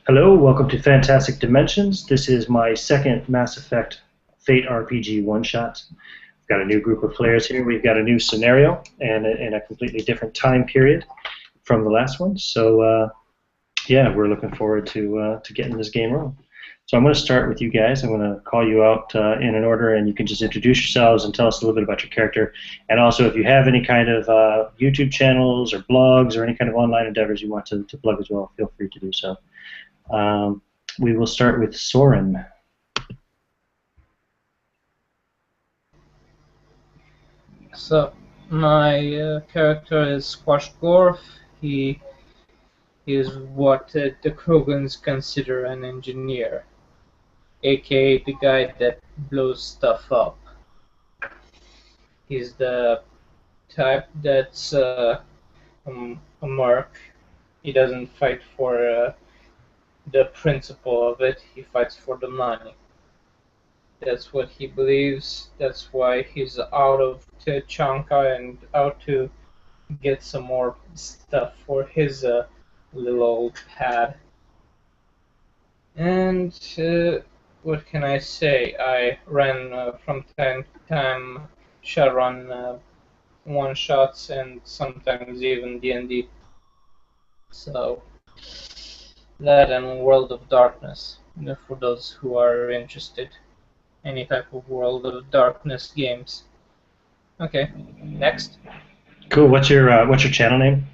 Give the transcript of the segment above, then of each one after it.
Hello, welcome to Fantastic Dimensions. This is my second Mass Effect Fate RPG one-shot. We've got a new group of players here. We've got a new scenario and in a completely different time period from the last one. So, yeah, we're looking forward to getting this game rolling. So I'm going to start with you guys. I'm going to call you out in an order, and you can just introduce yourselves and tell us a little bit about your character. And also, if you have any kind of YouTube channels or blogs or any kind of online endeavors you want to plug as well, feel free to do so. We will start with Soren. So, my character is Squash Gorf. He is what the Krogans consider an engineer, aka the guy that blows stuff up. He's the type that's a merc. He doesn't fight for the principle of it, he fights for the money. That's what he believes. That's why he's out of Tachanka and out to get some more stuff for his little old pad. And what can I say? I ran from time to time Shadowrun one-shots and sometimes even D&D. So that and World of Darkness, for those who are interested. Any type of World of Darkness games. Okay, next. Cool. What's your channel name?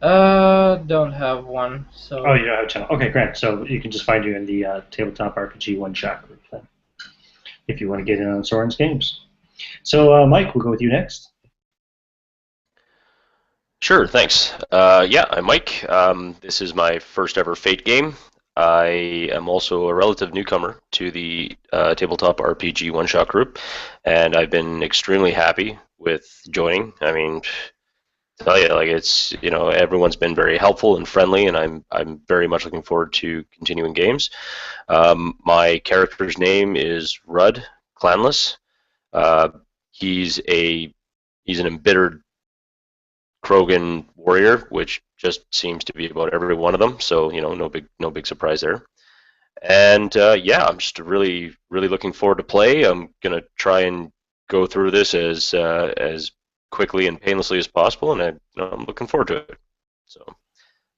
Don't have one. So. Oh, you don't have a channel. Okay, great. So you can just find you in the Tabletop RPG one-shot group then, if you want to get in on Soren's games. So, Mike, we'll go with you next. Sure, thanks. Yeah, I'm Mike. This is my first ever Fate game. I am also a relative newcomer to the Tabletop RPG one-shot group, and I've been extremely happy with joining. I mean, tell you, like, it's, you know, everyone's been very helpful and friendly, and I'm very much looking forward to continuing games. My character's name is Rudd Clanless. He's an embittered Krogan warrior, which just seems to be about every one of them. So, you know, no big surprise there. And yeah, I'm just really looking forward to play. I'm gonna try and go through this as quickly and painlessly as possible, and I'm looking forward to it. So,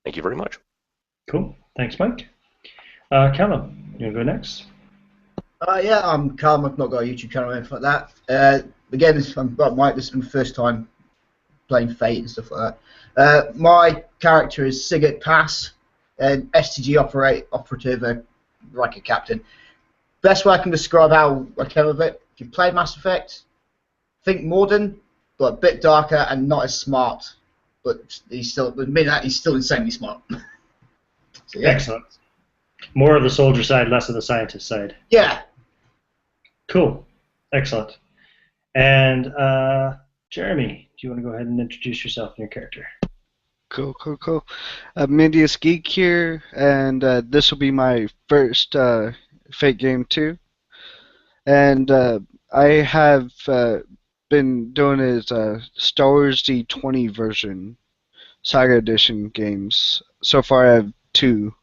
thank you very much. Cool. Thanks, Mike. Callum, you want to go next? Yeah, I'm Callum. I've not got a YouTube channel or anything like that. Again, I'm like Mike. This is my first time playing Fate and stuff like that. My character is Sigurd Pass, an STG operative, like a captain. Best way I can describe how I came with it: if you play Mass Effect, think modern, but a bit darker and not as smart. But he's still insanely smart. So, yeah. Excellent. More of the soldier side, less of the scientist side. Yeah. Cool. Excellent. And Jeremy, do you want to go ahead and introduce yourself and your character? Cool. Mindius Geek here, and this will be my first Fate game too. And I have been doing his Star Wars D20 version, Saga Edition games. So far I have 2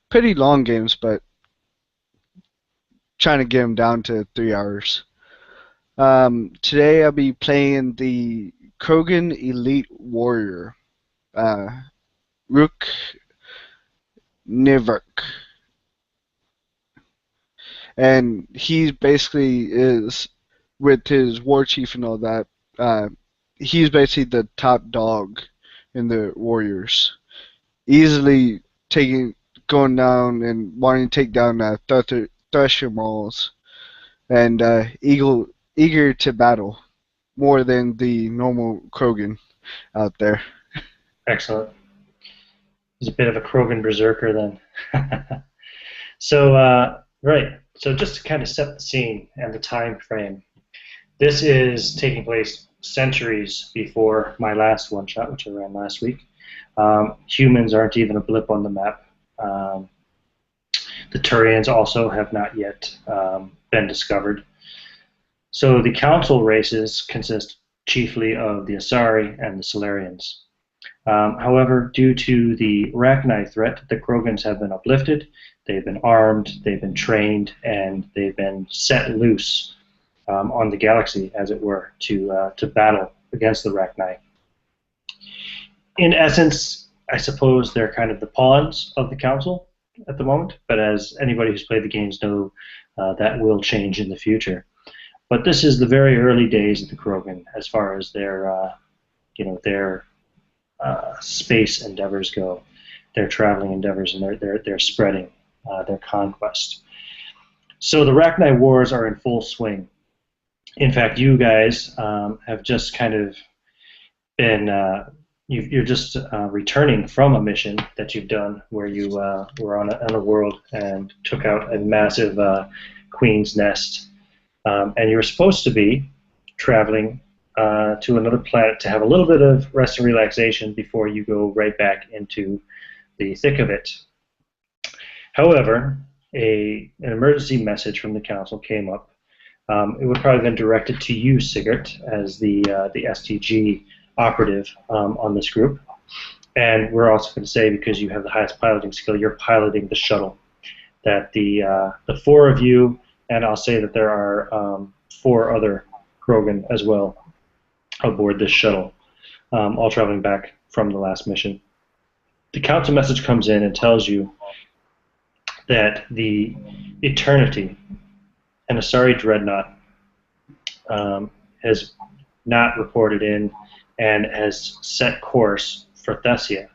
pretty long games, but trying to get them down to 3 hours. Today I'll be playing the Krogan Elite Warrior, Rook Nivek. And he basically is, with his war chief and all that, he's basically the top dog in the warriors. Easily going down and wanting to take down Thessia Malls, and eager to battle more than the normal Krogan out there. Excellent. He's a bit of a Krogan berserker then. So, right. So just to kind of set the scene and the time frame, this is taking place centuries before my last one-shot, which I ran last week. Humans aren't even a blip on the map. The Turians also have not yet been discovered. So the council races consist chiefly of the Asari and the Solarians. However, due to the Rachni threat, the Krogans have been uplifted, they've been armed, they've been trained, and they've been set loose on the galaxy, as it were, to battle against the Rachni. In essence, I suppose they're kind of the pawns of the Council at the moment, but as anybody who's played the games know, that will change in the future. But this is the very early days of the Krogan as far as their space endeavors go, their traveling endeavors, and their spreading, their conquest. So the Rachni Wars are in full swing. In fact, you guys have just kind of been, you're just returning from a mission that you've done where you were on a world and took out a massive queen's nest. And you were supposed to be traveling to another planet to have a little bit of rest and relaxation before you go right back into the thick of it. However, an emergency message from the Council came up. It would probably have been directed to you, Sigurd, as the STG operative on this group. And we're also going to say, because you have the highest piloting skill, you're piloting the shuttle. That the four of you, and I'll say that there are 4 other Krogan as well aboard this shuttle, all traveling back from the last mission. The Council message comes in and tells you that the Eternity, an Asari Dreadnought, has not reported in and has set course for Thessia,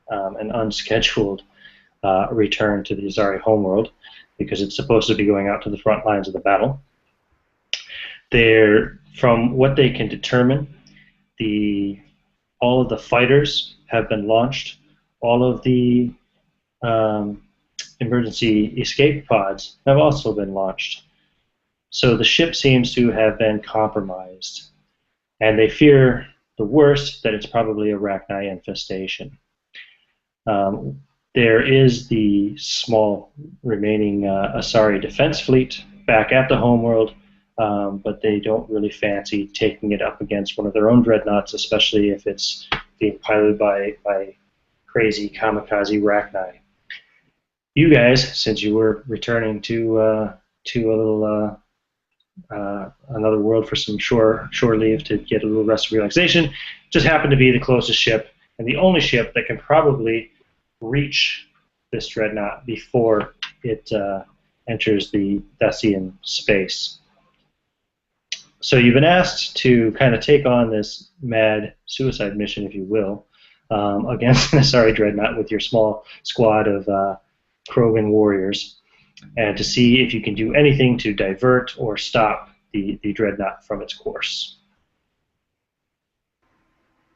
an unscheduled return to the Asari Homeworld, because it's supposed to be going out to the front lines of the battle. From what they can determine, all of the fighters have been launched. All of the emergency escape pods have also been launched. So the ship seems to have been compromised. And they fear the worst, that it's probably a Rachni infestation. There is the small remaining Asari Defense Fleet back at the Homeworld, but they don't really fancy taking it up against one of their own dreadnoughts, especially if it's being piloted by crazy kamikaze Rachni. You guys, since you were returning to a little another world for some shore leave to get a little rest and relaxation, just happened to be the closest ship and the only ship that can probably reach this dreadnought before it enters the Thessian space. So you've been asked to kind of take on this mad suicide mission, if you will, against an Asari Dreadnought with your small squad of Krogan warriors, and to see if you can do anything to divert or stop the Dreadnought from its course.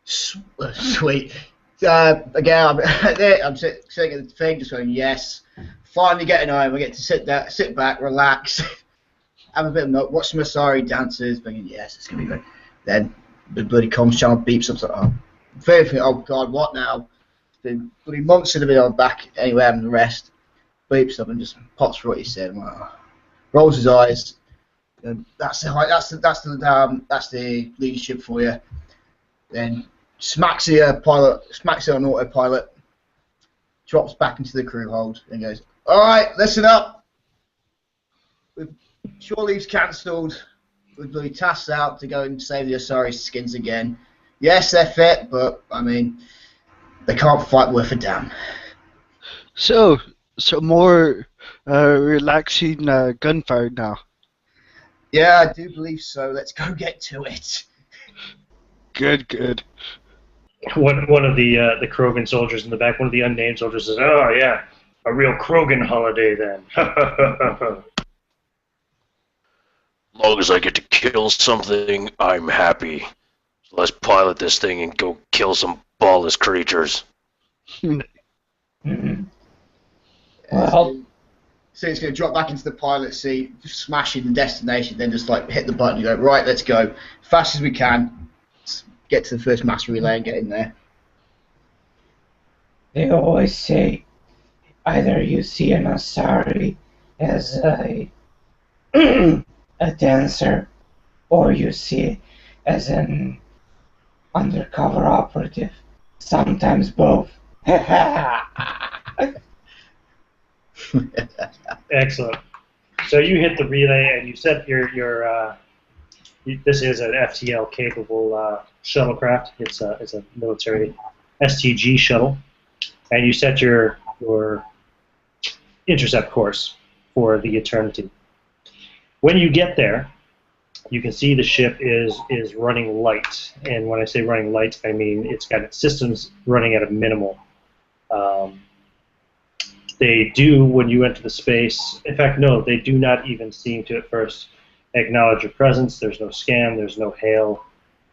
Sweet. Again, I'm sitting at the thing, just going, yes. Finally getting home. I get to sit back, relax, have a bit of milk, watch some Asari dancers, thinking, yes, it's going to be great. Then the bloody comms channel beeps up, so, oh God, what now? It's been bloody months in the middle, I'm back anyway, having the rest. Beeps up and just pops for what he said. Rolls his eyes. That's the leadership for you. Then smacks the pilot, smacks it on autopilot, drops back into the crew hold, and goes, "All right, listen up. Shore leave's cancelled. We've bloody tasked out to go and save the Asari skins again. Yes, they're fit, but I mean, they can't fight worth a damn." So more relaxing gunfire now. Yeah, I do believe so. Let's go get to it. Good. One of the Krogan soldiers in the back, one of the unnamed soldiers says, "Oh yeah, a real Krogan holiday then." As long as I get to kill something, I'm happy. So let's pilot this thing and go kill some ballless creatures. Mm-hmm. Well, So it's going to drop back into the pilot seat, smashing the destination, then just like hit the button and go, right, let's go. Fast as we can. Let's get to the first mass relay and get in there. they always say either you see an Asari as a dancer, or you see it as an undercover operative. Sometimes both. Excellent. So you hit the relay, and you set this is an FTL capable shuttlecraft. It's a military STG shuttle, and you set your intercept course for the Eternity. When you get there, you can see the ship is running light, and when I say running light, I mean it's got its systems running at a minimal. They do, when you enter the space, in fact, no, they do not even seem to at first acknowledge your presence. There's no scan, there's no hail.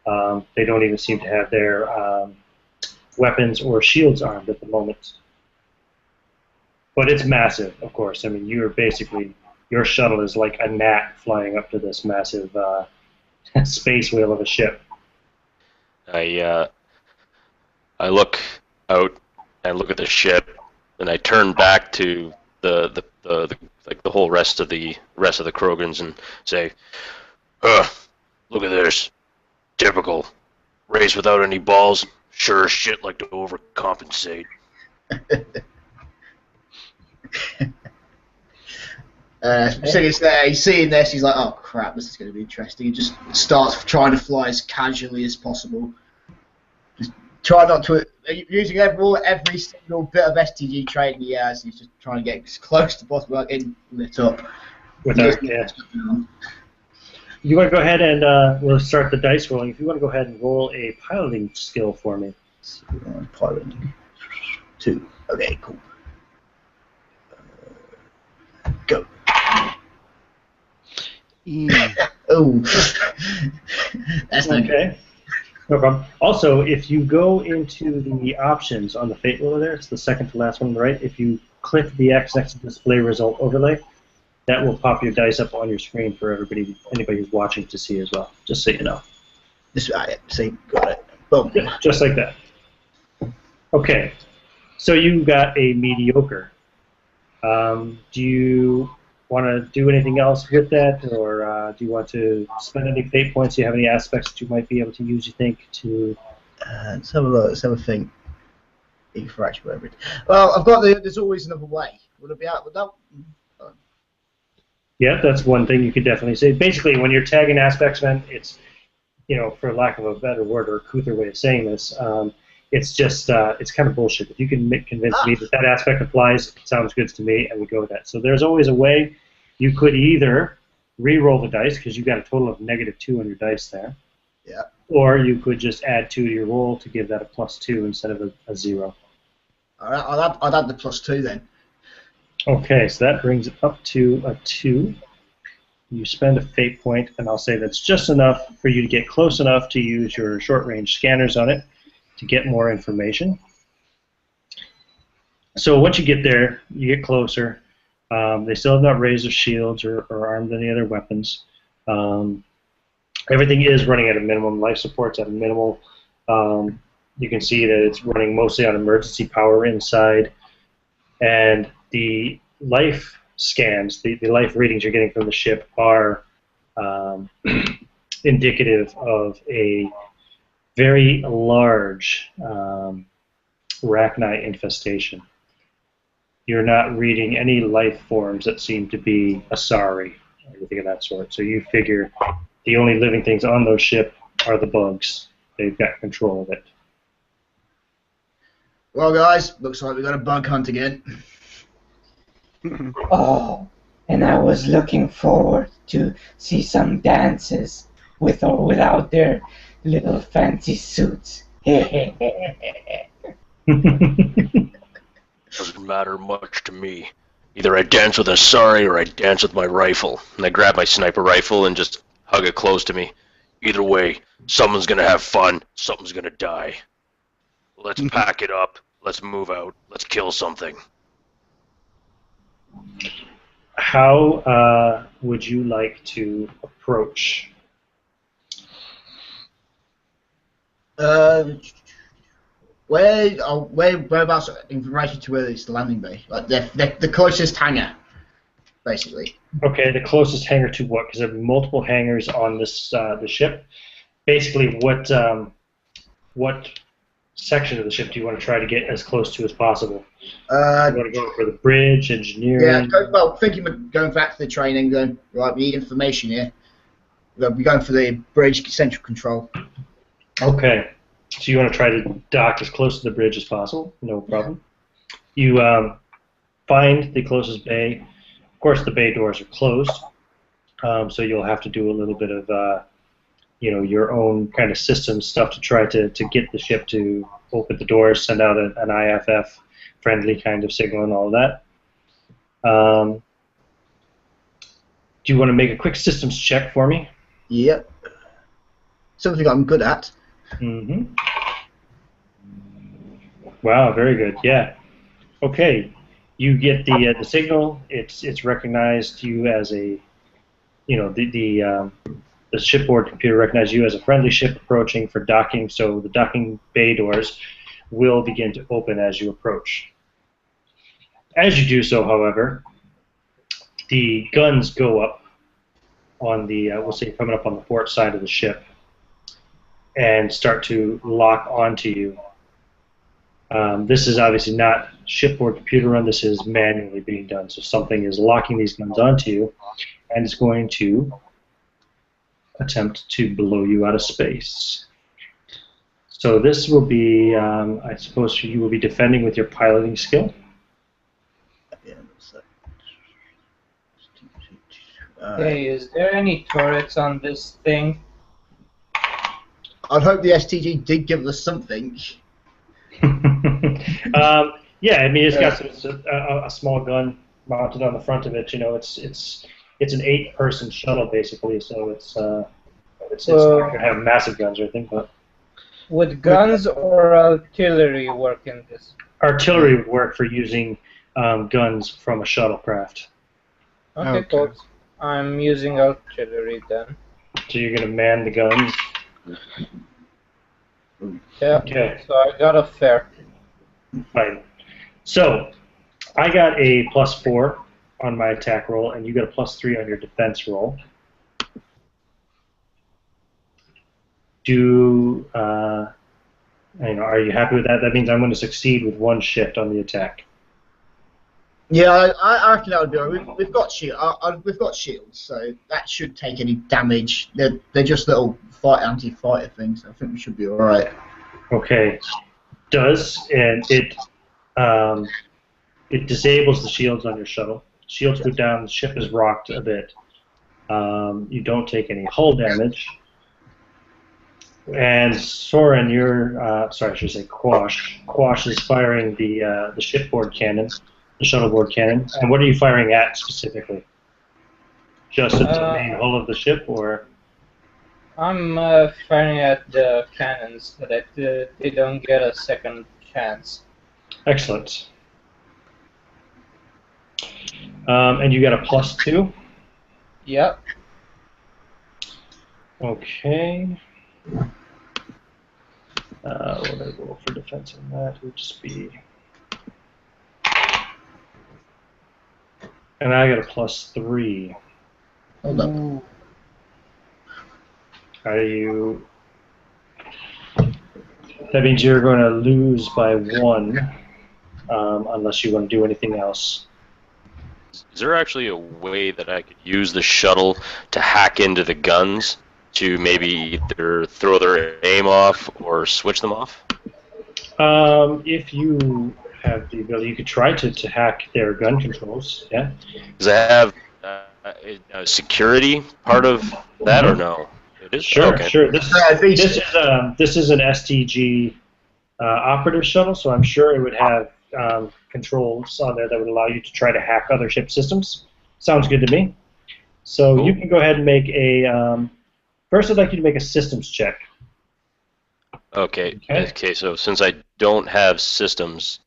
They don't even seem to have their weapons or shields armed at the moment. But it's massive, of course. I mean, you're basically, your shuttle is like a gnat flying up to this massive space whale of a ship. I look out and look at the ship, and I turn back to the whole rest of the Krogans and say, look at this. Typical. Race without any balls. Sure as shit like to overcompensate. So he's there, he's seeing this, he's like, oh crap, this is going to be interesting. He just starts trying to fly as casually as possible. Just try not to, using every single bit of STG training he has, he's just trying to get as close to possible without getting lit up. Without, yeah. You want to go ahead and we'll start the dice rolling. If you want to go ahead and roll a piloting skill for me. Let's see, piloting. 2. Okay, cool. Go. Oh, that's not okay. No problem. Also, if you go into the options on the fate roller there, it's the second to last one on the right. If you click the X next to display result overlay, that will pop your dice up on your screen for anybody who's watching to see as well. Just so you know. This see, got it. Boom. Yeah, just like that. Okay, so you got a mediocre. Do you want to do anything else with that, or do you want to spend any fate points? Do you have any aspects that you might be able to use, you think, to... Let's have a look, let's have a think. Well, I've got there's always another way. Would it be out with that? Yeah, that's one thing you could definitely say. Basically, when you're tagging aspects, man, it's, for lack of a better word or a couther way of saying this, it's just, it's kind of bullshit. If you can convince me that aspect applies, it sounds good to me, and we go with that. So there's always a way. You could either re-roll the dice, because you've got a total of -2 on your dice there. Yeah. Or you could just add 2 to your roll to give that a +2 instead of a 0. All right, I'll add the +2 then. Okay, so that brings it up to a 2. You spend a fate point, and I'll say that's just enough for you to get close enough to use your short-range scanners on it to get more information. So once you get there, you get closer. They still have not raised their shields or armed any other weapons. Everything is running at a minimum. Life support's at a minimal. You can see that it's running mostly on emergency power inside. And the life scans, the life readings you're getting from the ship are indicative of a very large Rachni infestation. You're not reading any life forms that seem to be Asari or anything of that sort. So you figure the only living things on those ships are the bugs. They've got control of it. Well, guys, looks like we got a bug hunt again. Oh, and I was looking forward to see some dances with or without their little fancy suits. Doesn't matter much to me. Either I dance with Asari or I dance with my rifle. And I grab my sniper rifle and just hug it close to me. Either way, someone's gonna have fun, someone's gonna die. Let's pack it up, let's move out, let's kill something. How would you like to approach? Whereabouts in relation to where it's the landing bay? Like the closest hangar, basically. Okay, the closest hangar to what? Because there are multiple hangars on this the ship. Basically, what section of the ship do you want to try to get as close to as possible? Uh, You want to go for the bridge, yeah, engineering? thinking of going back to the training, going, right, we need information here. We're going for the bridge central control. Okay. So you want to try to dock as close to the bridge as possible? No problem. You find the closest bay. Of course, the bay doors are closed, so you'll have to do a little bit of your own kind of system stuff to try to get the ship to open the doors, send out an IFF friendly kind of signal and all of that. Do you want to make a quick systems check for me? Yep. Something I'm good at. Mm-hmm. Wow, very good. Yeah. Okay. You get the signal. It's recognized you as a, the shipboard computer recognizes you as a friendly ship approaching for docking. So the docking bay doors will begin to open as you approach. As you do so, however, the guns go up on the, we'll say, coming up on the port side of the ship, and start to lock onto you. This is obviously not shipboard computer run. This is manually being done. So something is locking these guns onto you, and it's going to attempt to blow you out of space. So this will be, I suppose, you will be defending with your piloting skill. Hey, is there any turrets on this thing? I'd hope the STG did give us something. Yeah, I mean, it's got a small gun mounted on the front of it. It's an 8-person shuttle basically, so it's not going to have massive guns or anything. But would guns or artillery work in this? Artillery would work for using guns from a shuttlecraft. Okay, cool. I'm using artillery then. So you're going to man the guns. Yeah. Okay. So I got a fair. Fine. So I got a +4 on my attack roll, and you got a +3 on your defense roll. Are you happy with that? That means I'm going to succeed with 1 shift on the attack. Yeah, I reckon that would be alright. We've got shields, so that should take any damage. They're just little anti-fighter things. So I think we should be alright. Okay. And it disables the shields on your shuttle. Shields go down. The ship is rocked a bit. You don't take any hull damage. And Soren, sorry, I should say Quash. Quash is firing the shipboard cannon, the shuttleboard cannon. And what are you firing at specifically? Just at the main hull of the ship, or? I'm firing at the cannons so that they don't get a second chance. Excellent. And you got a +2? Yep. Okay. What I roll for defense on that would just be... And I got a +3. Hold up. Are you... That means you're going to lose by 1, unless you want to do anything else. Is there actually a way that I could use the shuttle to hack into the guns to maybe either throw their aim off or switch them off? If you have the ability, you could try to hack their gun controls, yeah? Does it have a security part of that, or no? It is? Sure, okay. sure. This is an STG operative shuttle, so I'm sure it would have controls on there that would allow you to try to hack other ship systems. Sounds good to me. So Cool. You can go ahead and make a... first, I'd like you to make a systems check. Okay. Okay. So since I don't have systems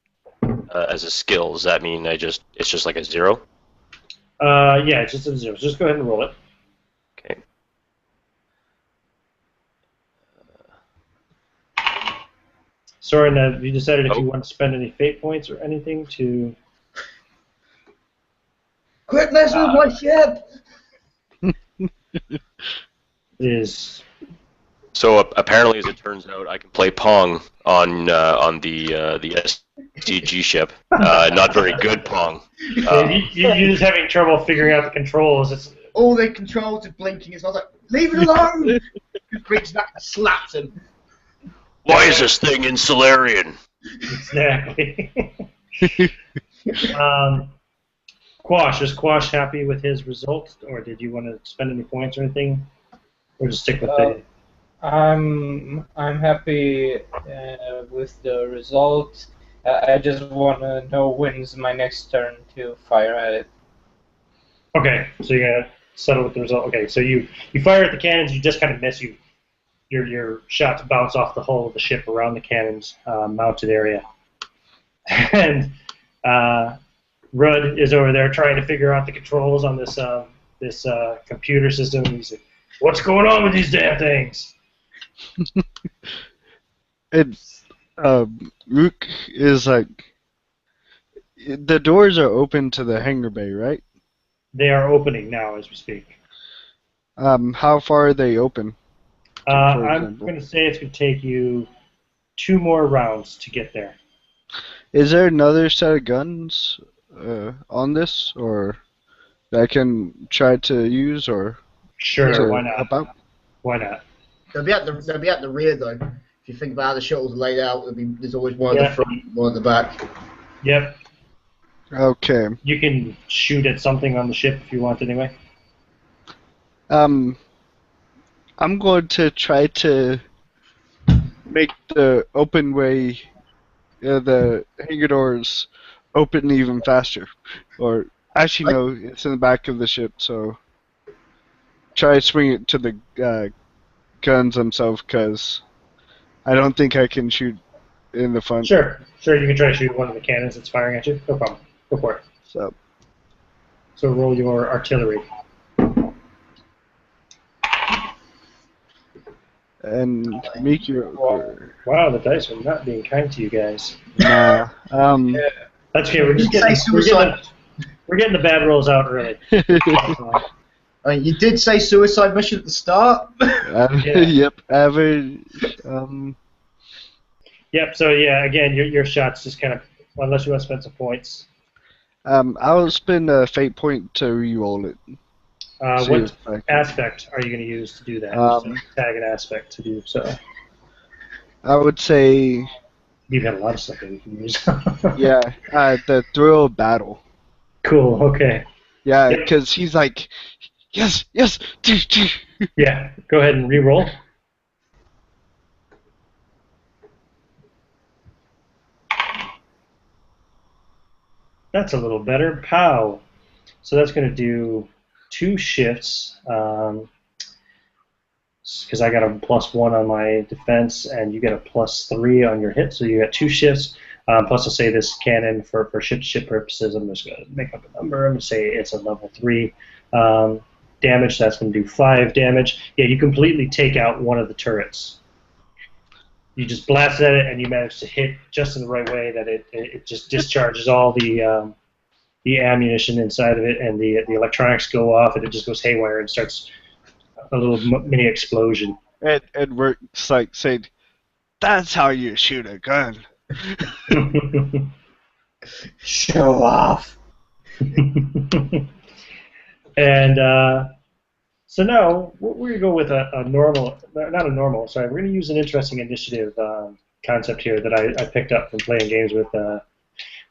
as a skill, does that mean it's just like a 0? Yeah, it's just a 0. Just go ahead and roll it. Okay. Soren, have you decided if you want to spend any fate points or anything to... Quit messing with my ship! Is So apparently, as it turns out, I can play Pong on the SCG ship. Not very good Pong. You're just having trouble figuring out the controls. It's All the controls are blinking. It's not like, leave it alone! Just brings back and slaps him. Why is this thing in Solarian? exactly. Quash, is Quash happy with his result, or did you want to spend any points or anything, or just stick with the? I'm happy with the result. I just want to know when's my next turn to fire at it. Okay, so you're gonna settle with the result. Okay, so you fire at the cannons, you just kind of miss. Your shots bounce off the hull of the ship around the cannons mounted area, and Rudd is over there trying to figure out the controls on this computer system. He's like, "What's going on with these damn things?" And Rook is like, the doors are open to the hangar bay, right? They are opening now as we speak. How far are they open? I'm going to say it's going to take you 2 more rounds to get there. Is there another set of guns on this, or that I can try to use, or Sure, to why not? help out? Why not? They'll be at the rear though. If you think about how the shuttles are laid out, there's always one at the front, one at the back. Yep. Okay. You can shoot at something on the ship if you want anyway. I'm going to try to make the open way, the hangar doors, open even faster. Or actually, no, it's in the back of the ship, so try to swing it to the guns themselves, because I don't think I can shoot in the front. Sure, you can try to shoot one of the cannons that's firing at you. No problem. Go for it. So roll your artillery. And make your... Wow, the dice are not being kind to you guys. Nah. That's okay. We're getting the bad rolls out early. You did say suicide mission at the start. Yep. Average. Yep. So yeah, again, your shots just kind of, unless you want to spend some points. I'll spend a fate point to re-roll it. What aspect are you going to use to do that? Tag an aspect to do so. I would say... You've got a lot of stuff that you can use. Yeah, the thrill of battle. Cool, okay. Yeah, because he's like, yes! Yeah, go ahead and re-roll. That's a little better. Pow! So that's going to do 2 shifts, because I got a +1 on my defense, and you get a +3 on your hit, so you got 2 shifts. Plus, I'll say this cannon, for ship-to-ship purposes, I'm just going to make up a number. I'm going to say it's a level 3 damage, so that's going to do 5 damage. Yeah, you completely take out one of the turrets. You just blast at it, and you manage to hit just in the right way that it just discharges all the ammunition inside of it, and the electronics go off, and it just goes haywire and starts a little mini explosion. And Work's like saying, that's how you shoot a gun. Show off. And so now we're going to go with a normal, not a normal, sorry, we're going to use an interesting initiative concept here that I picked up from playing games with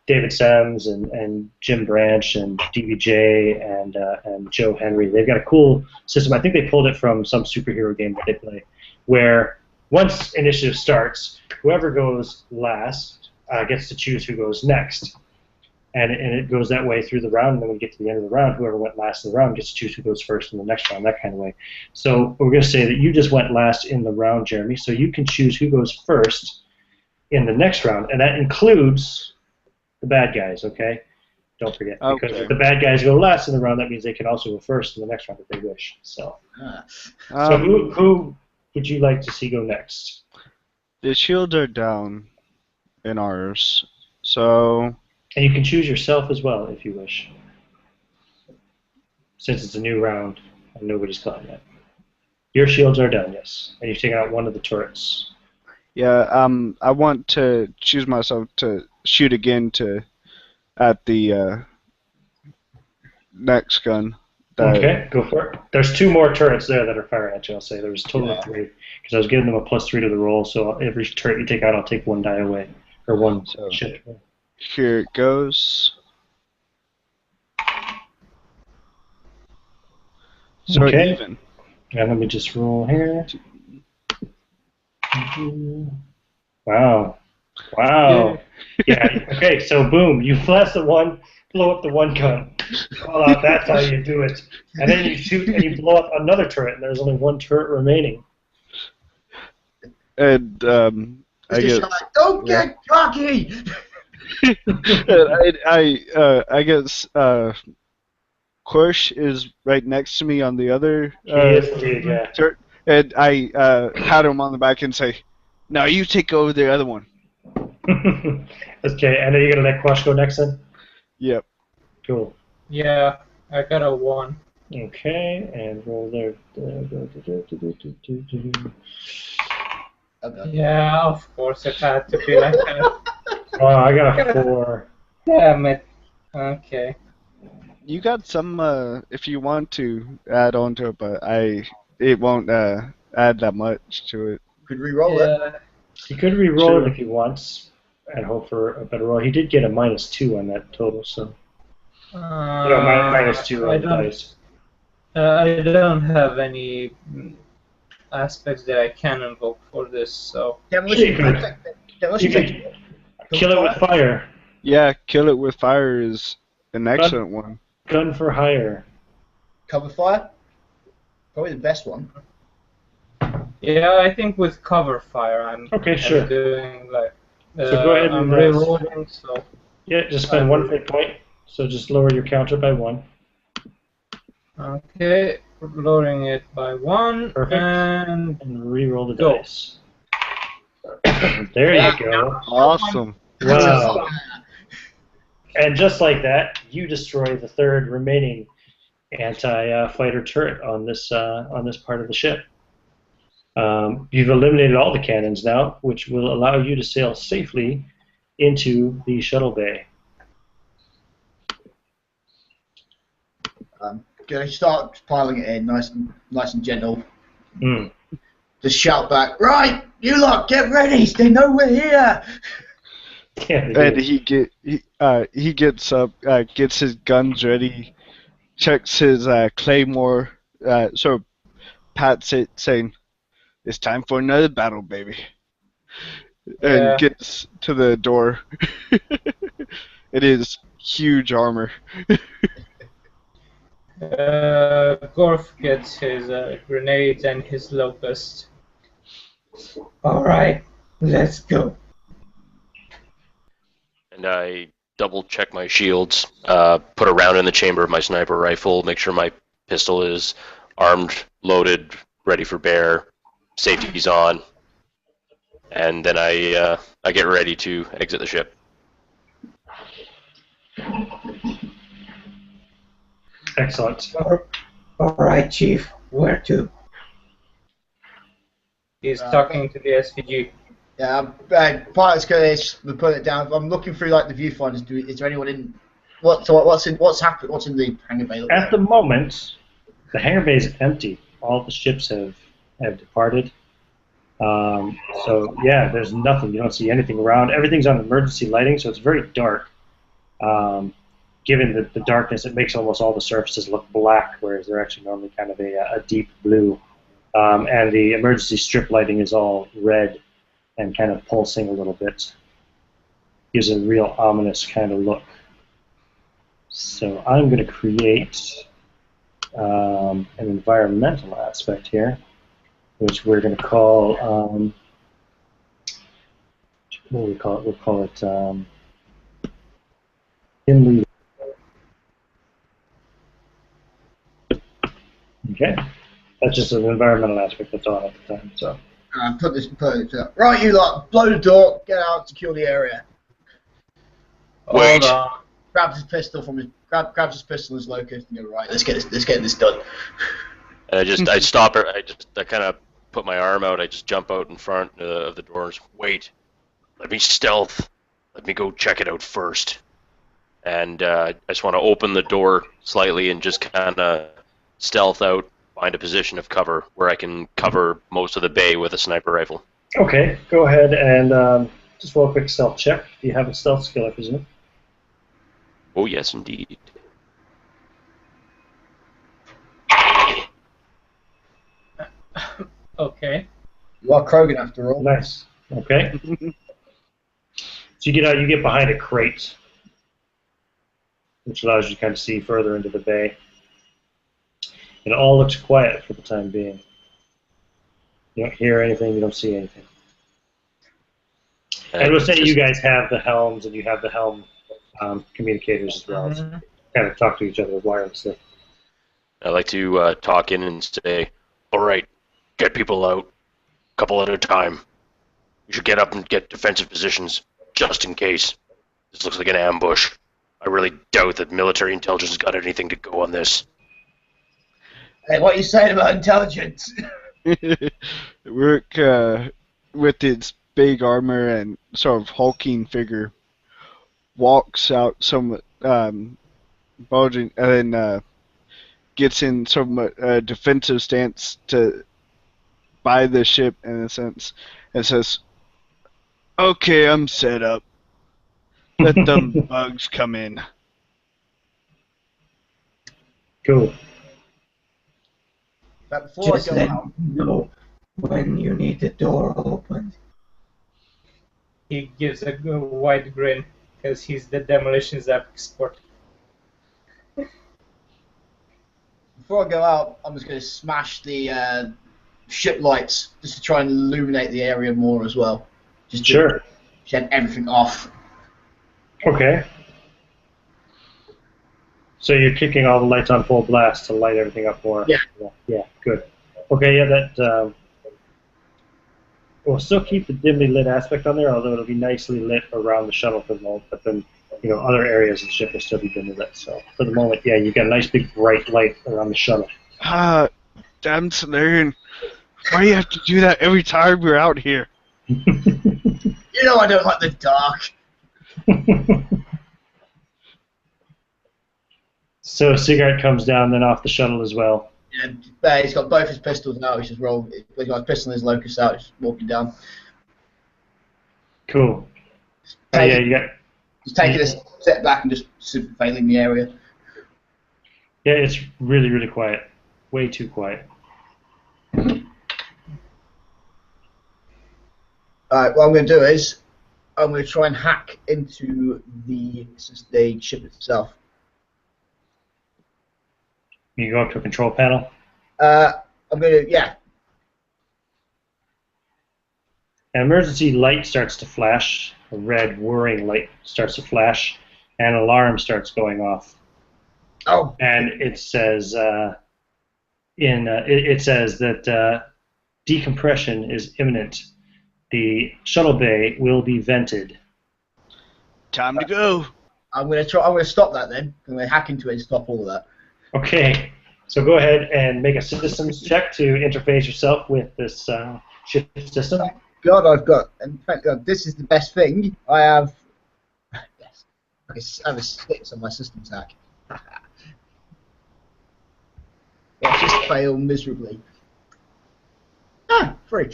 David Sams and Jim Branch and DBJ and Joe Henry. They've got a cool system. I think they pulled it from some superhero game that they play, where once initiative starts, whoever goes last gets to choose who goes next. And it goes that way through the round, and then when we get to the end of the round, whoever went last in the round gets to choose who goes first in the next round, that kind of way. So we're going to say that you just went last in the round, Jeremy, so you can choose who goes first in the next round, and that includes the bad guys, okay? Don't forget. Okay. Because if the bad guys go last in the round, that means they can also go first in the next round if they wish. So who would you like to see go next? The shields are down in ours, so... And you can choose yourself as well if you wish. Since it's a new round and nobody's caught yet. Your shields are down, yes. And you've taken out one of the turrets. Yeah, I want to choose myself to shoot again at the next gun. Okay, go for it. There's 2 more turrets there that are firing at you, I'll say. There was a total of 3. Because I was giving them a +3 to the roll, so every turret you take out, I'll take 1 die away. Or 1 ship. Here it goes. So Okay. even. And let me just roll here. Wow. Wow. Yeah, okay, so boom, you blast the one, blow up the one gun. Well, that's how you do it. And then you shoot and you blow up another turret, and there's only 1 turret remaining. And I guess. Don't get cocky! I guess Kush is right next to me on the other Yes, indeed, yeah. turret, and I pat him on the back and say, "Now you take over the other one." Okay, and are you going to let Quash go next then? Yep. Cool. Yeah, I got a 1. Okay, and roll there. Okay. Yeah, of course it had to be like that. Oh, I got a 4. Damn it. Okay. You got some if you want to add on to it, but it won't add that much to it. Could re-roll it. He could re-roll Sure. it if he wants and hope for a better roll. He did get a -2 on that total, so. -2 on the dice. I don't have any aspects that I can invoke for this, so. You can kill it with fire. Yeah, kill it with fire is an excellent one. Gun for hire. Cover fire? Probably the best one. Yeah, I think with cover fire I'm Sure. doing like So go ahead I'm and rerolling, so yeah, just spend 1 fate point. So just lower your counter by 1. okay, lowering it by 1 Perfect. and And re-roll the Go. dice. There you go. Awesome. Wow. And just like that, you destroy the 3rd remaining anti-fighter turret on this part of the ship. You've eliminated all the cannons now, which will allow you to sail safely into the shuttle bay. Gonna start piling it in, nice and gentle. Mm. Just shout back, right, you lot, get ready. They know we're here. Yeah, And he gets up, gets his guns ready, checks his claymore, so pats it, saying, "It's time for another battle, baby." And Yeah. gets to the door. It is huge armor. Gorf gets his grenades and his locust. Alright, let's go. And I double check my shields, put a round in the chamber of my sniper rifle, make sure my pistol is armed, loaded, ready for bear, safety's on, and then I get ready to exit the ship. Excellent. Alright, Chief, where to? He's talking to the SVG. Yeah, pilot's gonna put it down. I'm looking through like the viewfinders. Is there anyone in? What's happened? What's in the hangar bay? At the moment, the hangar bay is empty. All the ships have departed. So yeah, there's nothing. You don't see anything around. Everything's on emergency lighting, so it's very dark. Given the darkness, it makes almost all the surfaces look black, whereas they're actually normally kind of a deep blue. And the emergency strip lighting is all red and kind of pulsing a little bit. Gives a real ominous kind of look. So I'm going to create an environmental aspect here, which we're going to call, what do we call it? We'll call it in Okay, that's just an environmental aspect that's on at the time. So. Put it up. Right, you lot, blow the door, get out, secure the area. Wait. Hold on. Grabs his pistol from his grabs his pistol and his locust and go, right, let's get this done. And I stop her. I kind of put my arm out. I just jump out in front of the doors. Wait, let me stealth. Let me go check it out first. And I just want to open the door slightly and just kind of stealth out, find a position of cover where I can cover most of the bay with a sniper rifle. Okay, go ahead and just roll a quick stealth check. Do you have a stealth skill, I presume? Oh, yes, indeed. Okay. You are Krogan after all. Nice. Okay. So you get out, you get behind a crate, which allows you to kind of see further into the bay. And it all looks quiet for the time being. You don't hear anything, you don't see anything. And we'll say you guys have the helms and you have the helm communicators as well. So kind of talk to each other wirelessly. I like to talk in and say, all right, get people out, a couple at a time. We should get up and get defensive positions, just in case. This looks like an ambush. I really doubt that military intelligence has got anything to go on this. Hey, what are you saying about intelligence? Rook, with its big armor and sort of hulking figure, walks out somewhat bulging, and then gets in somewhat a defensive stance by the ship, in a sense, and says, "Okay, I'm set up. Let them bugs come in." Cool. But before Just I go let out, me know when you need the door opened. He gives a wide grin because he's the demolitions expert. before I go out, I'm just going to smash the ship lights just to try and illuminate the area more as well. Just to Sure. shed everything off. Okay. So you're kicking all the lights on full blast to light everything up more. Yeah. Yeah, good. Okay, yeah, that we'll still keep the dimly lit aspect on there, although it'll be nicely lit around the shuttle for the moment. But then, you know, other areas of the ship will still be dimly lit. So for the moment, yeah, you've got a nice big bright light around the shuttle. Damn Solarian. Why do you have to do that every time we're out here? You know I don't like the dark. So Sigurd comes down then off the shuttle as well. Yeah, he's got both his pistols out. He's just rolled. He's got his pistol and his locus out. He's walking down. Cool. Oh, yeah, you got. He's taking a step back and just surveilling the area. Yeah, it's really, really quiet. Way too quiet. Alright, what I'm going to do is I'm going to try and hack into the ship itself. You go up to a control panel. I'm going to, yeah. An emergency light starts to flash. A red whirring light starts to flash. An alarm starts going off. Oh. And it says it says that decompression is imminent. The shuttle bay will be vented. Time to go. I'm going to stop that then. I'm going to hack into it and stop all of that. Okay, so go ahead and make a systems check to interface yourself with this ship system. God, I've got, in fact, this is the best thing. I have, yes, I have a 6 on my systems hack. Watch this fail miserably. 3.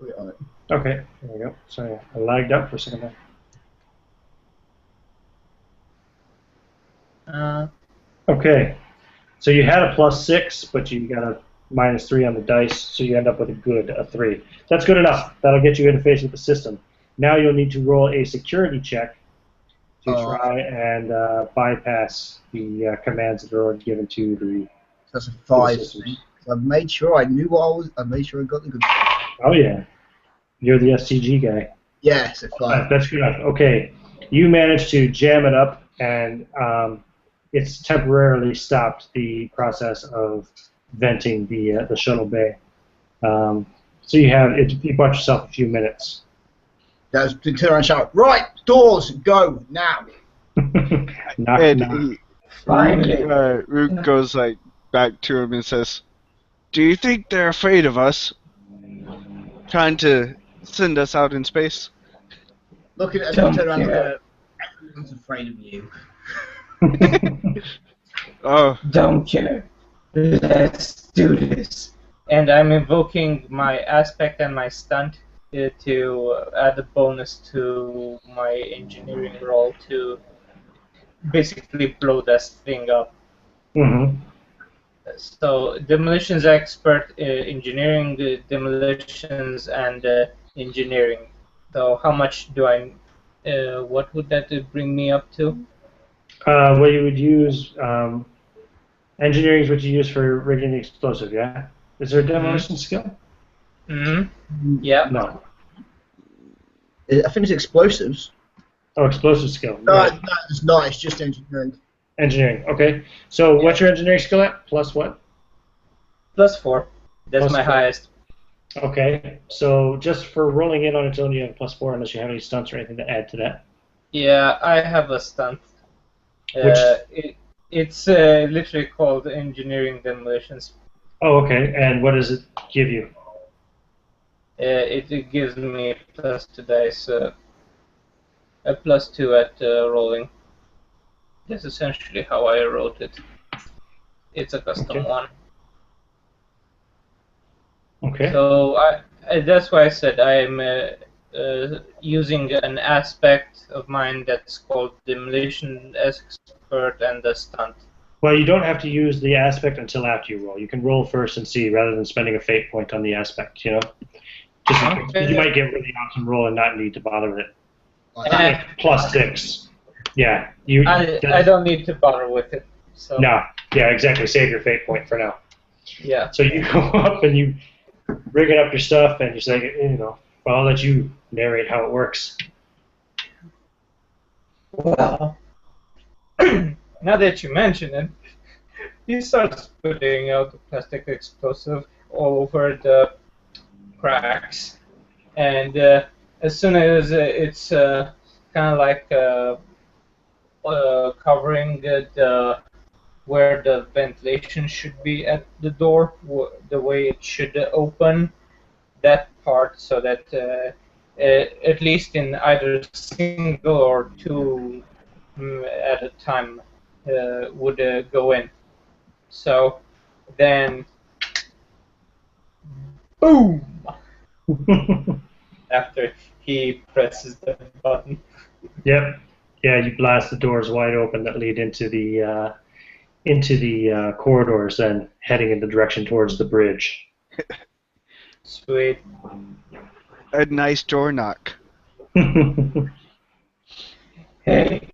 Put it on it. Okay, there we go. Sorry, I lagged up for a second there. Okay, so you had a +6, but you got a -3 on the dice, so you end up with a 3. That's good enough. That'll get you interface with the system. Now you'll need to roll a security check to try and bypass the commands that are already given to the. That's a 5. systems. I've made sure I knew what I was. I made sure I got the good. Oh yeah, you're the SCG guy. Yeah, it's a 5. That's good enough. Okay, you managed to jam it up, and it's temporarily stopped the process of venting the shuttle bay. So you bought yourself a few minutes. That's to turn around and shout, right, doors, go now. Knock, And knock. Finally. Rook goes like, back to him and says, "Do you think they're afraid of us? Trying to send us out in space?" Looking at Don't turn around, look at care. her. Everyone's afraid of you. Oh, Don't care. Let's do this. And I'm invoking my aspect and my stunt to add a bonus to my engineering roll to basically blow this thing up. Mm-hmm. So demolitions expert, engineering, demolitions, and engineering. So how much do I? What would that bring me up to? Well, you would use engineering is what you use for rigging the explosive. Yeah. Is there a demolition skill? Mm-hmm. Yeah. No. I think it's explosives. Oh, explosive skill. No, Right. no, it's not. It's just engineering. Engineering. Okay. So what's your engineering skill at? Plus what? +4. That's Plus my 4. highest. Okay. So just for rolling in on its own, you have +4 unless you have any stunts or anything to add to that. Yeah, I have a stunt. It's literally called engineering demolitions. Oh, okay. And what does it give you? It gives me +2 dice, a +2 at rolling. That's essentially how I wrote it. It's a custom Okay. one. Okay. So that's why I said I'm using an aspect of mine that's called demolition expert and the stunt. Well, you don't have to use the aspect until after you roll. You can roll first and see rather than spending a fate point on the aspect, you know? Just Okay. you might get a really awesome roll and not need to bother with it. Like Eh. Like +6. Yeah. I don't need to bother with it. So No. Yeah, exactly. Save your fate point for now. yeah. So you go up and you rigging up your stuff and you're saying, you know, well, I'll let you narrate how it works. Well, Now that you mention it, he starts putting out the plastic explosive all over the cracks, and as soon as it's kind of like covering the where the ventilation should be at the door, the way it should open, that part, so that at least in either single or two at a time would go in. So then, boom! After he presses the button. Yep. Yeah, you blast the doors wide open that lead into the corridors and heading in the direction towards the bridge. Sweet. a nice door knock. hey,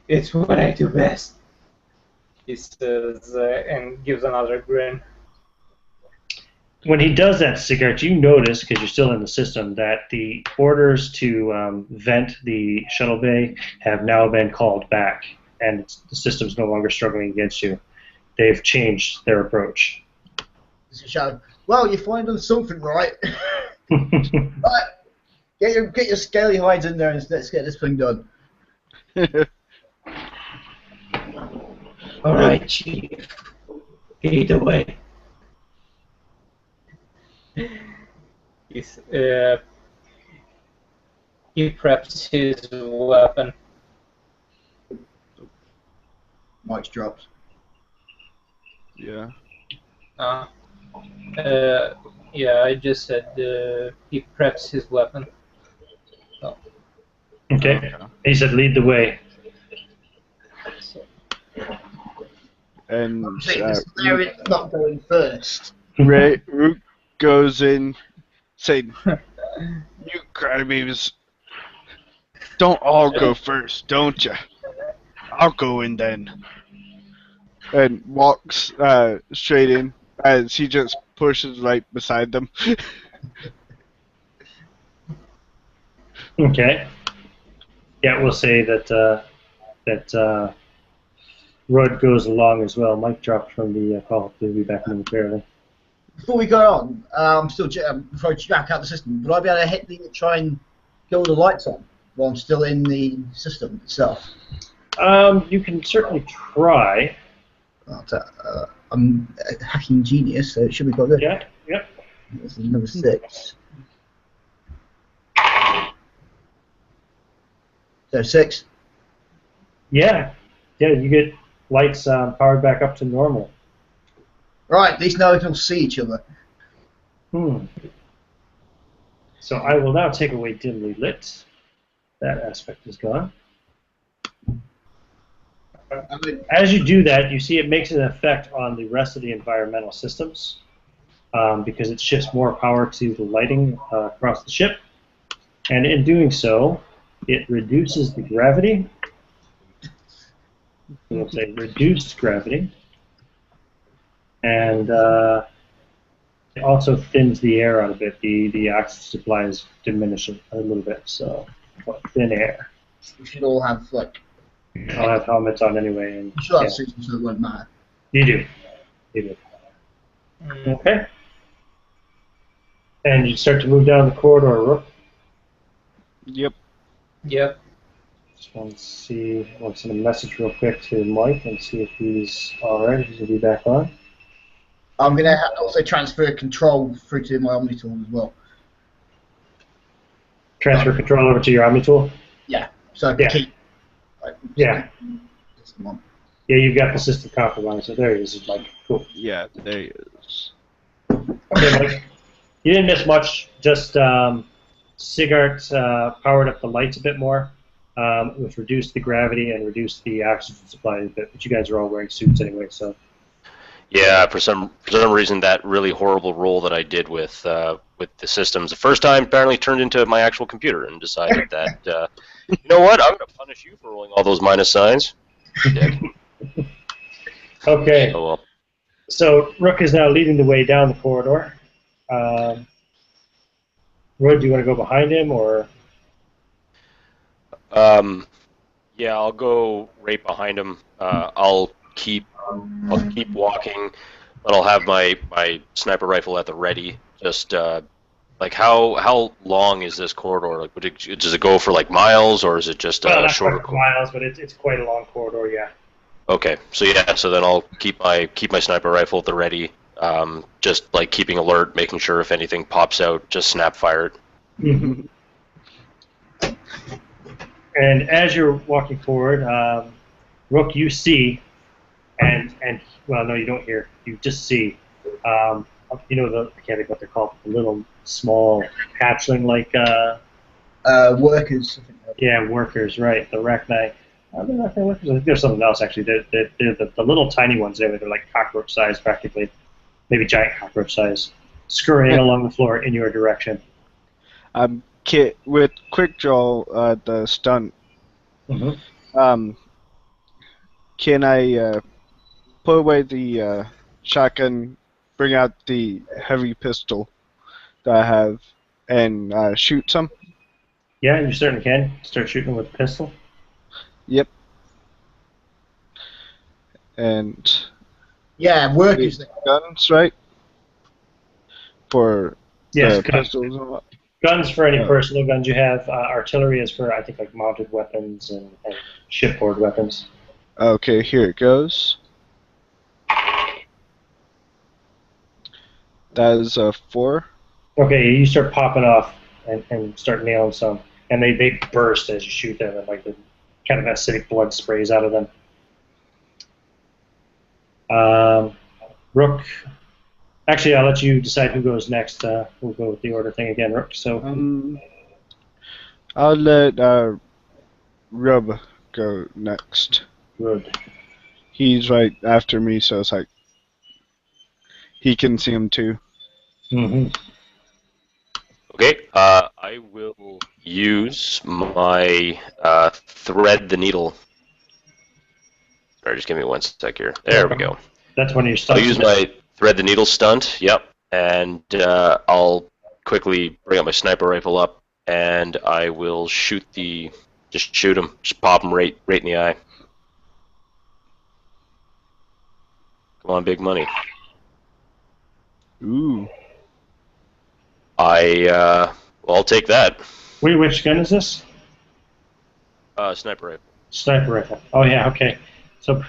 it's what I do best. He says, and gives another grin. When he does that, Sigurd, you notice, because you're still in the system, that the orders to vent the shuttle bay have now been called back, and the system's no longer struggling against you. They've changed their approach. Shout, well, you finally done something right. Right. Get your scaly hides in there and let's get this thing done. All right, Chief. Lead the way. He's, he preps his weapon. Mike's dropped. Yeah. Yeah, I just said he preps his weapon. So, Okay. He said, "Lead the way." And Larry's not going first. Rook goes in, saying, "You crybabies, don't all go first, don't ya? I'll go in then." And walks straight in as he just pushes right beside them. Okay. Yeah, we'll say that Rud goes along as well. Mike dropped from the call. He'll be back momentarily. Before we go on, before I jack out the system, would I be able to hit try and kill the lights on while I'm still in the system itself? You can certainly try. I'm a hacking genius, so it should be quite good. Yeah, yep. That's another 6. So 6. Yeah, you get lights powered back up to normal. Right, at least now we can all see each other. So I will now take away dimly lit. That aspect is gone. As you do that, you see it makes an effect on the rest of the environmental systems because it shifts more power to the lighting across the ship. And in doing so, it reduces the gravity. We'll say reduced gravity. And it also thins the air out a bit. The oxygen supply is diminishing a little bit, so thin air. We should all have, like... I'll have helmets on anyway. And, You should have suits, so it won't matter. You do. Okay. And you start to move down the corridor, Rook. Yep. Yep. Just want to see, I want to send a message real quick to Mike and see if he's alright. He's going to be back on. I'm going to also transfer control through to my Omni tool as well. Transfer control over to your Omni tool? Yeah. So I can keep... Yeah. Yeah, you've got the system compromised. So there he is, Mike. Cool. Yeah, there he is. Okay, Mike. You didn't miss much. Just Sigart powered up the lights a bit more, which reduced the gravity and reduced the oxygen supply a bit. But you guys are all wearing suits anyway, so. Yeah, for some reason, that really horrible roll that I did with the systems the first time apparently turned into my actual computer and decided that, you know what, I'm going to punish you for rolling all those minus signs. Dick. Okay. Oh, well. So Rook is now leading the way down the corridor. Roy, do you want to go behind him, or? Yeah, I'll go right behind him. I'll keep walking, but I'll have my sniper rifle at the ready. Just like how long is this corridor? Like, does it go for like miles, or is it just not shorter? Quite miles, but it's quite a long corridor. Yeah. Okay, so then I'll keep my sniper rifle at the ready. Just like keeping alert, making sure if anything pops out, just snap fire it. And as you're walking forward, Rook, you see, and well, no, you don't hear. You just see. You know I can't think what they're called. The little small hatchling like. Workers. Yeah, workers. Right. The Rachni. They're Rachni workers. I think there's something else actually. They're the little tiny ones. They're like cockroach size practically, maybe giant cockroach size, scurrying along the floor in your direction. With quick draw, the stunt. Mm-hmm. Can I put away the shotgun, bring out the heavy pistol that I have, and shoot some? Yeah, you certainly can. Start shooting with a pistol. Yep. And yeah, workers. Guns, right? For yes, pistols and what? Guns for any personal guns you have. Artillery is for, I think, like mounted weapons and shipboard weapons. Okay, here it goes. That is a 4. Okay, you start popping off and start nailing some. And they burst as you shoot them, and like the kind of acidic blood sprays out of them. Rook. Actually, I'll let you decide who goes next. We'll go with the order thing again, Rook. So. I'll let Rub go next. Good. He's right after me, so it's like he can see him too. Mm-hmm. Okay, I will use my thread the needle. Sorry, just give me 1 sec here. There we go. That's one of your stunts. I'll use my thread the needle stunt. Yep, and I'll quickly bring up my sniper rifle up, and I will shoot him. Just pop him right in the eye. Come on, big money. Ooh. I'll take that. Wait, which gun is this? Sniper rifle. Sniper rifle. Oh yeah, okay. So,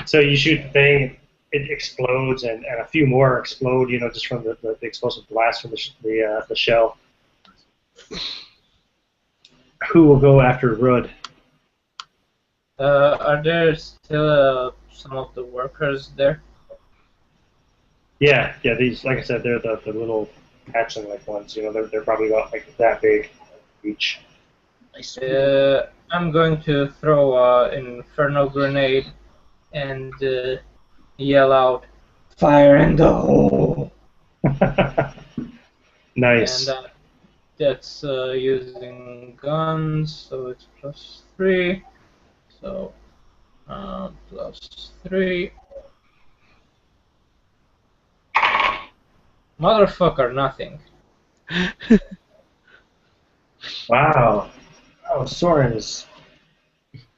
so you shoot the thing, it explodes, and a few more explode, just from the explosive blast from the shell. Who will go after Rud? Are there still some of the workers there? Yeah. These, like I said, they're the little hatchling-like ones. They're probably about like that big each. I'm going to throw an inferno grenade and yell out, "Fire in the hole!" Nice. And that's using guns, so it's +3. So +3. Motherfucker, nothing. Wow. Oh, Soren is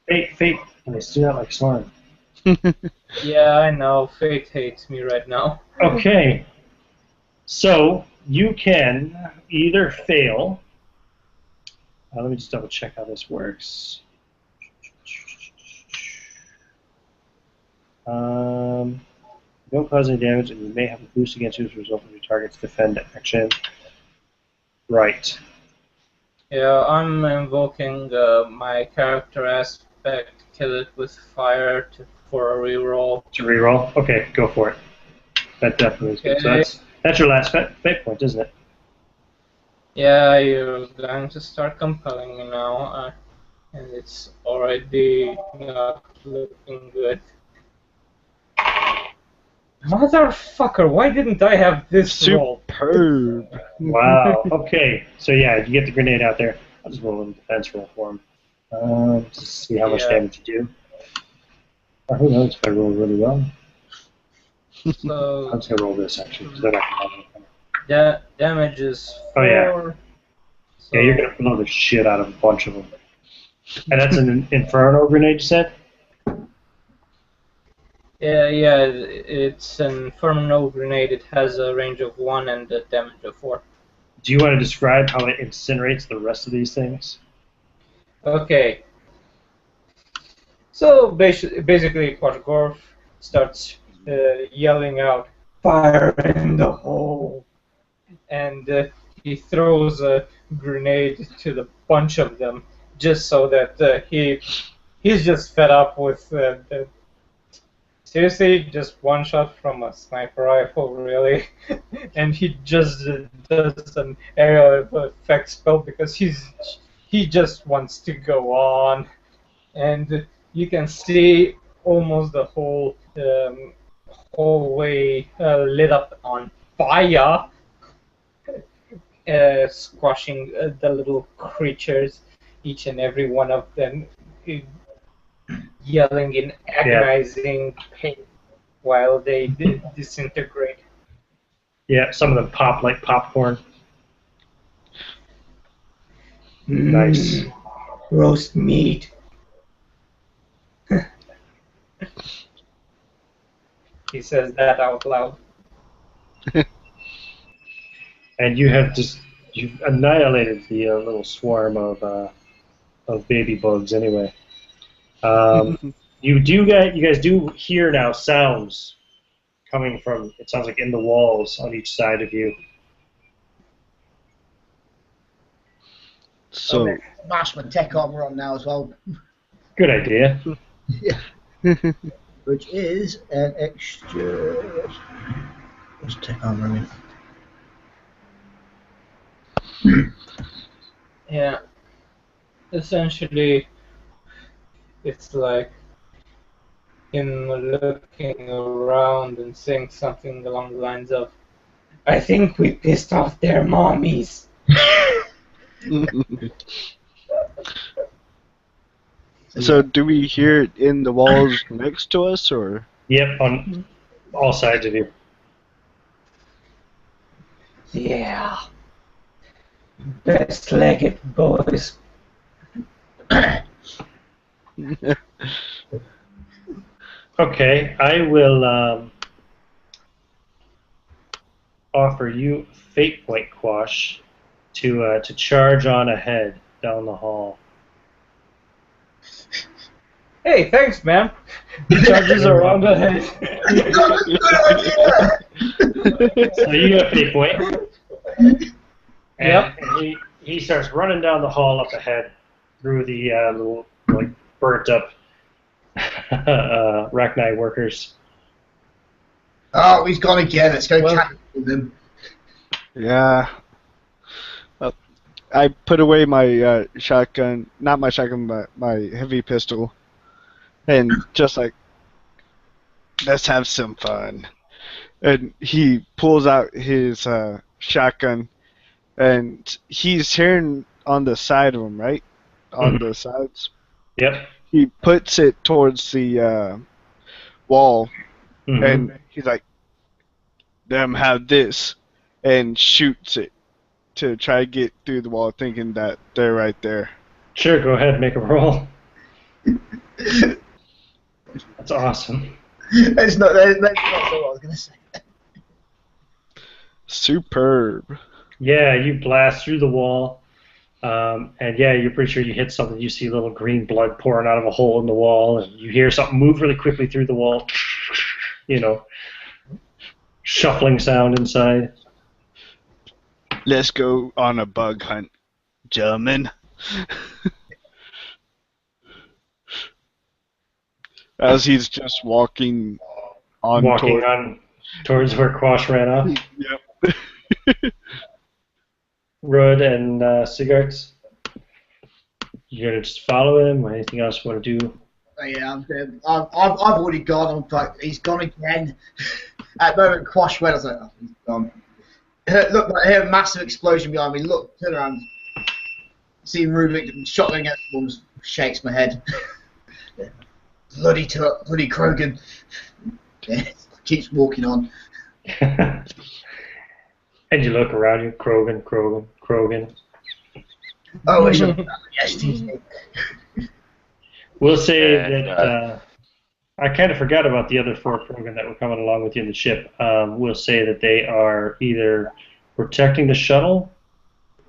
fate. Nice. Do not like Soren. Yeah, I know. Fate hates me right now. Okay. So you can either fail. Let me just double check how this works. Don't cause any damage, and you may have a boost against you as a result of your target's defend action. Right. Yeah, I'm invoking my character aspect, kill it with fire for a reroll. To reroll? Okay, go for it. That definitely is good. So that's your last fate point, isn't it? Yeah, you're going to start compelling me now, and it's already not looking good. Motherfucker, why didn't I have this roll? Superb. Wow. Okay. So yeah, you get the grenade out there. I'll just roll a little defense roll for him. To see how much damage you do. Or who knows if I roll really well. So I'm just gonna roll this actually, because then I can have anything. damage is 4. Oh yeah. So Yeah, you're gonna blow the shit out of a bunch of them. And that's an inferno grenade, you said? Yeah, it's an inferno grenade. It has a range of 1 and a damage of 4. Do you want to describe how it incinerates the rest of these things? Okay. So basically, Gorf starts yelling out, "Fire in the hole!" And he throws a grenade to the bunch of them, just so that he's just fed up with seriously, just one shot from a sniper rifle, really? And he just does an area of effect spell because he just wants to go on. And you can see almost the whole hallway lit up on fire, squashing the little creatures, each and every one of them yelling in agonizing pain while they disintegrate. Yeah, some of them pop like popcorn. Nice. Roast meat. He says that out loud. And you've annihilated the little swarm of baby bugs anyway. You guys do hear now sounds coming from, it sounds like, in the walls on each side of you. So Smash my tech armor on now as well. Good idea. Yeah. Which is an extra. What's tech armor in? Yeah. Essentially, it's like him looking around and saying something along the lines of, "I think we pissed off their mommies." So do we hear it in the walls next to us, or? Yep, on all sides of you. Yeah. Best leg it, boys. Okay, I will offer you Fate Point Quash to charge on ahead down the hall. Hey, thanks, man. Charges are on the head. So you get a fate point. And, Yep. and he starts running down the hall up ahead through the little like burnt up Rachni workers. Oh, he's gone again. Let's go tackle them. Yeah. I put away my shotgun, not my shotgun, but my heavy pistol, and just like, let's have some fun. And he pulls out his shotgun, and he's hearing on the side of him, right? On the sides. Yep. He puts it towards the wall, and he's like, "Them have this," and shoots it to try to get through the wall, thinking that they're right there. Sure, go ahead, make a roll. That's awesome. That's not what I was going to say. Superb. Yeah, you blast through the wall, and yeah, you're pretty sure you hit something. You see a little green blood pouring out of a hole in the wall, and you hear something move really quickly through the wall. You know, shuffling sound inside. Let's go on a bug hunt, gentlemen. As he's just walking on towards where Quash ran off. Yep. Rud and Sigart, you're gonna just follow him, or anything else you want to do? Oh, yeah, I've already gone. I'm like, he's gone again. At the moment, Quash went. I was like, oh, he's gone. Look, I hear a massive explosion behind me. Look, turn around. See Rubik shotgun against the walls. Shakes my head. Bloody Krogan. Yeah, keeps walking on. And you look around you, Krogan. Oh, it's STC. We'll say that I kind of forgot about the other 4 Krogan that were coming along with you in the ship. We'll say that they are either protecting the shuttle,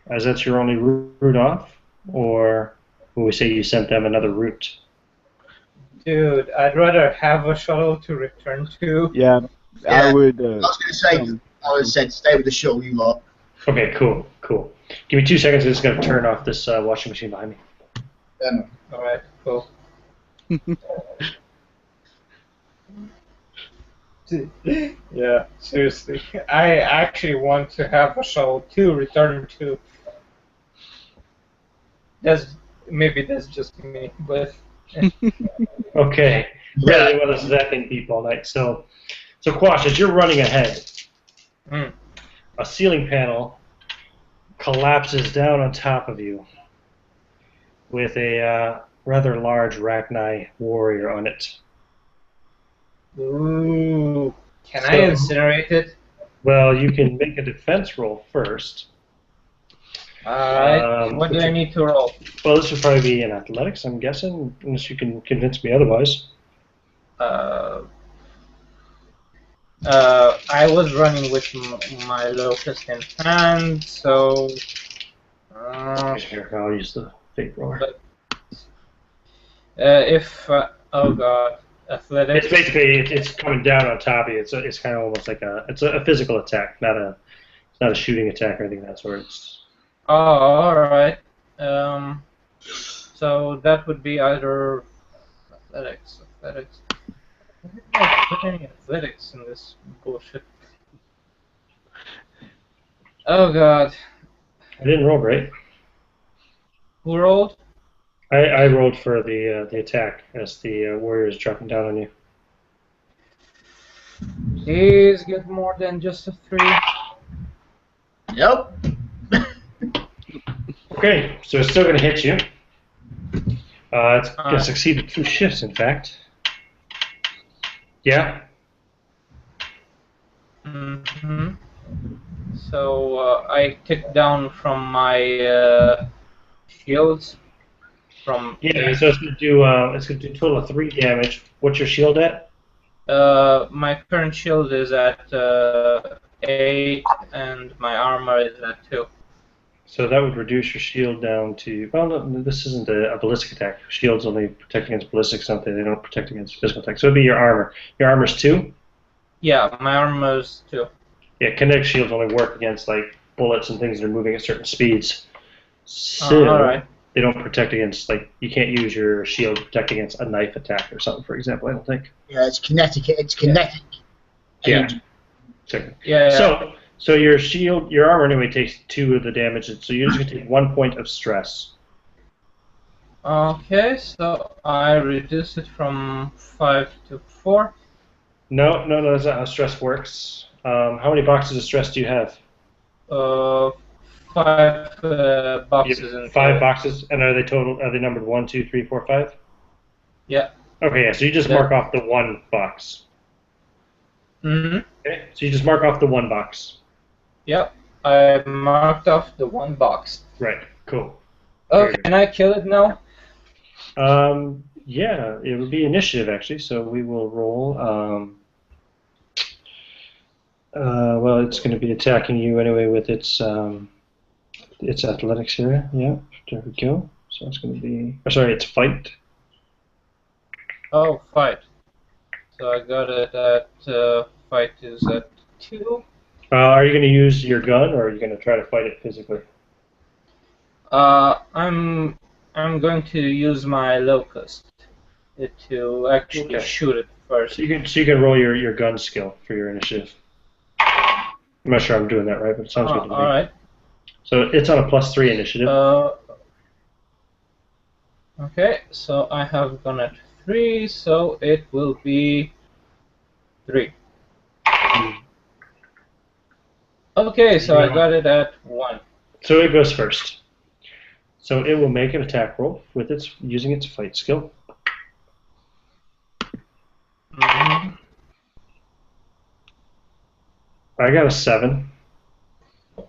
as that's your only route off, or will we say you sent them another route? Dude, I'd rather have a shuttle to return to. Yeah, I would. I was going to say, I would have said, stay with the shuttle, you lot. Okay, cool. Give me 2 seconds. I'm just going to turn off this washing machine behind me. Alright, cool. Yeah, seriously. I actually want to have a shuttle to return to. Maybe that's just me, but... Okay. Really, well, this is that thing deep all night. So Quash, as you're running ahead, a ceiling panel collapses down on top of you with a rather large Rachni warrior on it. Ooh. Can I incinerate it? Well, you can make a defense roll first. Alright. What do I need to roll? Well, this would probably be in athletics, I'm guessing, unless you can convince me otherwise. I was running with my locust in hand, so... Here, I'll use the fate roller. Oh god, athletics. It's basically it's coming down on top of you. It's kind of almost like a physical attack, it's not a shooting attack or anything of that sort. Oh, alright. So that would be either athletics. Why did I put any athletics in this bullshit? Oh god. I didn't roll great. Who rolled? I rolled for the attack as the warrior is dropping down on you. Please get more than just a 3. Yep. Okay, so it's still going to hit you. It's going to succeed at 2 shifts, in fact. Yeah. Mm-hmm. So I tick down from my shields. Yeah, so it's going to do a total of 3 damage. What's your shield at? My current shield is at 8, and my armor is at 2. So that would reduce your shield down to, well, no, this isn't a ballistic attack. Shields only protect against ballistic something. They don't protect against physical attack. So it'd be your armor. Your armor's 2? Yeah, my armor's 2. Yeah, kinetic shields only work against like bullets and things that are moving at certain speeds. Still, Alright. they don't protect against, like, you can't use your shield to protect against a knife attack or something, for example, I don't think. Yeah, it's kinetic. It's kinetic. Yeah. Exactly. Yeah. So your shield, your armor anyway takes 2 of the damage, so you're just going to take 1 point of stress. Okay, so I reduce it from 5 to 4. No, that's not how stress works. How many boxes of stress do you have? 5 boxes. You have in 5 total. boxes, and are they total? Are they numbered 1, 2, 3, 4, 5? Yeah. Okay, yeah. So you just mark off the 1 box. Mm-hmm. Okay, so you just mark off the 1 box. Yep. I marked off the 1 box. Right. Cool. Oh, can I kill it now? Yeah, it would be initiative actually. So we will roll. Well, it's going to be attacking you anyway with its athletics here. Yeah, there we go. So it's going to be. Oh, sorry, it's fight. Oh, fight. So I got it at fight is at 2. Are you going to use your gun, or are you going to try to fight it physically? I'm going to use my locust to actually shoot it first. So you can roll your gun skill for your initiative. I'm not sure I'm doing that right, but it sounds good to me. All right. So it's on a +3 initiative. Okay, so I have gone at 3, so it will be 3. Okay, so I got it at 1. So it goes first. So it will make an attack roll with using its fight skill. Mm-hmm. I got a 7. So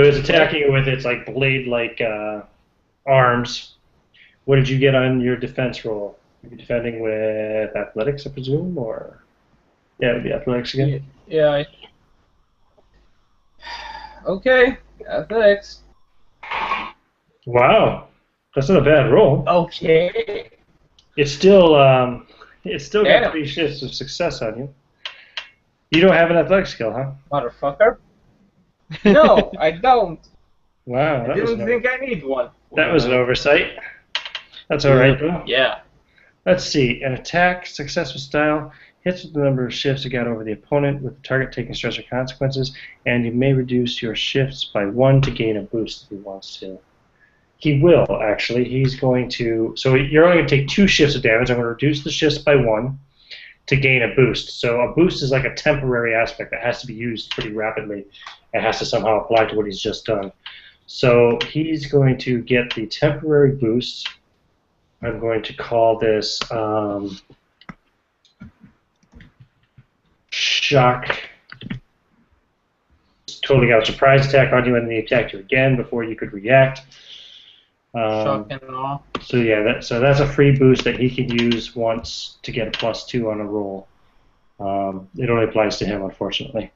it's attacking you with its like blade-like arms. What did you get on your defense roll? Are you defending with athletics, I presume, or yeah, it would be athletics again. Yeah. Okay, athletics. Wow, that's not a bad roll. Okay. It's still got Damn. 3 shifts of success on you. You don't have an athletic skill, huh? Motherfucker. No, I don't. Wow, I didn't think I need one. that was an oversight. That's all right, though. Yeah. Let's see. An attack, successful style, hits with the number of shifts you got over the opponent, with the target taking stress or consequences, and you may reduce your shifts by 1 to gain a boost if he wants to. He will, actually. He's going to... So you're only going to take 2 shifts of damage. I'm going to reduce the shifts by 1 to gain a boost. So a boost is like a temporary aspect that has to be used pretty rapidly. It has to somehow apply to what he's just done. So he's going to get the temporary boost. I'm going to call this shock. Totally got a surprise attack on you, and they attacked you again before you could react. Shock and awe. So yeah, that's a free boost that he can use once to get a +2 on a roll. It only applies to him, unfortunately.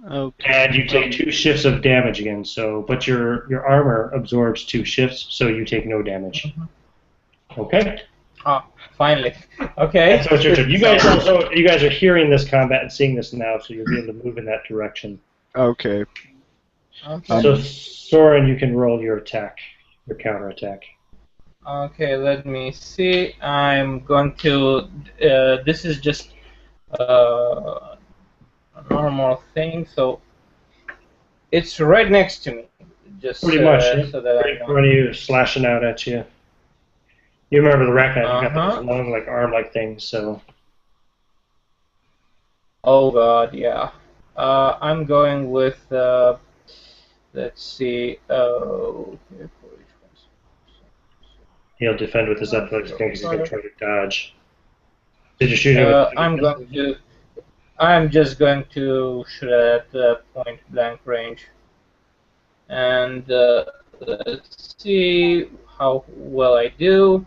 Okay. And you take 2 shifts of damage again. So, but your armor absorbs 2 shifts, so you take no damage. Mm-hmm. Okay. Ah, finally. Okay. So it's your turn. You guys are hearing this combat and seeing this now, so you'll be able to move in that direction. Okay. Okay. So Soren, you can roll your attack, your counter attack. Okay, let me see. I'm going to. This is just a normal thing, so it's right next to me. Just Pretty much, so that right I in know. front of you, slashing out at you. You remember the Rachni, you got Uh-huh. those long, like arm-like things, so. Oh god, yeah. I'm going with. Let's see. Okay, He'll defend with his athletics thing because he's going to try to dodge. Did you shoot him? I'm just going to shoot at point blank range. And let's see how well I do.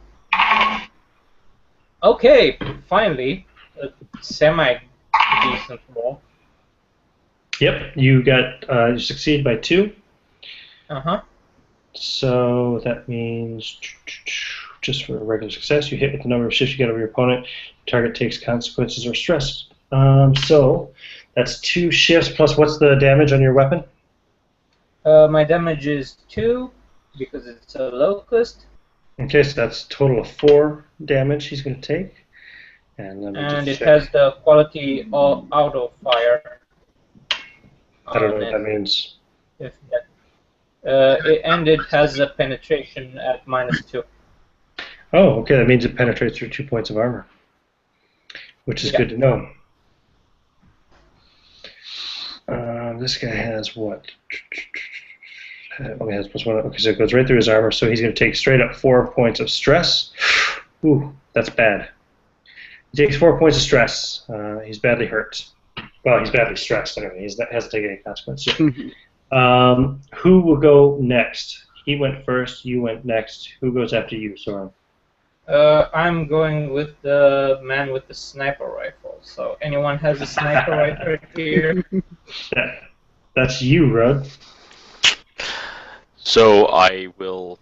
Okay, finally, a semi-decent roll. Yep, you succeed by 2. Uh-huh. So that means, just for a regular success, you hit with the number of shifts you get over your opponent. Target takes consequences or stress. So that's 2 shifts plus what's the damage on your weapon? My damage is 2 because it's a locust. Okay, so that's a total of 4 damage he's going to take. And it has the quality of auto fire. I don't know what that means. If that, and it has a penetration at -2. Oh, okay, that means it penetrates through 2 points of armor, which is good to know. This guy has what? Only has +1. Okay, so it goes right through his armor, so he's going to take straight up 4 points of stress. Ooh, that's bad. He takes 4 points of stress. He's badly hurt. Well, he's badly stressed anyway. He hasn't taken any consequences. Who will go next? He went first. You went next. Who goes after you, Soren? I'm going with the man with the sniper rifle. So anyone has a sniper rifle here? That's you, Rod. So I will.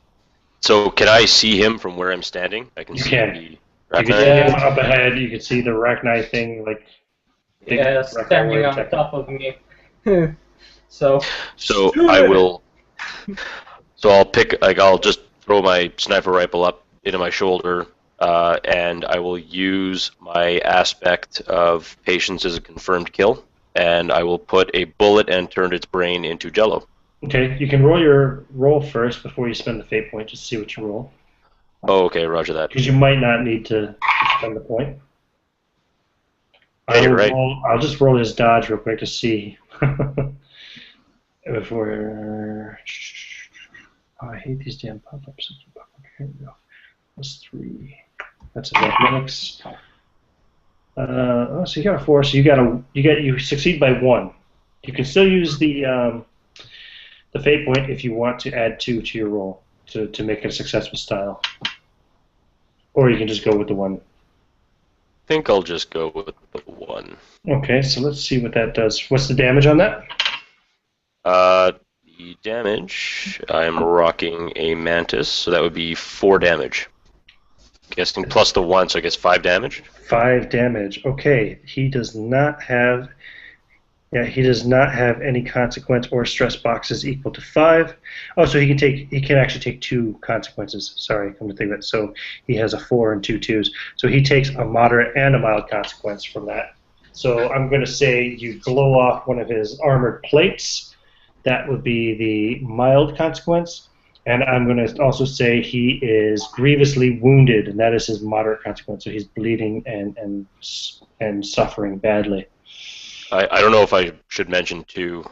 So can I see him from where I'm standing? I can You see can. the You can see him up ahead. You can see the Rachni thing, like. Yeah, standing on top of me. So I will. So I'll just throw my sniper rifle up into my shoulder, and I will use my aspect of patience as a confirmed kill, and I will put a bullet and turn its brain into jello. Okay, you can roll your roll first before you spend the fate point, just to see what you roll. Oh, okay, roger that. Because you might not need to spend the point. Yeah, you're right. I'll just roll his dodge real quick to see if we're. Oh, I hate these damn pop-ups. Here we go. +3. That's athletics. So you got a 4. So you succeed by 1. You can still use the fate point if you want to add 2 to your roll to make it a successful style, or you can just go with the 1. I think I'll just go with the 1. Okay, so let's see what that does. What's the damage on that? The damage, I'm rocking a mantis, so that would be 4 damage. Guessing plus the 1, so I guess 5 damage. 5 damage. Okay, he does not have. Yeah, he does not have any consequence or stress boxes equal to 5. Oh, so he can actually take 2 consequences. Sorry, come to think of it. So he has a 4 and 2 2s. So he takes a moderate and a mild consequence from that. So I'm going to say you blow off one of his armored plates. That would be the mild consequence. And I'm going to also say he is grievously wounded, and that is his moderate consequence. So he's bleeding and suffering badly. I don't know if I should mention too.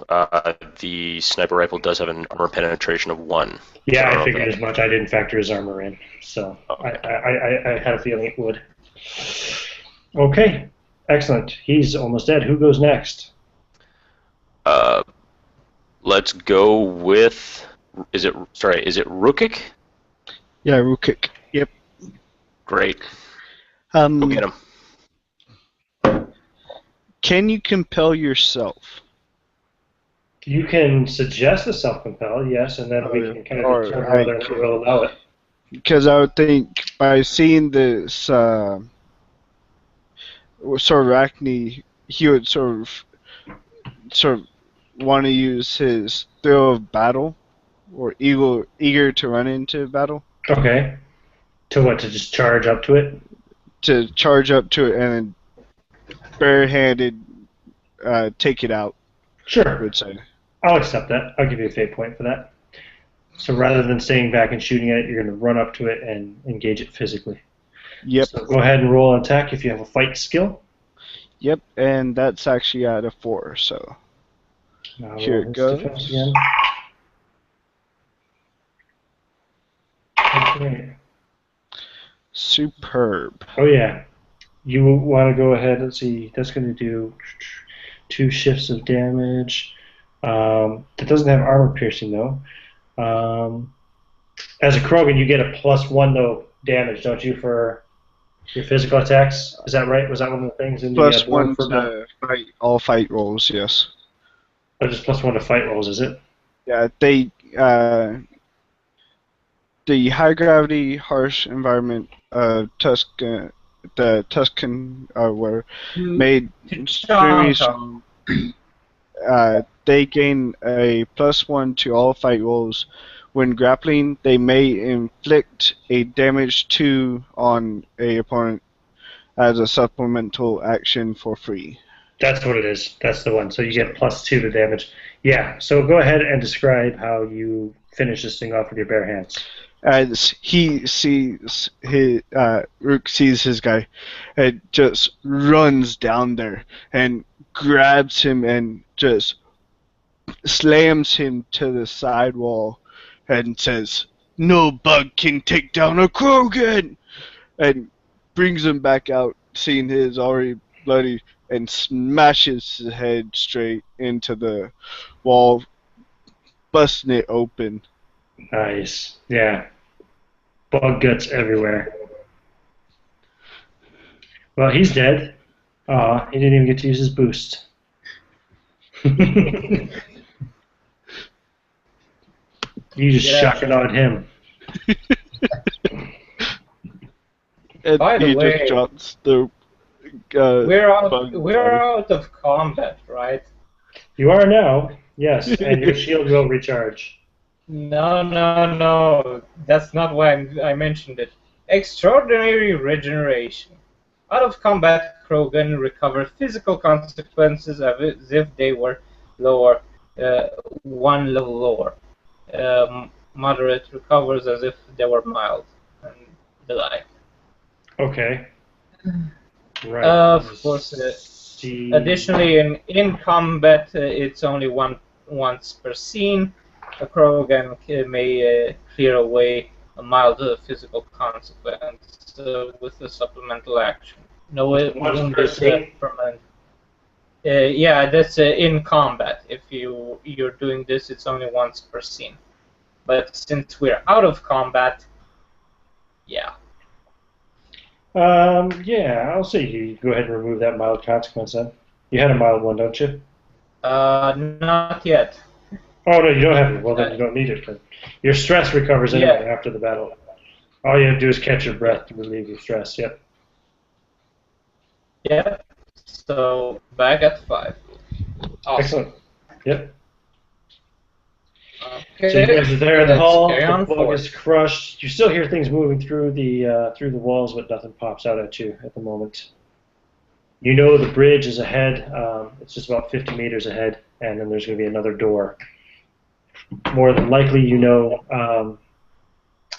The sniper rifle does have an armor penetration of 1. Yeah, I figured as much. I didn't factor his armor in, so okay. I had a feeling it would. Okay, excellent. He's almost dead. Who goes next? Let's go with. Is it Rukik? Yeah, Rukik. Yep. Great. Go get him. Can you compel yourself? You can suggest a self-compel, yes, and then we can kind of determine whether or not we'll allow it. Because I would think by seeing this sort of Rachni, he would sort of want to use his thrill of battle, or eager to run into battle. Okay. To what? To just charge up to it? To charge up to it and barehanded take it out. Sure. I would say. I'll accept that. I'll give you a fate point for that. So rather than staying back and shooting at it, you're going to run up to it and engage it physically. Yep. So go ahead and roll an attack if you have a fight skill. Yep, and that's actually at a 4, so Now here it goes. Again. Okay. Superb. Oh yeah. You want to go ahead, let's see, that's going to do 2 shifts of damage. It doesn't have armor piercing though. As a Krogan, you get a +1 though damage, don't you, for your physical attacks? Is that right? Was that one of the things in +1 for to fight, all fight rolls, yes. Oh, just +1 to fight rolls, is it? Yeah, they the high gravity, harsh environment the Tuscan were made extremely strong. They gain a +1 to all fight rolls. When grappling, they may inflict a damage 2 on a opponent as a supplemental action for free. That's what it is. That's the one. So you get +2 to damage. Yeah. So go ahead and describe how you finish this thing off with your bare hands. As he sees his Rook sees his guy, and just runs down there and grabs him and just slams him to the side wall and says, "No bug can take down a Krogan!" and brings him back out, seeing his already bloody, and smashes his head straight into the wall, busting it open. Nice. Yeah. Bug guts everywhere. Well, he's dead. Aw, he didn't even get to use his boost. You just shotgunned him. And By the he way, just drops the we're bug out of combat, right? You are now, yes, and your shield will recharge. No. That's not why I mentioned it. Extraordinary regeneration. Out of combat, Krogan recover physical consequences as if they were lower, one level lower. Moderate recovers as if they were mild, and the like. Okay. Right. Of course. Additionally, in combat, it's only once per scene. A Krogan may clear away a mild physical consequence with a supplemental action. No, Once per scene? permanent. Yeah, that's in combat. If you're doing this, it's only once per scene. But since we're out of combat, yeah. Yeah, I'll say you go ahead and remove that mild consequence then. You had a mild one, don't you? Not yet. Oh, no, you don't have it. Well, then you don't need it. But your stress recovers anyway after the battle. All you have to do is catch your breath to relieve your stress. Yep. Yeah. So back at 5. Awesome. Excellent. Yep. Okay. So you guys are there in the Let's hall. carry on The bug forward. is crushed. You still hear things moving through the walls, but nothing pops out at you at the moment. You know the bridge is ahead. It's just about 50 meters ahead, and then there's going to be another door. More than likely, you know,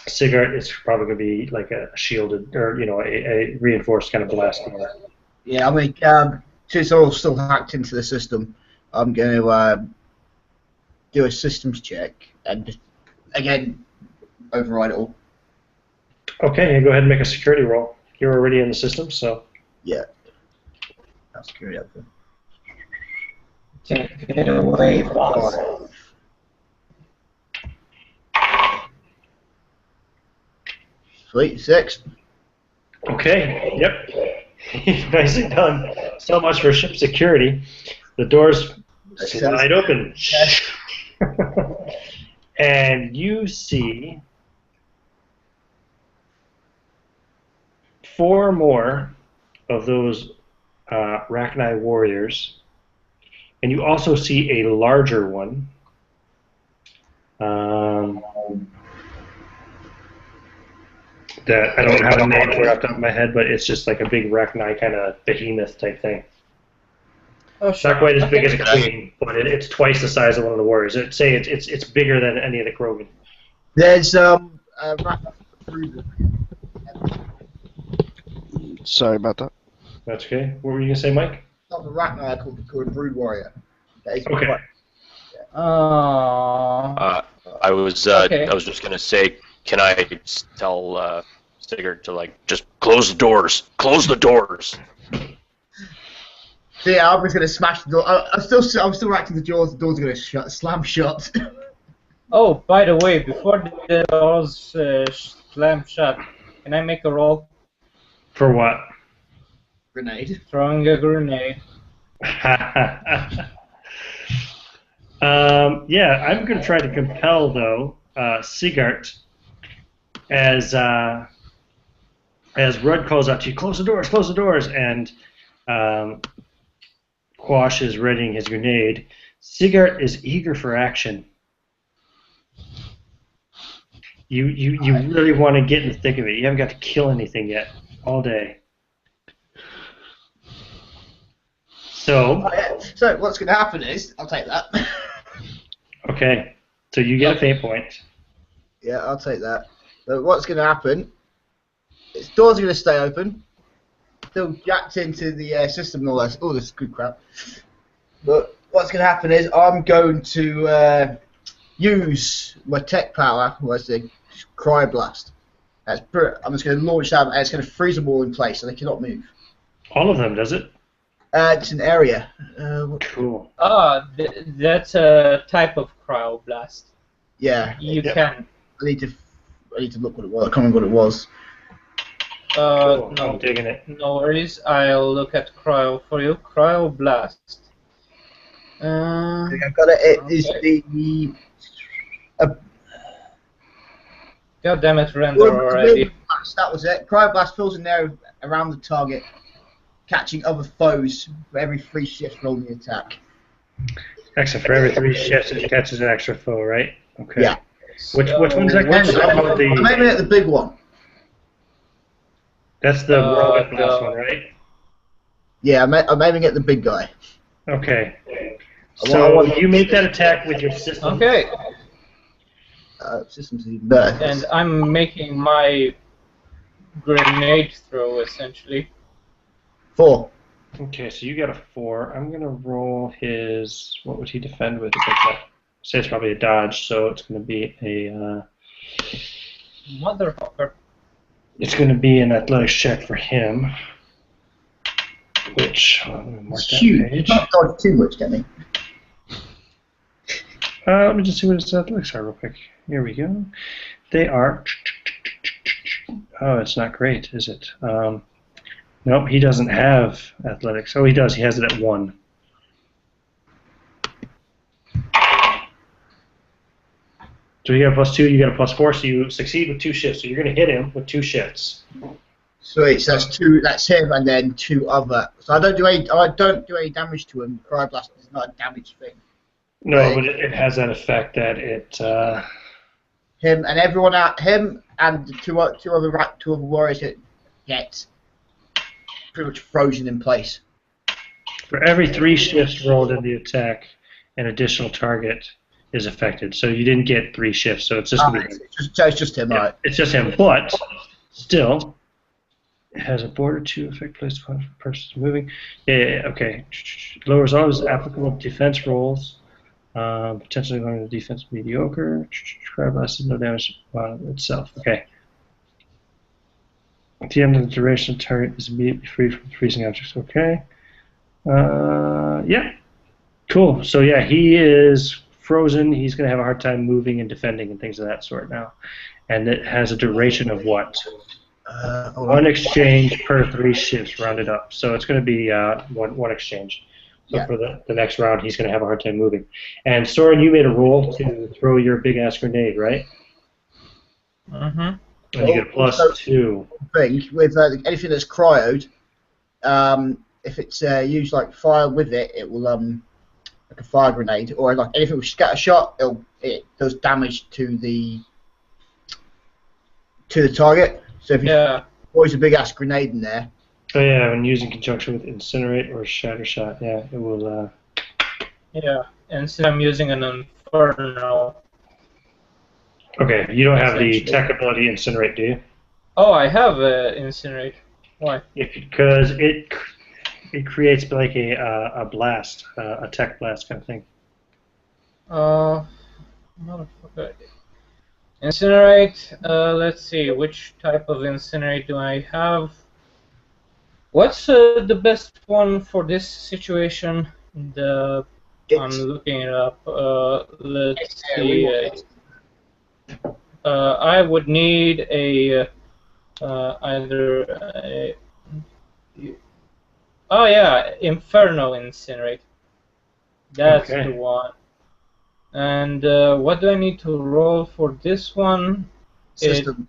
Sigurd is probably going to be like a shielded or a reinforced kind of blast door. Yeah, I mean, since it's all still hacked into the system, I'm going to do a systems check and just, again, override it all. Okay, and go ahead and make a security roll. You're already in the system, so. Yeah. That's security up there. Take it away, boss. Sweet, 6. Okay, yep. Nicely done. So much for ship security. The doors slide open. And you see 4 more of those Rachni warriors. And you also see a larger one. That I don't have a name for off the top of my head, but it's just like a big Rachni kind of behemoth type thing. Oh, It's sure. not quite as big as a queen, but it's twice the size of one of the warriors. It's bigger than any of the Krogan. There's Sorry about that. That's okay. What were you gonna say, Mike? not the Rachni called a Brood Warrior. That is Okay. quite- I was Okay. I was just gonna say, can I tell Sigurd to just close the doors? Close the doors. So yeah, I'm just gonna smash the door. I'm still acting the doors. The doors are gonna slam shut. Oh, by the way, before the doors slam shut, can I make a roll? For what? Grenade. Throwing a grenade. Yeah, I'm going to try to compel, though, Sigart, as Rudd calls out to you, close the doors, and Quash is readying his grenade. Sigart is eager for action. You really want to get in the thick of it. You haven't got to kill anything yet all day. So, So what's going to happen is, I'll take that. okay, so you get a fate point. Yeah, I'll take that. So what's going to happen is doors are going to stay open. They'll jacked into the system and all that. All this good crap. But what's going to happen is I'm going to use my tech power, what's the Cryo Blast. I'm just going to launch that, and it's going to freeze them all in place so they cannot move. All of them, does it? It's an area. Cool. That's a type of cryo blast. Yeah. You can. I need to look what it was. I can't remember what it was. Cool. No, I'm digging it. no worries. I'll look at cryo for you. Cryo blast. I've got it. It is the. God damn it, render already. That was it. Cryoblast fills an area around the target, catching other foes for every 3 shifts rolling the attack. Excellent. For every 3 shifts, it catches an extra foe, right? Okay. Yeah. Which one's that? I'm aiming at the big one. That's the robot blast one, right? Yeah, I'm aiming at the big guy. Okay. So you make that attack with your system. Okay. Systems even better. And I'm making my grenade throw, essentially. 4. Okay, so you got a 4. I'm going to roll his... What would he defend with? Say it's probably a dodge, so it's going to be a... Motherfucker. It's going to be an athletics check for him. Which... let me mark that page. Not dodge too much, can he? Let me just see what his athletics are real quick. Here we go. They are... Oh, it's not great, is it? Nope, he doesn't have athletics. Oh, he does. He has it at 1. So you got a +2, you got a +4, so you succeed with 2 shifts. So you're going to hit him with 2 shifts. Sweet. So that's 2. That's him, and then 2 other. So I don't do any damage to him. Cryoblast is not a damage thing. No, but it has that effect that it. Him and everyone out. Him and the two other warriors get pretty much frozen in place. For every 3 shifts rolled in the attack, an additional target is affected. So you didn't get 3 shifts, so it's just going to be him. It's just him, Yeah, right? it's just him, but still, it has a border to affect placed upon persons moving. Yeah, okay. Lowers all his applicable defense rolls. Potentially going to defense mediocre. Cryoblast is no damage itself. Okay. At the end of the duration, the target is immediately free from freezing objects. Okay. Yeah. Cool. So yeah, he is frozen. He's going to have a hard time moving and defending and things of that sort now. And it has a duration of what? 1 exchange per 3 shifts rounded up. So it's going to be one exchange. So for the next round, he's going to have a hard time moving. And Soren, you made a roll to throw your big-ass grenade, right? Mm-hmm. And you get a +2. Thing with anything that's cryoed, if it's used like fire with it, it will like a fire grenade, or like anything with scatter shot, it does damage to the target. So if you always a big ass grenade in there. Oh yeah, when used in conjunction with incinerate or shatter shot, yeah, it will. Yeah, and since I'm using an inferno. Okay, you don't have the tech ability incinerate, do you? Oh, I have incinerate. Why? Because it creates like a blast, a tech blast kind of thing. Motherfucker. Incinerate. Let's see, which type of incinerate do I have? What's the best one for this situation? I'm looking it up. Let's see. I would need a either a. Oh yeah, Inferno Incinerate. That's the one. And what do I need to roll for this one? System.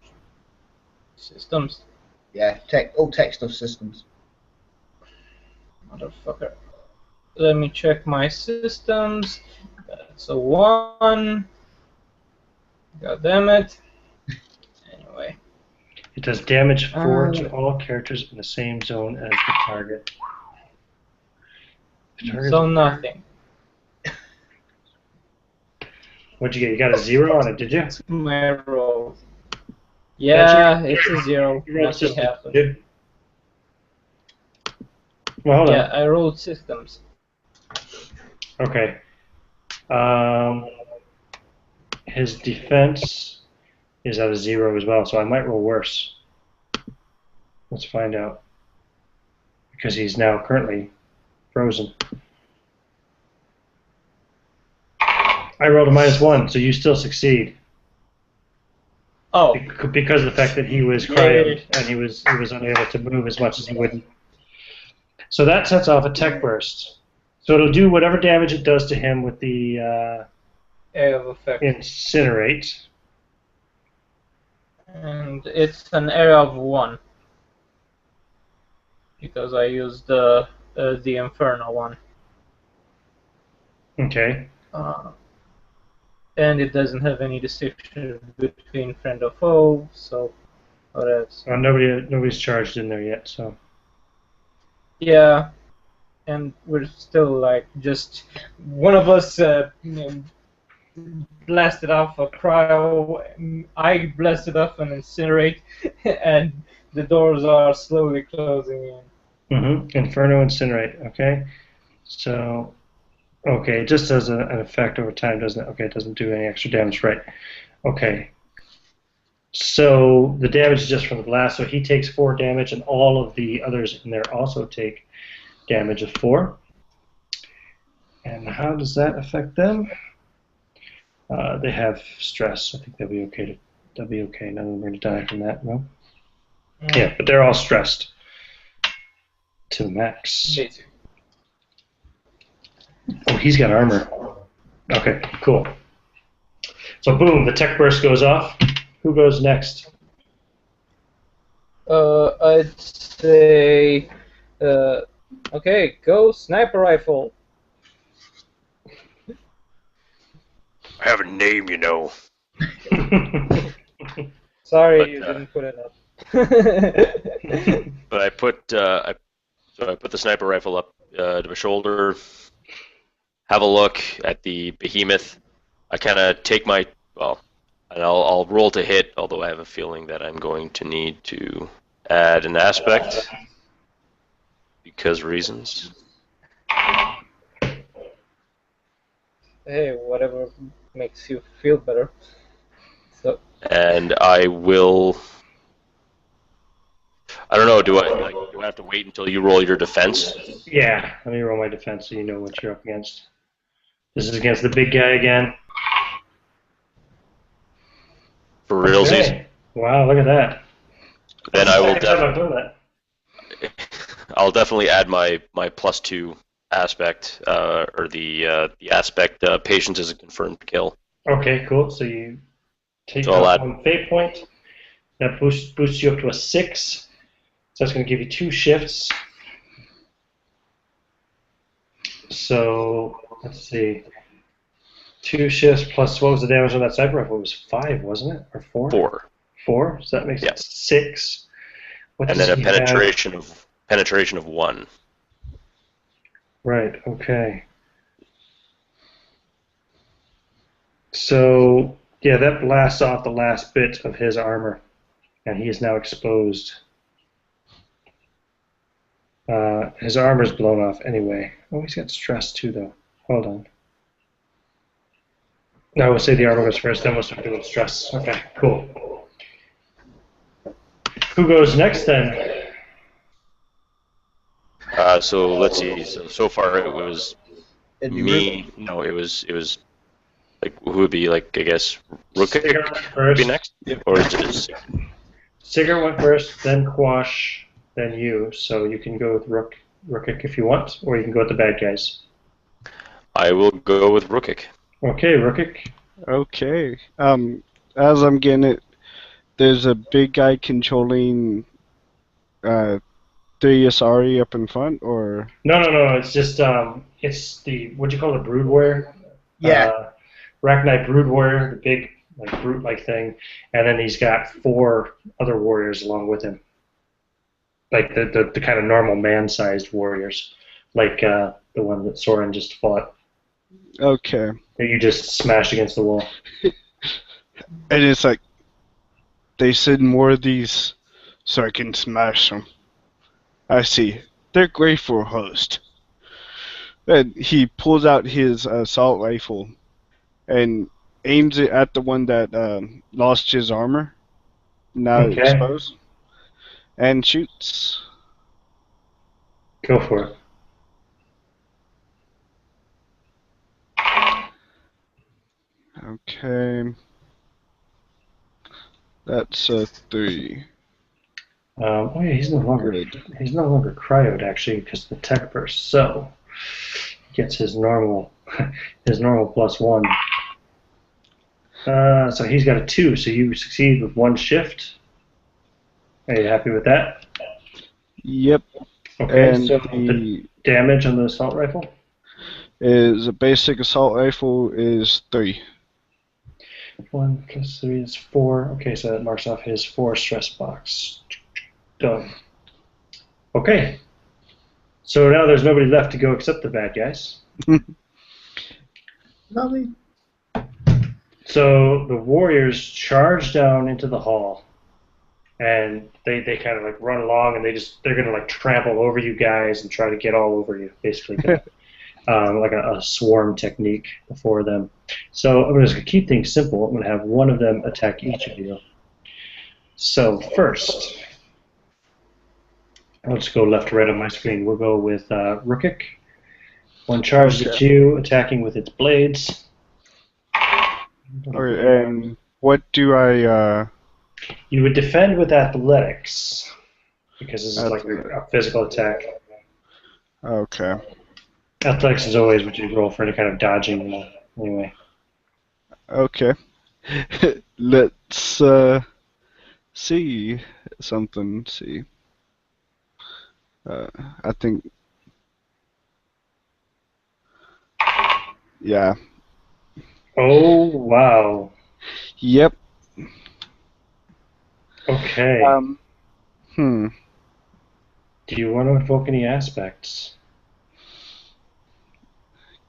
Systems. Yeah, all tech stuff systems. Motherfucker. Let me check my systems. That's a 1. God damn it. Anyway. It does damage 4 to all characters in the same zone as the target. So nothing. What'd you get? You got a 0 on it, did you? That's my roll. Yeah, it's a 0. You rolled Nothing systems, happened. did you? Well, hold Yeah, on. I rolled systems. Okay. His defense is at a 0 as well, so I might roll worse. Let's find out. Because he's now currently frozen. I rolled a -1, so you still succeed. Oh. Because of the fact that he was cryoed and he was unable to move as much as he would. So that sets off a tech burst. So it'll do whatever damage it does to him with the Area of effect. incinerate. And it's an area of 1. Because I used the Inferno one. Okay. And it doesn't have any distinction between friend or foe, so what else? Nobody's charged in there yet, so. Yeah, and we're still like just one of us blasted off a cryo. I blasted off an incinerate, and the doors are slowly closing in. Inferno incinerate. Okay. So. Okay, it just does an effect over time, doesn't it? Okay, it doesn't do any extra damage, right? Okay. So the damage is just from the blast, so he takes 4 damage, and all of the others in there also take damage of 4. And how does that affect them? They have stress. I think they'll be okay. None of them are going to die from that, no? Yeah, but they're all stressed to the max. Basically. Oh, he's got armor. Okay, cool. So boom, the tech burst goes off. Who goes next? I'd say, okay, go sniper rifle. I have a name, you know. Sorry, But, you didn't put it up. But I put the sniper rifle up to my shoulder. Have a look at the behemoth. I kind of take and I'll roll to hit, although I have a feeling that I'm going to need to add an aspect because reasons. Hey, whatever makes you feel better. So. And I will. I don't know. Do I have to wait until you roll your defense? Yeah, let me roll my defense so you know what you're up against. This is against the big guy again. For realsies. Okay. Wow, look at that. Then I will I'll definitely add my +2 aspect, or the aspect patience is a confirmed kill. Okay, cool. So you take So I'll off add 1 fate point. That boosts you up to a 6. So that's going to give you 2 shifts. So let's see. 2 shifts plus what was the damage on that sniper rifle? It was 5, wasn't it? Or 4? 4. 4? So that makes it 6. What And does then a he have? penetration of 1. Right, okay. So yeah, that blasts off the last bit of his armor, and he is now exposed. His armor's blown off anyway. Oh, he's got stress too, though. Hold on. No, we'll say the armor goes first, then we'll start doing stress. Okay, cool. Who goes next then? So let's see. So far it was me. No, it was like who would be like I guess Rookik would be next, or is it? Sigurd went first, then Quash, then you. So you can go with Rookik if you want, or you can go with the bad guys. I will go with Rookik. Okay, Rukik. Okay. As I'm getting it, there's a big guy controlling 3 Asari up in front, or No. It's just it's the what do you call it, brood warrior? Yeah. Rachni brood warrior, the big like brute-like thing, and then he's got 4 other warriors along with him, like the kind of normal man-sized warriors, like the one that Soren just fought okay. that you just smashed against the wall. And it's like they send more of these so I can smash them. I see. They're great for a host. And he pulls out his assault rifle and aims it at the one that lost his armor, now Okay. exposed, and shoots. Go for it. Okay. That's a 3. Oh yeah, he's no longer Good. cryoed actually because of the tech burst. So he gets his normal +1. So he's got a 2. So you succeed with 1 shift. Are you happy with that? Yep. Okay. And So the damage on the assault rifle is a basic assault rifle is 3. 1 + 3 is 4. Okay, so that marks off his 4 stress box. Done. Okay. So now there's nobody left to go except the bad guys. Lovely. So the warriors charge down into the hall, and they kind of like run along, and they're gonna like trample over you guys and try to get all over you, basically, like a swarm technique before them. So I'm just gonna keep things simple. I'm gonna have one of them attack each of you. So first, let's go left to right on my screen. We'll go with Rukik. 1 charges at you, attacking with its blades. Okay, and what do I You would defend with athletics, because this is like a physical attack. Okay. Athletics is always what you roll for any kind of dodging, anyway. Okay. Let's see something. See. I think. Yeah. Oh, wow. Yep. Okay. Hmm. Do you want to invoke any aspects?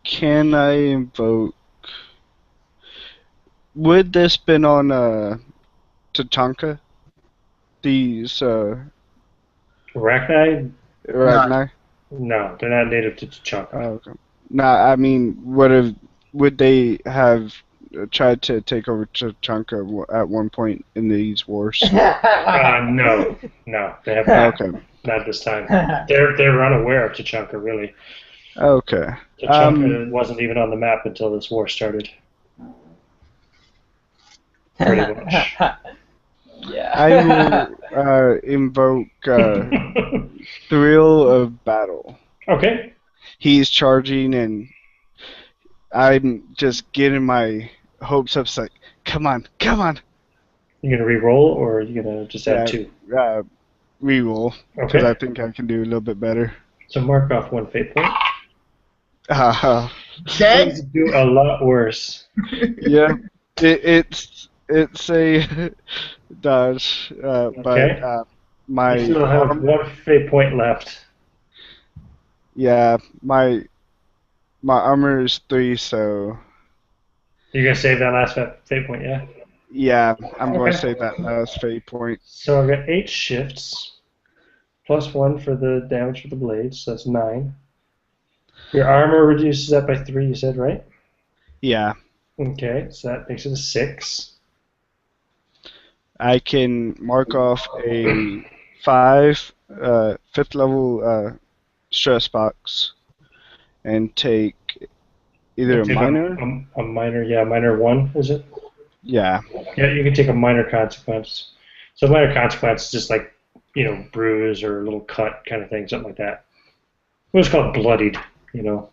Can I invoke? Would this been on Tatanka? These Rachni? right now? No, they're not native to T'Chaka. Okay. Nah, I mean, would they have tried to take over Tatanka at one point in these wars? No, they have not. Okay. Not this time. They're unaware of T'Chaka, really. Okay. T'Chaka wasn't even on the map until this war started. Pretty much. Yeah. I will invoke Thrill of Battle. Okay. He's charging, and I'm just getting my hopes up. It's like, come on. You gonna re-roll, or are you gonna just add 2? Reroll, because Okay. I think I can do a little bit better. So mark off 1 fate point. Dead? You do a lot worse. Yeah, it's a dodge, Okay. but my You still have arm- 1 fate point left. yeah, my armor is 3, so You're gonna save that last fate point, yeah? yeah, I'm going to Okay. save that last fate point. So I've got 8 shifts, +1 for the damage for the blades, so that's 9. Your armor reduces that by 3, you said, right? Yeah, Okay, so that makes it a 6. I can mark off a 5, 5th level stress box, and take either a Take minor. A minor, yeah, minor 1, is it? Yeah. Yeah, you can take a minor consequence. So minor consequence is just like, bruise or a little cut kind of thing, something like that. What's called bloodied, You're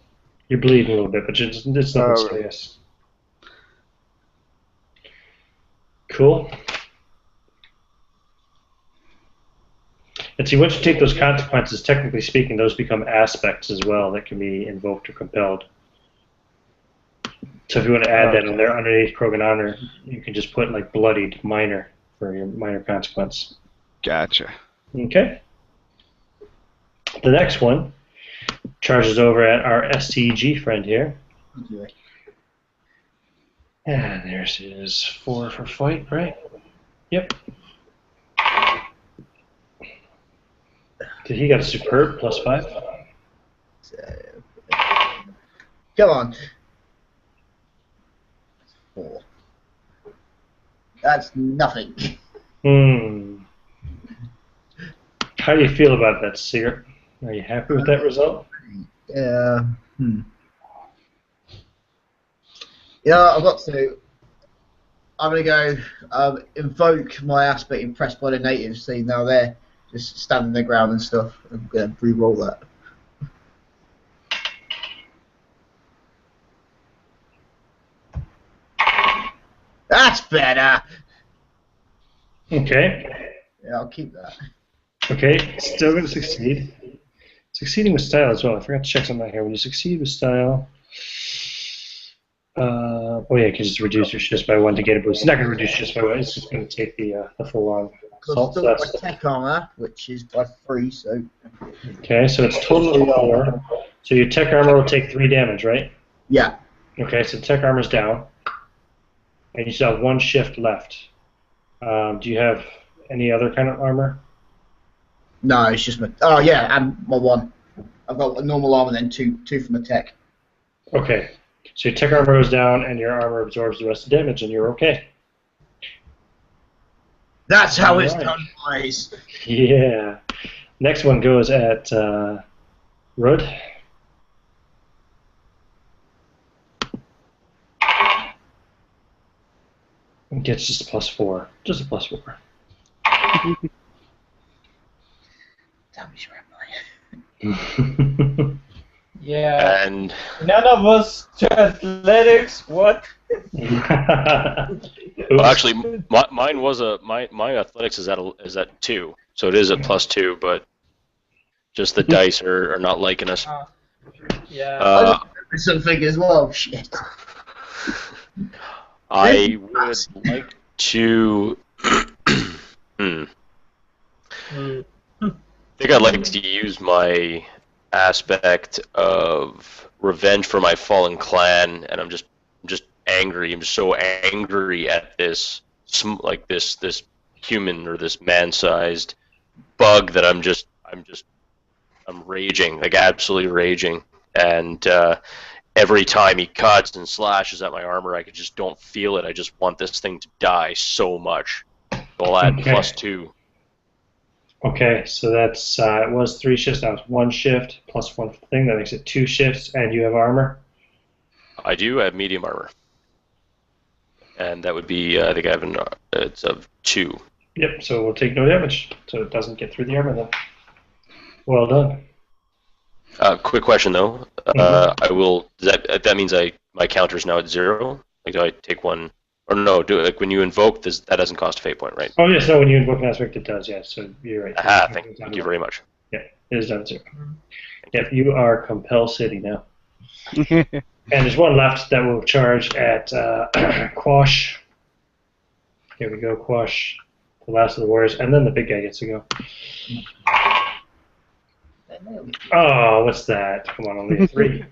bleeding a little bit, but it's nothing serious. Cool. And see, once you take those consequences, technically speaking, those become aspects as well that can be invoked or compelled. So if you want to add that in there underneath Krogan Honor, you can just put like bloodied minor for your minor consequence. Gotcha. Okay. The next one charges over at our STG friend here. Okay. And there's his 4 for fight, right? Yep. He got a superb +5. So, come on. 4. That's nothing. How do you feel about that, Seer? Are you happy with that result? Yeah, I've got to. I'm going to go invoke my aspect impressed by the natives. See, now they're just standing their ground and stuff. I'm going to re-roll that. That's better. Okay. Yeah, I'll keep that. Okay, still going to succeed. Succeeding with style as well. I forgot to check something here. When you succeed with style, oh yeah, because it's reduce your shifts by 1 to get a boost. It's not going to reduce shifts by 1. It's just going to take the full-on assault. Still got my tech armor, which is by 3. So. Okay, so it's total of 4. So your tech armor will take 3 damage, right? Yeah. Okay, so tech armor's down, and you still have 1 shift left. Do you have any other kind of armor? No, it's just my. Oh yeah, and my 1. I've got a normal armor, then two from the tech. Okay, so your tech armor goes down, and your armor absorbs the rest of the damage, and you're okay. That's how it's done, guys. Yeah. Next one goes at Rud. And gets just a +4. Just a +4. Damage right. Yeah. And None of us to athletics. What? well, actually, mine was my athletics is at 2, so it is at +2, but just the dice are not liking us. Yeah. Something as well. Shit. I would like to. I think I'd like to use my aspect of revenge for my fallen clan, and I'm just angry. I'm so angry at this human or this man-sized bug that I'm raging, like absolutely raging, and every time he cuts and slashes at my armor, I just don't feel it. I just want this thing to die so much. I'll add +2. Okay, so that's it was 3 shifts. Now it's 1 shift +1 thing. That makes it 2 shifts, and you have armor. I do have medium armor, and that would be I think I have it's of 2. Yep. So we'll take no damage, so it doesn't get through the armor then. Well done. Quick question though. I will. That means my counter is now at 0. Like, do I take 1? Or no? Like when you invoke this, that doesn't cost a fate point, right? Oh yes, no. When you invoke an aspect, it does. Yeah. So you're right. Aha! Thank you very much. Yeah, it is down at 0. Yep. You are Compel City now. And there's one left that will charge at Quash. Here we go, Quash. The last of the warriors, and then the big guy gets to go. Oh, what's that? Come on, only a 3.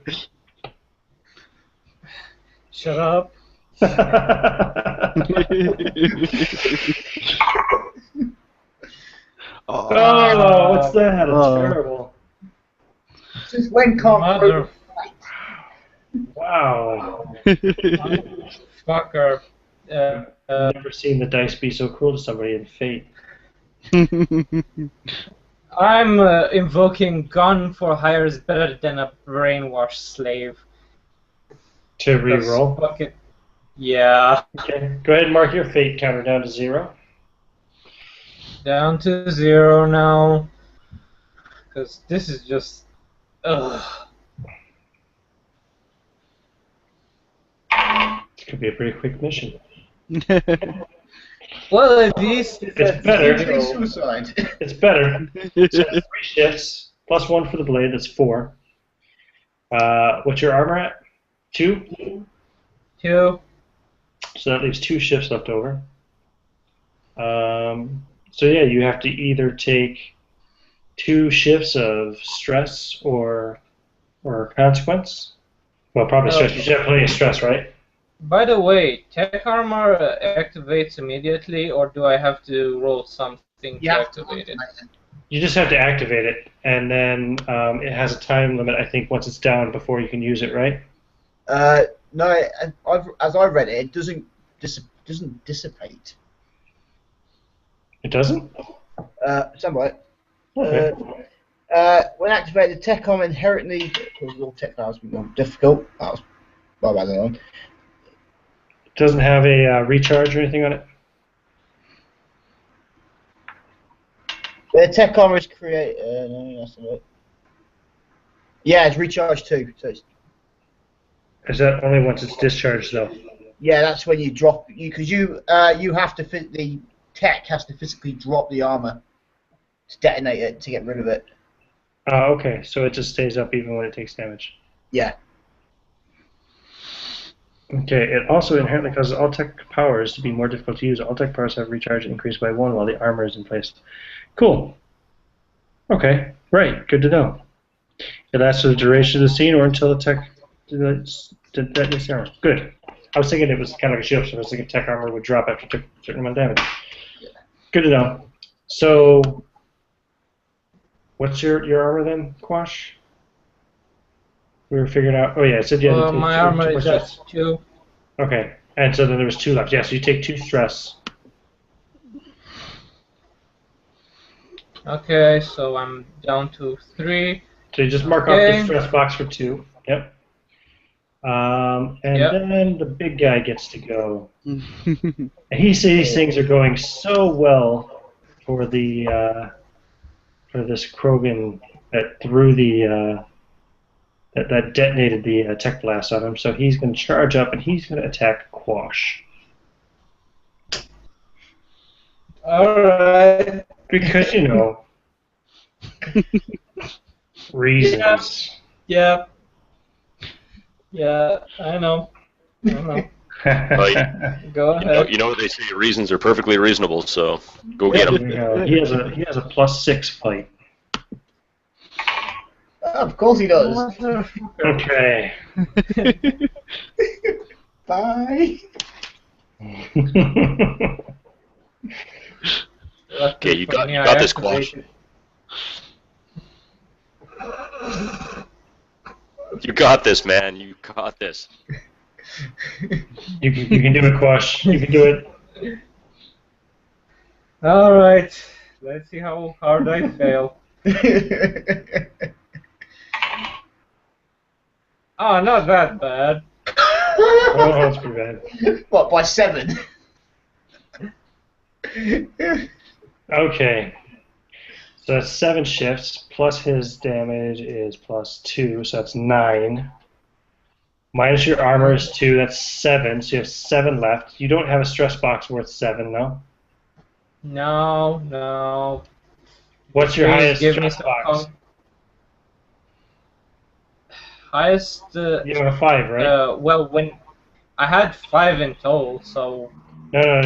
Shut up. Oh, what's that? That's terrible. Since when can't Mother Wow. fucker. Never seen the dice be so cruel to somebody in Fate. I'm invoking gun for hire is better than a brainwashed slave. To re-roll. Fucking, yeah. Okay, go ahead and mark your Fate counter down to 0. Down to 0 now. Because this is just... Ugh. This could be a pretty quick mission. Well, at least It's better. Suicide. It's better. So 3 shifts, plus 1 for the blade, that's 4. What's your armor at? 2? 2. So that leaves 2 shifts left over. So yeah, you have to either take 2 shifts of stress or consequence. Well, probably stress. You should have plenty of stress, right? By the way, tech armor activates immediately, or do I have to roll something to activate it? You just have to activate it, and then it has a time limit, I think, once it's down before you can use it, right? No, as I read it, it doesn't dissipate. It doesn't? Somewhat. Okay. When activated, tech armor inherently all tech armors be more difficult. That was my bad on. It doesn't have a recharge or anything on it? The tech armor is create. No, that's not it. Yeah, it's recharge too. So it's, Is that only once it's discharged, though? yeah, that's when you drop because you have to the tech has to physically drop the armor to detonate it to get rid of it. Okay, so it just stays up even when it takes damage. Yeah. Okay, it also inherently causes all tech powers to be more difficult to use. All tech powers have recharge increased by 1 while the armor is in place. Cool. Okay, right, good to know. It lasts for the duration of the scene or until the tech detonates the armor. Good. I was thinking it was kind of like a shield, so I was thinking tech armor would drop after it took a certain amount of damage. Good to know. So, what's your armor then, Quash? We were figuring out. Oh yeah, it said you had to take My two armor more is stress. at 2. Okay, and so then there was 2 left. Yeah, so you take 2 stress. Okay, so I'm down to 3. So you just mark off the stress box for 2. Yep. And then the big guy gets to go. And he says these things are going so well for the for this Krogan that threw the that detonated the tech blast on him. So he's going to charge up and he's going to attack Quash. All right. Because you know reasons. Yeah. Yeah, I know. Go ahead. You know what they say, reasons are perfectly reasonable, so go get them. He has a +6 fight. Of course he does. Okay. Bye. Okay, you got this, Quash. You got this, man. You got this. You can do it, Quash. You can do it. All right. Let's see how hard I fail. Oh, not that bad. Oh, that's pretty bad. What, by 7? Okay. So that's 7 shifts, plus his damage is +2, so that's 9. Minus your armor is 2, that's 7, so you have 7 left. You don't have a stress box worth 7, no? No. What's your highest Give me stress some box? Highest. You have a 5, right? Well, when I had 5 in total, so. No.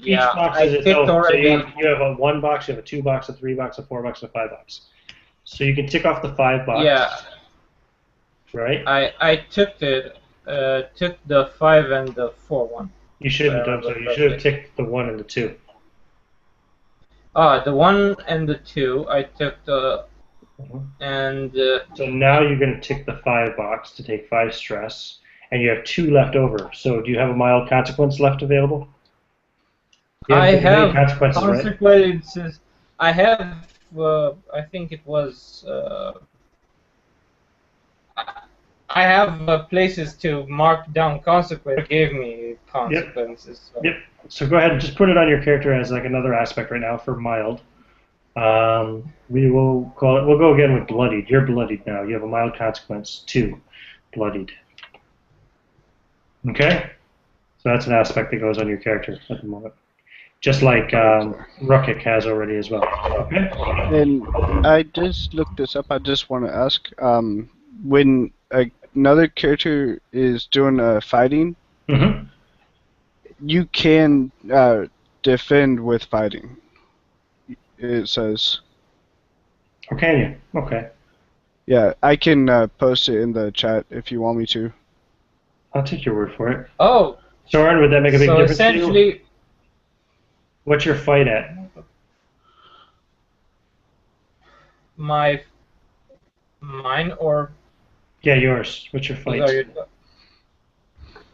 Each box is its own. So you have a 1 box, you have a 2 box, a 3 box, a 4 box, a 5 box. So you can tick off the 5 box. Yeah. Right? I took the 5 and the 4 one. You shouldn't have done so. You should have ticked the 1 and the 2. The 1 and the 2, I took the. And. So now you're going to tick the 5 box to take 5 stress, and you have 2 left over. So do you have a mild consequence left available? I have consequences. Right? I have. I think it was. I have places to mark down consequences. It gave me consequences. Yep. So go ahead and just put it on your character as like another aspect right now for mild. We will call it. We'll go again with bloodied. You're bloodied now. You have a mild consequence. 2, bloodied. Okay. So that's an aspect that goes on your character at the moment. just like Rukik has already as well. Okay. And I just looked this up. I just want to ask, when another character is doing fighting, Mm-hmm. you can defend with fighting. It says. Or can you? Okay. Yeah, I can post it in the chat if you want me to. I'll take your word for it. Oh, Soren, would that make a big so difference to you? essentially, What's your fight at? mine or Yeah, yours. What's your fight?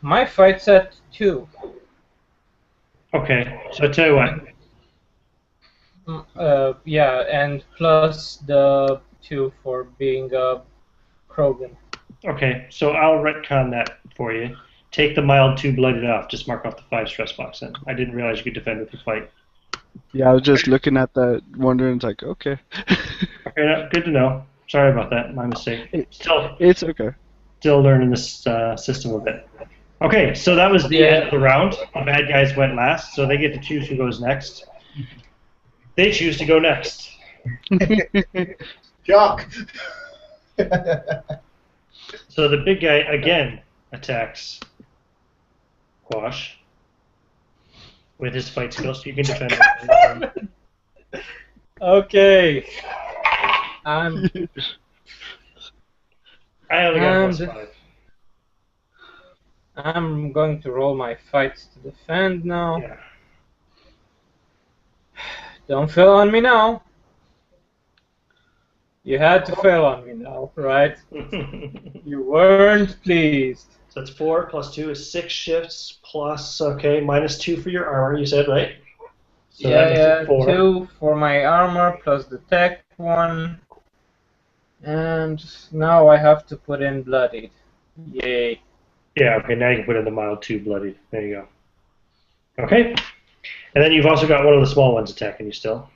my fight's at 2. Okay, so I tell you what. Yeah, and plus the 2 for being a Krogan. Okay, so I'll retcon that for you. Take the mild 2 blooded off. Just mark off the 5 stress box then. I didn't realize you could defend with your fight. Yeah, I was just looking at that, wondering, it's like, okay. Okay, no, good to know. Sorry about that. My mistake. It's okay. Still learning this system a bit. Okay, so that was the end of the round. The bad guys went last, so they get to choose who goes next. They choose to go next. Jock. So the big guy again attacks Quash with his fight skills, so you can defend him. Okay. I only got +5. I'm going to roll my fights to defend now. Yeah. Don't fail on me now. You had to fail on me now, right? You weren't pleased. So that's 4 + 2 is 6 shifts plus, okay, -2 for your armor, you said, right? So that makes it 4. 2 for my armor plus the tech 1. And now I have to put in bloodied. Yay. Yeah, okay, now you can put in the mild 2 bloodied. There you go. Okay. And then you've also got one of the small ones attacking you still.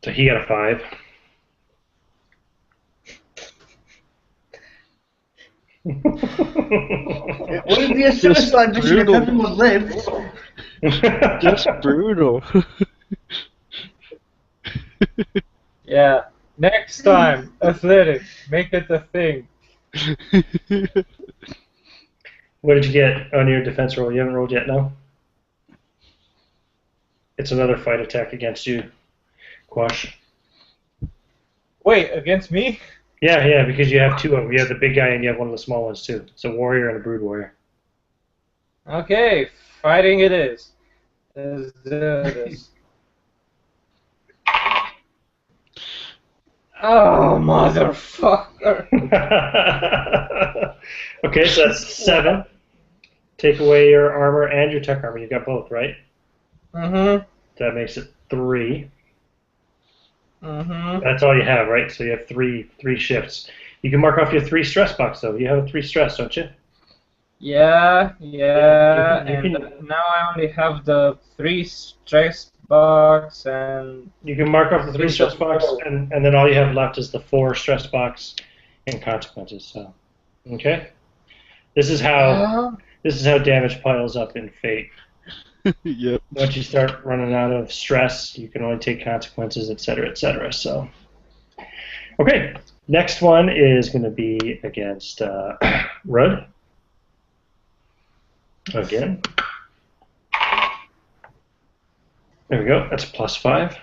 So he got a 5. It wouldn't be a suicide mission if everyone lived. Just brutal. Yeah. Next time, athletic. Make it a thing. What did you get on your defense roll? You haven't rolled yet, no? It's another fight attack against you, Quash. Wait, against me? Yeah, because you have 2 of them. You have the big guy and you have one of the small ones too. It's a warrior and a brood warrior. Okay, fighting it is. Let's do this. Oh, motherfucker. Okay, so that's 7. Take away your armor and your tech armor. You got both, right? Mm-hmm. That makes it 3. Mm-hmm. That's all you have, right? So you have three shifts. You can mark off your 3 stress box, though. You have a 3 stress, don't you? Yeah, You and can- now I only have the 3 stress box and... You can mark off the 3 stress box, and then all you have left is the 4 stress box and consequences. So, okay. This is how damage piles up in Fate. Yep. Once you start running out of stress, you can only take consequences, etc., etc. So, okay. Next one is going to be against Rudd. Again. There we go. That's a +5.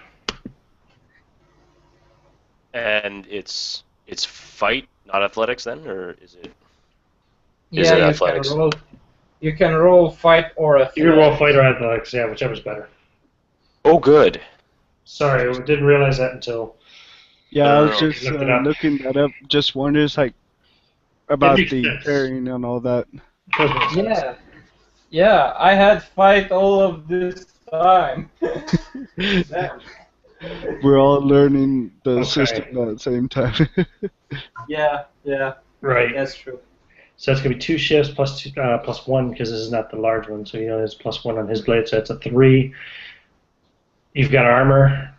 And it's fight, not athletics then, or is it? Yeah, it athletics? You can roll fight or athletics. You can roll fight or athletics, yeah, whichever's better. Oh, good. Sorry, I didn't realize that until. Yeah, I was No, just looked it up. looking that up. Just wondering, like, about makes the sense. pairing and all that. Yeah, I had fight all of this time. Damn. We're all learning the Okay. system at the same time. Yeah, Right. that's true. So that's going to be 2 shifts plus 1 because this is not the large one. So, there's +1 on his blade, so that's a 3. You've got armor.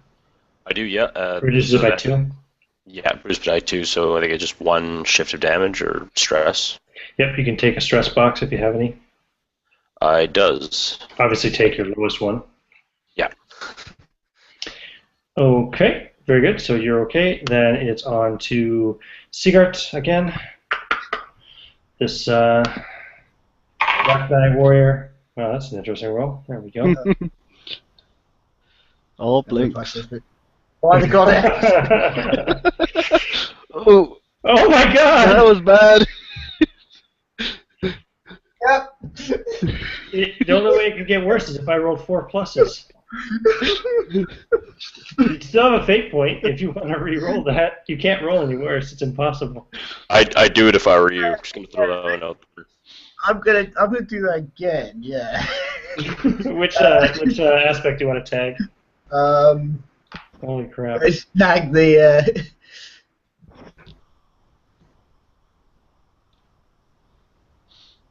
I do, yeah. Reduces it by 2. Yeah, reduced by 2, so I think it's just 1 shift of damage or stress. Yep, you can take a stress box if you have any. I does. Obviously, take your lowest one. Yeah. Okay, very good. So you're okay. Then it's on to Sigart again. This Black Knight Warrior. Well, that's an interesting roll. There we go. All blinks. Oh, I got it. Oh, Oh my god! that was bad. Yep. The only way it could get worse is if I rolled 4 pluses. You still have a fate point. If you want to re-roll that, you can't roll any worse. It's impossible. I'd do it if I were you. I'm just gonna throw that one out there. I'm gonna do that again. Yeah. Which aspect do you want to tag? Holy crap! Let's tag the.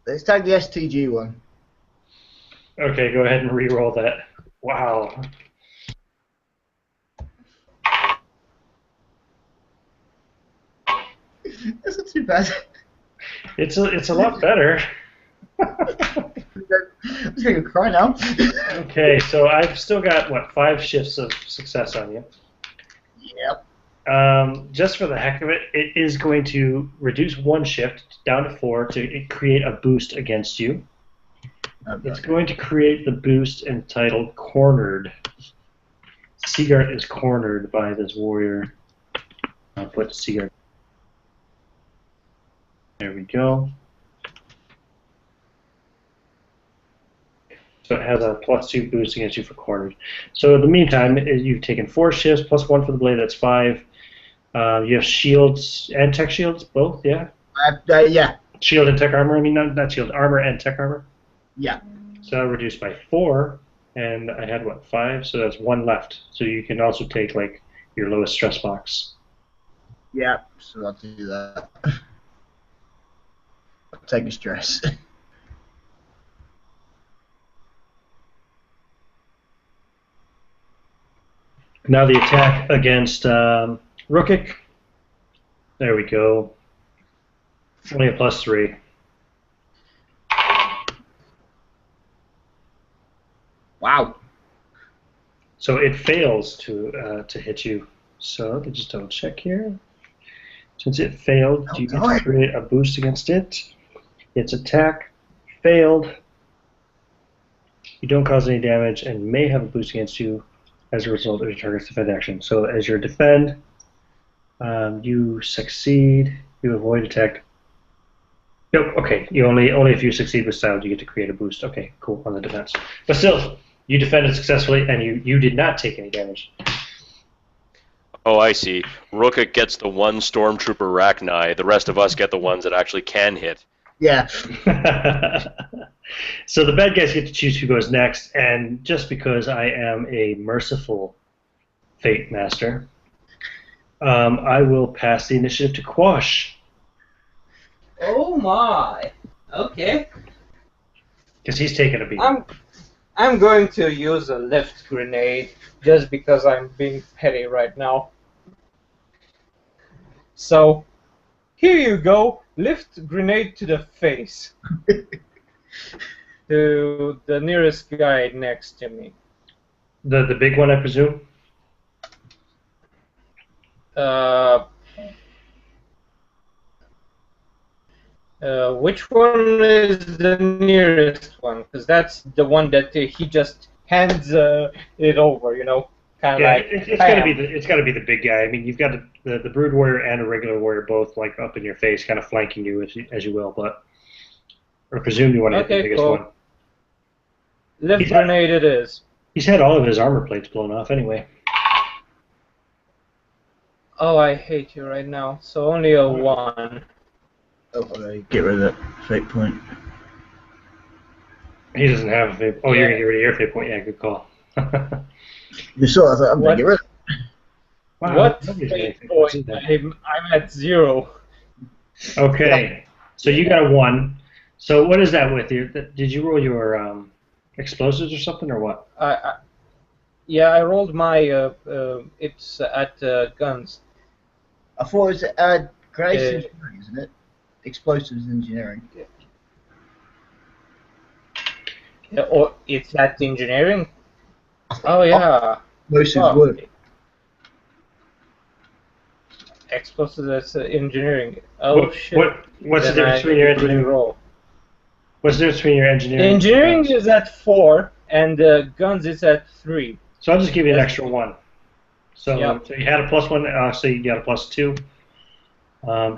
Let's tag the STG one. Okay, go ahead and re-roll that. Wow. That's not too bad. It's a lot better. I'm just gonna cry now. Okay, so I've still got what 5 shifts of success on you. Yep. Just for the heck of it, it is going to reduce 1 shift down to 4 to create a boost against you. Okay. It's going to create the boost entitled Cornered. Sigart is cornered by this warrior. I'll put Sigart. There we go. So it has a +2 boost against you for cornered. So in the meantime, you've taken 4 shifts, +1 for the blade, that's 5. You have shields and tech shields, both, yeah? Yeah. Shield and tech armor, I mean, not shield, armor and tech armor. Yeah. So I reduced by 4, and I had, what, 5? So that's 1 left. So you can also take, like, your lowest stress box. Yeah. So I'll do that. I'll take a stress. Now the attack against Rukik. There we go. Only a +3. Wow. So it fails to hit you. So let me just double check here. Since it failed, do you get to create a boost against it? Its attack failed. You don't cause any damage and may have a boost against you as a result of your target's defend action. So as your defend, you succeed. You avoid attack. Nope. Okay. You only if you succeed with style, you get to create a boost. Okay. Cool on the defense. But still, you defended successfully, and you did not take any damage. Oh, I see. Rukik gets the one Stormtrooper Rachni. The rest of us get the ones that actually can hit. Yeah. So the bad guys get to choose who goes next, and just because I am a merciful Fate Master, I will pass the initiative to Quash. Oh my. Okay. Because he's taking a beat. I'm going to use a lift grenade just because I'm being petty right now. So, here you go. Lift grenade to the face. To the nearest guy next to me. The big one, I presume? Which one is the nearest one? Because that's the one that he just hands it over, you know, kind of Yeah, like. it's got to be the big guy. I mean, you've got the brood warrior and a regular warrior both like up in your face, kind of flanking you as you will. But I presume you want to hit the biggest one. Lift grenade it is. He's had all of his armor plates blown off anyway. Oh, I hate you right now. So only a 1. Oh, get rid of that fate point. He doesn't have a fate. Oh, you're gonna get rid of your fate point. Yeah, good call. You saw that? I'm gonna get rid of it. Wow, What nobody's fate fate point? points, I'm at 0. Okay, so you got a 1. So what is that with you? Did you roll your explosives or something, or what? Yeah, I rolled my it's at guns. I thought it was grenades, isn't it? explosives engineering. Yeah, or it's that engineering? Oh yeah. Explosives Well, would. explosives that's engineering. Oh shit. What's the Then difference I between your engineering? re-roll. What's the difference between your engineering? and Engineering guns? is at 4 and guns is at 3. So I'll just give you an That's- extra 1. So, Yep. so you had a +1. So you got a +2.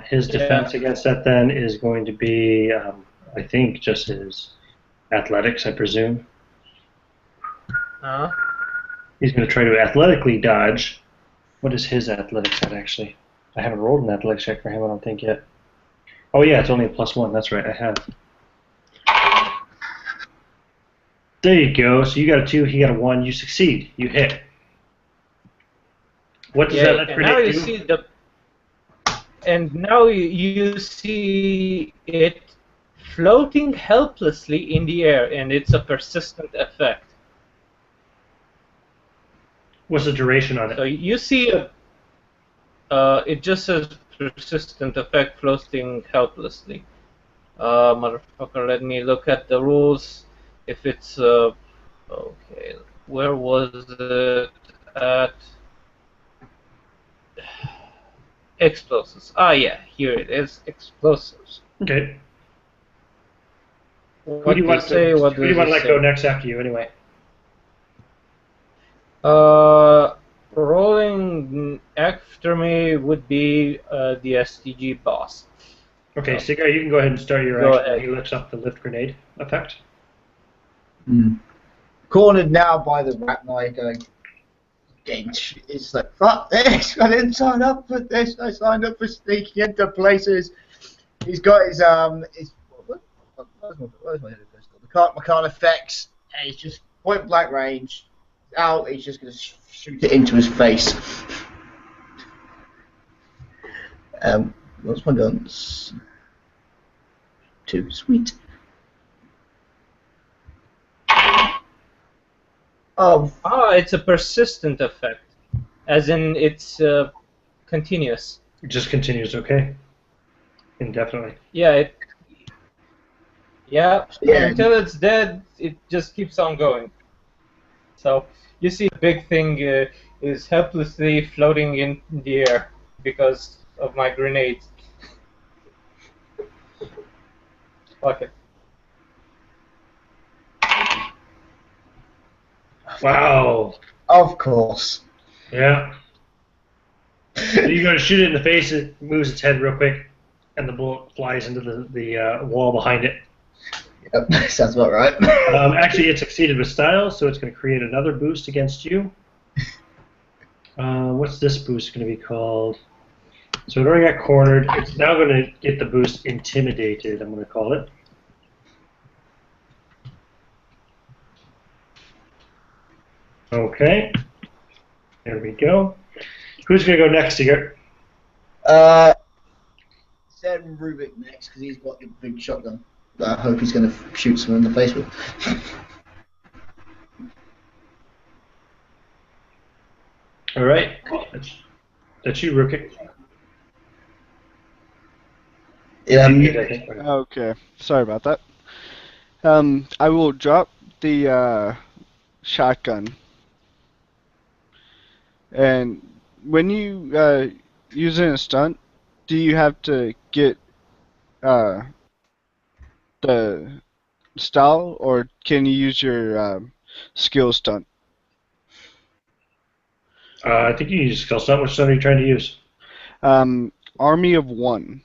His Yeah. defense against that then is going to be, I think, just his athletics, I presume. Huh? He's going to try to athletically dodge. What is his athletics at, actually? I haven't rolled an athletics check for him, I don't think, yet. Oh, yeah, it's only a +1. That's right, I have. There you go. So you got a 2, he got a 1. You succeed. You hit. What does that And now grenade you do? see the. And now you see it floating helplessly in the air, and it's a persistent effect. What's the duration on it? So you see it just says persistent effect floating helplessly. Motherfucker, let me look at the rules. If it's okay, where was it at? Explosives. Ah, yeah, here it is. Explosives. Okay. What do you say? What Who do you want to let go next after you, anyway? Rolling after me would be the STG boss. Okay, So, Sigar, you can go ahead and start your go action. ahead. He lifts up the lift grenade effect. Cornered now by the Rachni going, it's like, fuck this, I didn't sign up for this, I signed up for sneaking into places. He's got his where's my head pistol? The Macan effects, and he's just point blank range, out, he's just going to shoot it into his face. What's my guns? 2, sweet. Oh, it's a persistent effect, as in it's continuous. It just continues, okay? Indefinitely. Yeah, Yeah. until it's dead, it just keeps on going. So you see, the big thing is helplessly floating in the air because of my grenade. Fuck it. Wow. Of course. Yeah. So you go to shoot it in the face, it moves its head real quick, and the bullet flies into the wall behind it. Yep, sounds about right. Actually, it succeeded with style, so it's going to create another boost against you. What's this boost going to be called? So it already got cornered. It's now going to get the boost intimidated, I'm going to call it. Okay. There we go. Who's going to go next here? Send Rubik next, because he's got the big shotgun that I hope he's going to shoot someone in the face with. All right. That's you, Rubik. Yeah. I think. Okay, sorry about that. I will drop the shotgun, and when you using a stunt, do you have to get the style, or can you use your skill stunt? I think you use skill stunt. Which stunt are you trying to use? Army of One.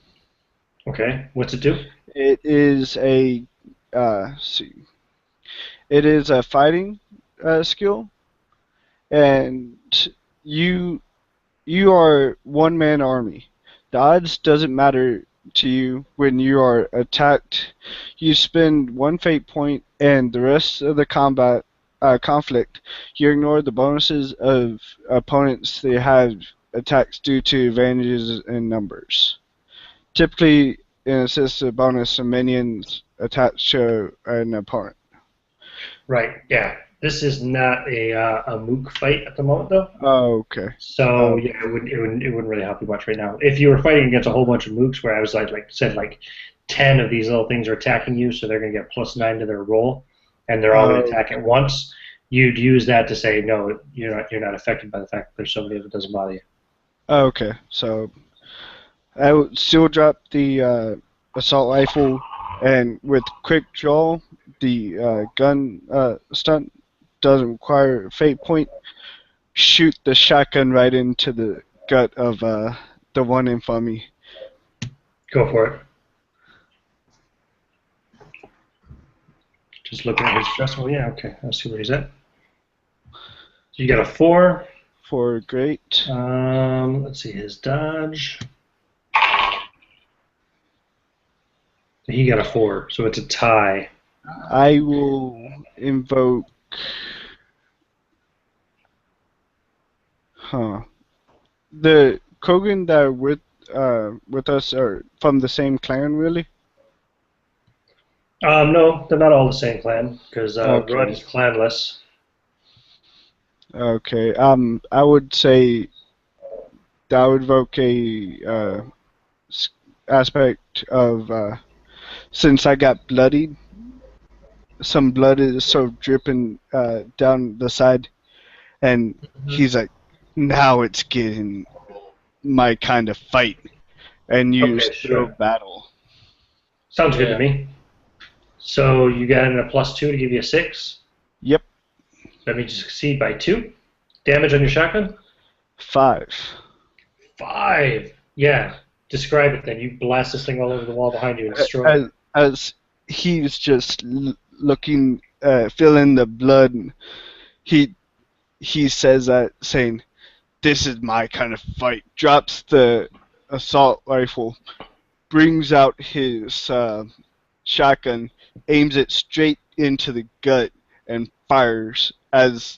Okay. What's it do? It is a it is a fighting skill, and you are one-man army. The odds doesn't matter to you when you are attacked. You spend 1 fate point, and the rest of the conflict, you ignore the bonuses of opponents that have attacks due to advantages in numbers. Typically, it assists bonus of minions attached to an opponent. Right. Yeah. This is not a mook fight at the moment, though. Oh, okay. So yeah, it wouldn't really help you much right now. If you were fighting against a whole bunch of mooks, where I was like 10 of these little things are attacking you, so they're going to get +9 to their roll, and they're all going to attack at once. You'd use that to say no, you're not affected by the fact that there's so many of it doesn't bother you. Okay, so I would still drop the assault rifle, and with quick draw, the gun stunt doesn't require a fate point. Shoot the shotgun right into the gut of the one in front of me. Go for it. Just looking at his stress. Well, yeah, okay. Let's see where he's at. So you got a 4. For great. Let's see his dodge. He got a 4, so it's a tie. I will invoke. The Krogan that are with us are from the same clan, really? No, they're not all the same clan, because Okay. Rudd is clanless. Okay. I would say that I would invoke a aspect of since I got bloodied, some blood is sort of dripping down the side, and he's like, now it's getting my kind of fight, and use Okay, sure. battle. Sounds good to me. So you got in a +2 to give you a 6. Yep. That means you succeed by 2. Damage on your shotgun? 5. 5. Yeah. Describe it then. You blast this thing all over the wall behind you and destroy it. As he's just looking, feeling the blood, he says that, saying, "This is my kind of fight." Drops the assault rifle, brings out his shotgun, aims it straight into the gut, and fires as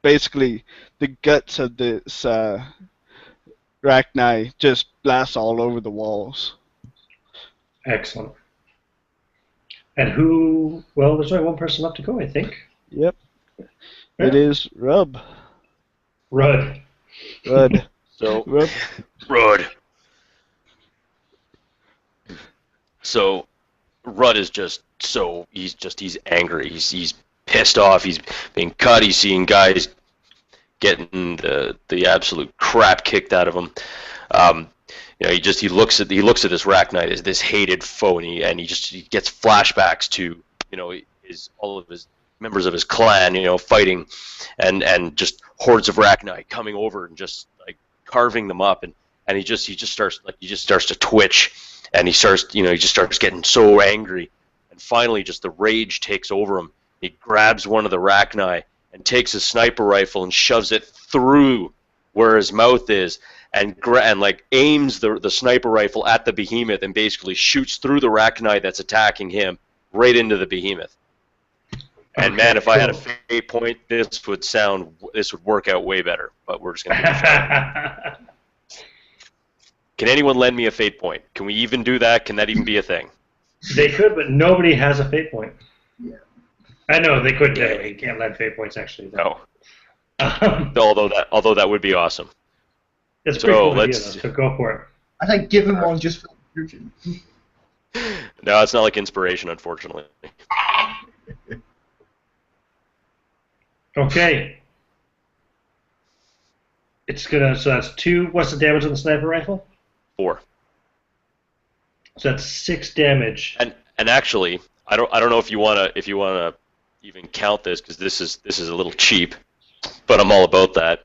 basically the guts of this Rachni just blasts all over the walls. Excellent. And who... Well, there's only one person left to go, I think. Yep. Yeah. It is Rub. Rudd. Rud. So, Rub. Rudd. So, Rudd is just so he's angry. He's pissed off. He's being cut. He's seeing guys getting the absolute crap kicked out of him. He looks at this Rachni as this hated foe, and he gets flashbacks to all of his members of his clan, fighting, and just hordes of Rachni coming over and just like carving them up, and he just starts to twitch, and he just starts getting so angry, and finally just the rage takes over him. He grabs one of the Rachni and takes his sniper rifle and shoves it through where his mouth is, and aims the sniper rifle at the behemoth and basically shoots through the Rachni that's attacking him right into the behemoth. And man, if I had a fate point, this would work out way better. But we're just gonna. Can anyone lend me a fate point? Can we even do that? Can that even be a thing? They could, but nobody has a fate point. Yeah. I know they could. You can't lend fate points actually. No. Although that would be awesome. It's pretty cool idea, though, so go for it. I think give him one just for the description. No, it's not like inspiration, unfortunately. Okay. So that's 2. What's the damage on the sniper rifle? 4. So that's 6 damage. And actually, I don't know if you wanna even count this, because this is a little cheap, but I'm all about that.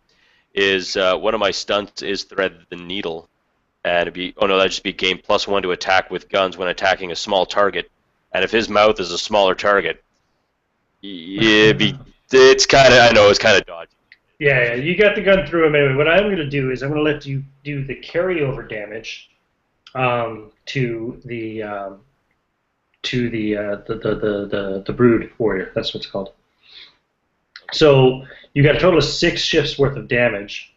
Is one of my stunts is thread the needle, and that'd just be gain +1 to attack with guns when attacking a small target, and if his mouth is a smaller target, it's kind of dodgy. Yeah, you got the gun through him anyway. What I'm going to do is I'm going to let you do the carryover damage to the brood warrior. That's what it's called. So you got a total of 6 shifts worth of damage.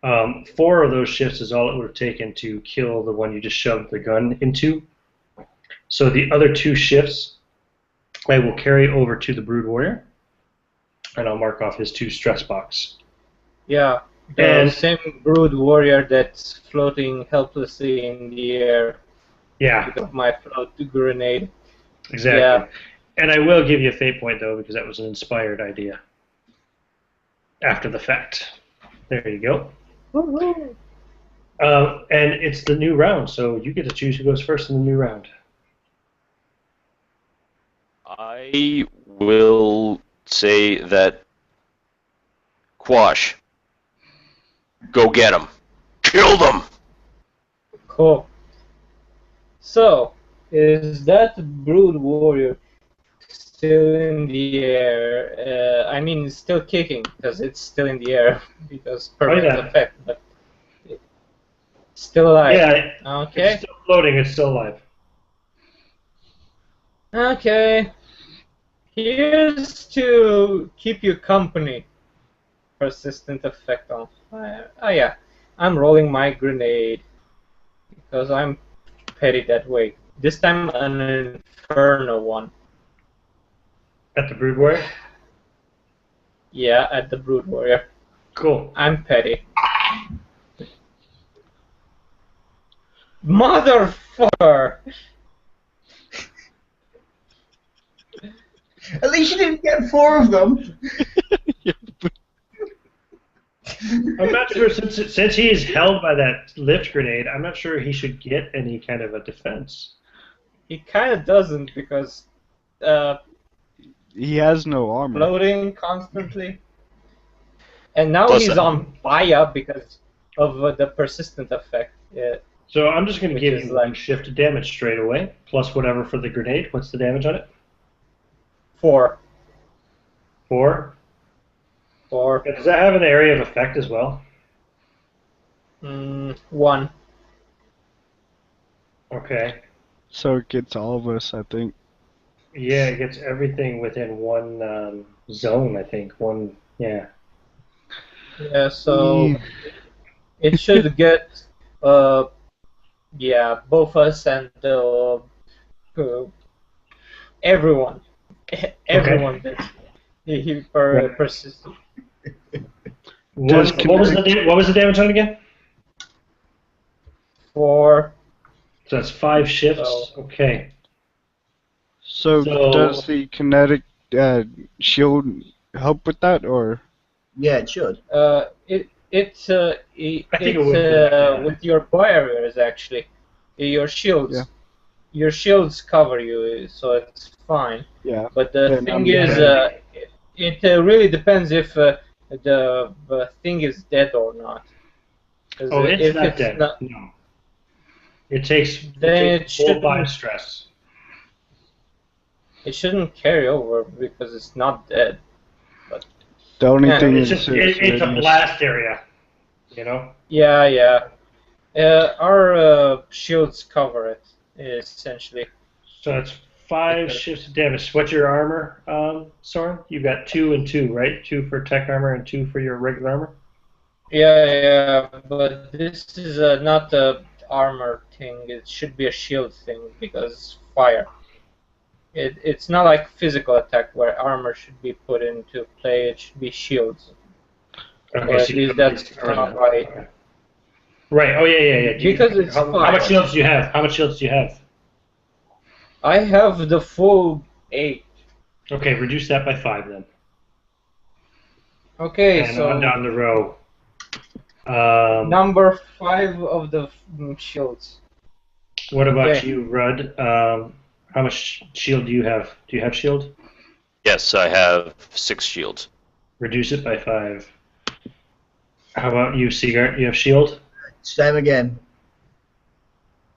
4 of those shifts is all it would have taken to kill the one you just shoved the gun into. So the other 2 shifts I will carry over to the Brood Warrior, and I'll mark off his 2 stress box. Yeah, the And- same Brood Warrior that's floating helplessly in the air Yeah, because of my float grenade. exactly. Yeah. And I will give you a fate point, though, because that was an inspired idea. After the fact. There you go. Woohoo! And it's the new round, so you get to choose who goes first in the new round. I will say that Quash, go get him. Kill them! Cool. So, is that Brood Warrior still in the air? I mean, still kicking, because it's still in the air, because perfect yeah. effect, but it's still alive. Yeah, Okay. it's still floating, it's still alive. Okay. Here's to keep you company. Persistent effect on fire. Oh yeah, I'm rolling my grenade because I'm petty that way. This time an inferno one. At the Brood Warrior? Yeah, at the Brood Warrior. Cool. I'm petty. Motherfucker! At least you didn't get 4 of them. I'm not sure, since he is held by that lift grenade, I'm not sure he should get any kind of a defense. He kind of doesn't because He has no armor. floating constantly. And now Plus, he's on fire because of the persistent effect. Yeah. So I'm just going to Which give is you like- 1 shift of damage straight away, plus whatever for the grenade. What's the damage on it? 4. 4? 4. Does that have an area of effect as well? 1. Okay. So it gets all of us, I think. Yeah, it gets everything within 1 zone, I think. Yeah. Yeah, so it should get both us and everyone. Everyone that's Right. persistent. What was the damage on it again? 4. So that's 5 shifts. So- Okay. So does the kinetic shield help with that, or? Yeah, it should. It's I think it would for that, yeah. with your barriers actually, your shields. Yeah. Your shields cover you, so it's fine. Yeah. But the Then thing I'm is, ready. it really depends if the thing is dead or not. 'Cause Oh, it's if not it's dead. not, No. It takes Then it full shouldn't- bind stress. it shouldn't carry over because it's not dead. The only Yeah, thing It's is just it's a blast area, you know. Yeah. Our shields cover it essentially. So it's 5 shifts of damage. What's your armor, Soren? You got 2 and 2, right? 2 for tech armor and 2 for your regular armor. Yeah, but this is not a armor thing. It should be a shield thing because fire. It's not like physical attack where armor should be put into play. It should be shields. Okay, Or at so least that's how I. Okay. Right. Oh yeah. Because it's how fire. much shields do you have? How much shields do you have? I have the full 8. Okay, reduce that by 5 then. Okay, And so on down the row. number 5 of the shields. What about okay. you, Rudd? How much shield do you have? Do you have shield? Yes, I have 6 shields. Reduce it by 5. How about you, Seagart? You have shield? Same again.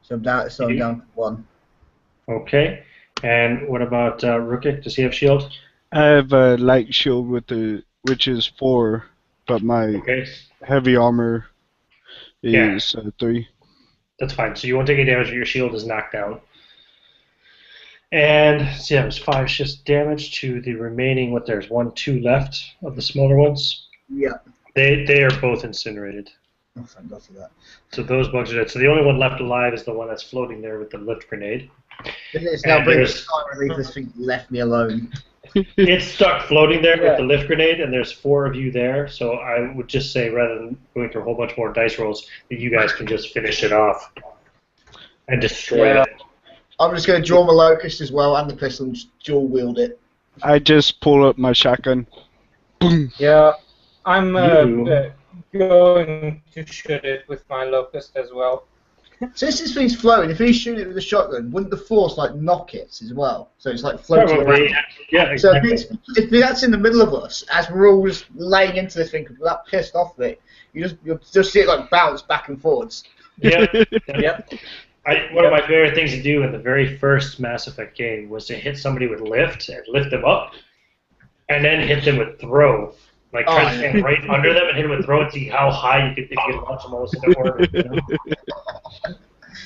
So I'm down You do? to 1. Okay. And what about Rukik? Does he have shield? I have a light shield which is 4, but my Okay. heavy armor Yeah. is 3. That's fine. So you won't take any damage, but your shield is knocked down. And so yeah, there's 5 shifts damage to the remaining. There's 1, 2 left of the smaller ones. Yeah. They are both incinerated. Oh, thank God for that. So those bugs are dead. So the only one left alive is the one that's floating there with the lift grenade. It's now And bringing there's- time relief. This thing left me alone. It's stuck floating there Yeah. with the lift grenade, and there's 4 of you there. So I would just say, rather than going through a whole bunch more dice rolls, that you guys can just finish it off and destroy Yeah. it. I'm just going to draw my locust as well and the pistol and just dual wield it. I just pull up my shotgun. Boom. Yeah, I'm You- going to shoot it with my locust as well. Since this thing's floating, if he's shooting it with a shotgun, wouldn't the force like knock it as well? So it's like floating Probably, around. yeah, So exactly. if that's in the middle of us, as we're all just laying into this thing because we're that pissed off of it, you'll just see it like bounce back and forwards. Yeah. Yep. One of my favorite things to do in the very first Mass Effect game was to hit somebody with lift and lift them up, and then hit them with throw. Like try to stand right under them and hit them with throw and see how high you could, if you could launch them almost into orbit. You know?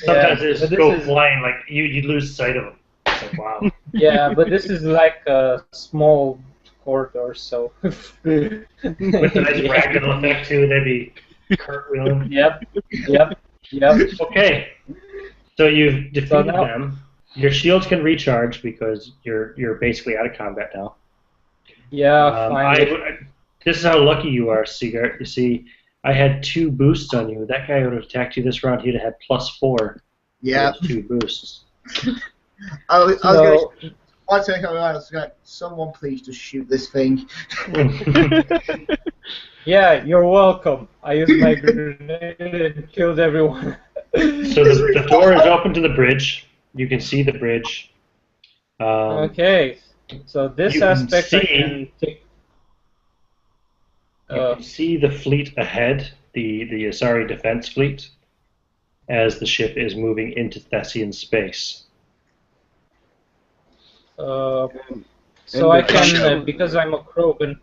Sometimes they but just this go is- flying, like you'd lose sight of them. It's like, wow. Yeah, but this is like a small corridor, so. With the nice ragdoll effect too, they'd be cartwheeling. Yep. Okay, so you've defeated now- them. Your shields can recharge because you're basically out of combat now. Yeah, finally. This is how lucky you are, Sigart. You see, I had 2 boosts on you. That guy would have attacked you this round. He'd have had +4. Yeah. Those 2 boosts. I was So- going. I was going. Someone please just shoot this thing. Yeah, you're welcome. I used my grenade and killed everyone. So the door is open to the bridge. You can see the bridge. Okay, so this you can aspect I see- can take. You can see the fleet ahead, the Asari Defense Fleet, as the ship is moving into Thessian space. So And I the can, shadow- because I'm a Krogan,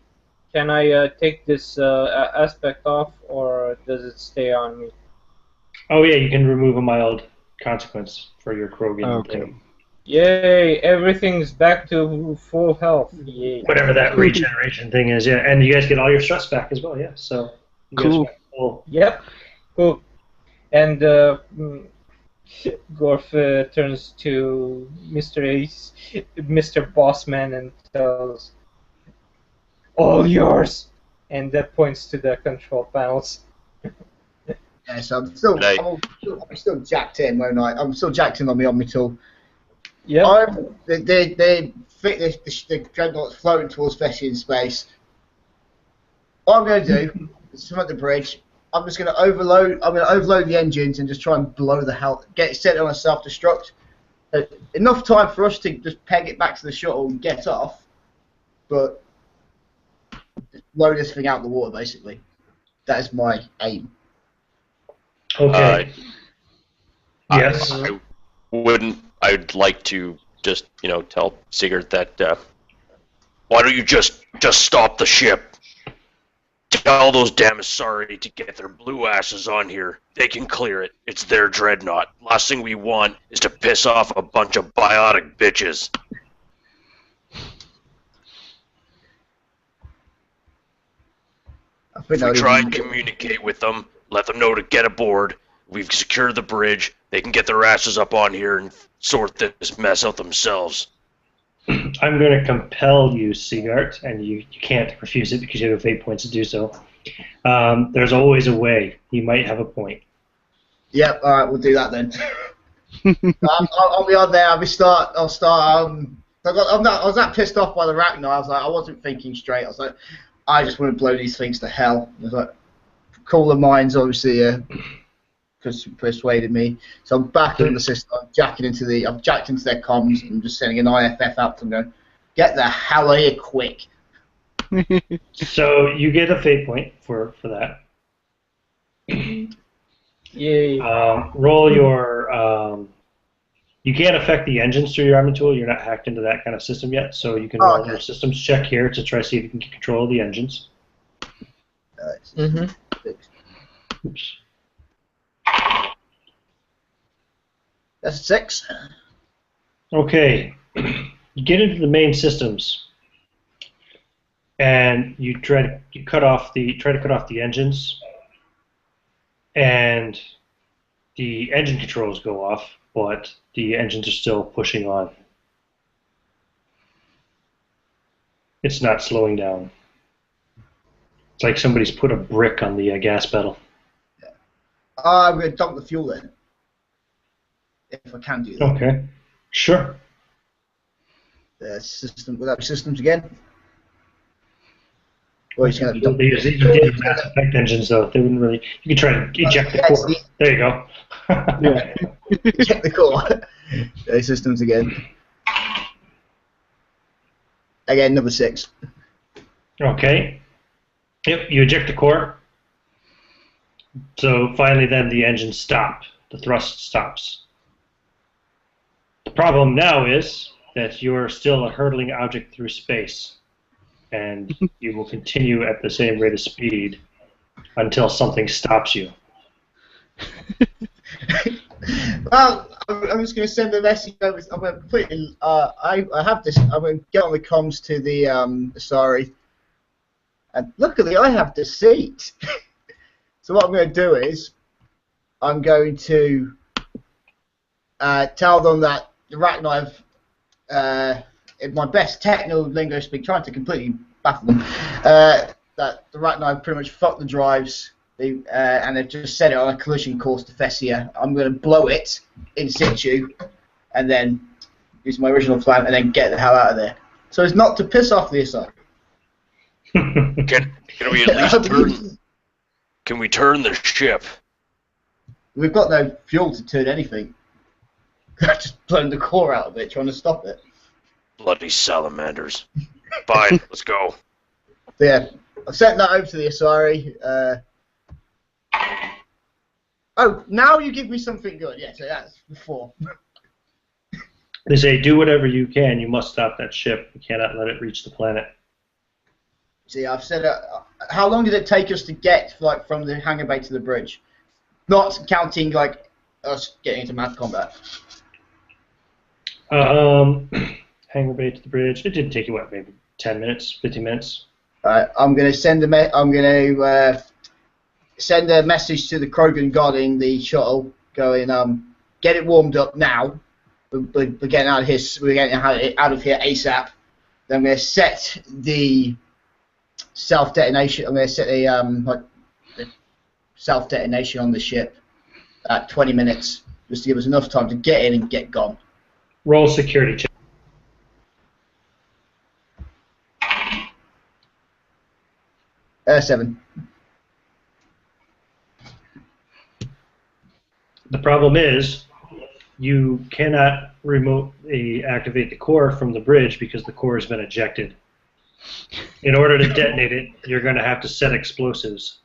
can I take this aspect off, or does it stay on me? Oh yeah, you can remove a mild consequence for your Krogan Okay. thing. Yay! Everything's back to full health. Yay! Whatever that regeneration thing is, yeah. And you guys get all your stress back as well, yeah. So you guys Cool. got full- Yep. Cool. And Gorf turns to Mr. Ace, Mr. Bossman, and tells, "All yours." And that points to the control panels. Yeah, so I'm still, Right. I'm still jacked in, won't I? I'm still jacked in on the Omni tool. Yep. The Dreadnought's floating towards Thessia in space. What I'm going to do is swim at the bridge. I'm just going to overload. I'm going to overload the engines and just try and blow the hell. Get it set on a self-destruct. Enough time for us to just peg it back to the shuttle and get off, but just blow this thing out of the water. Basically, that is my aim. Okay. Yes. I wouldn't. I'd like to just, tell Sigurd that. Why don't you just stop the ship? Tell those damn Asari to get their blue asses on here. They can clear it. It's their dreadnought. Last thing we want is to piss off a bunch of biotic bitches. I think If we that would try even- and communicate with them, let them know to get aboard. We've secured the bridge. They can get their asses up on here and sort this mess out themselves. I'm going to compel you, Sigart, and you can't refuse it because you have 8 points to do so. There's always a way. He might have a point. Yep. All right, we'll do that then. I'll be on there. I'll start. I was that pissed off by the Rachni. I was like, I wasn't thinking straight. I was like, I just want to blow these things to hell. I was like, cooler minds, obviously, persuaded me. So I'm back in the system. I've jacked into their comms. I'm just sending an IFF out to them, going, get the hell out of here quick. So you get a fate point for that. Yay. Roll your. You can't affect the engines through your armor tool. You're not hacked into that kind of system yet, so you can roll okay. your systems check here to try to see if you can get control of the engines. Mm-hmm. Oops. That's a 6. Okay, you get into the main systems, and you try to cut off the engines, and the engine controls go off, but the engines are still pushing on. It's not slowing down. It's like somebody's put a brick on the gas pedal. I'm going to dump the fuel in. If I can do that. Okay, sure. System without systems again. Or he's going to dump These are Mass Effect engines, though. They wouldn't really. You could try to eject the core. There you go. Yeah. eject the core. Systems again. Again, number 6. Okay. Yep, you eject the core. So finally, then the engines stop. The thrust stops. The problem now is that you're still a hurtling object through space, and you will continue at the same rate of speed until something stops you. Well, I'm just going to send a message over. I'm going to put in. I have this. I'm going to get on the comms to the Asari, and luckily I have deceit. So what I'm going to do is, I'm going to tell them that the Rachni have, in my best technical lingo speak, trying to completely baffle them, that the Rachni have pretty much fucked the drives, and they've just set it on a collision course to Thessia. I'm going to blow it in situ, and then use my original plan, and then get the hell out of there. So it's not to piss off the Asari. Can we at least turn? Can we turn the ship? We've got no fuel to turn anything. I've just blown the core out of it, trying to stop it. Bloody salamanders. Fine, let's go. So yeah, I've sent that over to the Asari. Oh, now you give me something good. Yeah, so that's before. They say, do whatever you can. You must stop that ship. You cannot let it reach the planet. See, I've said, how long did it take us to get from the hangar bay to the bridge? Not counting like us getting into mad combat. Hangar bay to the bridge. It did take you what, maybe 10 minutes, 15 minutes. I'm going to send a send a message to the Krogan guarding the shuttle, going get it warmed up now. We're getting out of here. We're getting out of here ASAP. Then I'm going to set the self-detonation. I'm going to set the self-detonation on the ship at 20 minutes, just to give us enough time to get in and get gone. Roll security check. Seven. The problem is, you cannot remotely activate the core from the bridge because the core has been ejected. In order to detonate it, you're going to have to set explosives.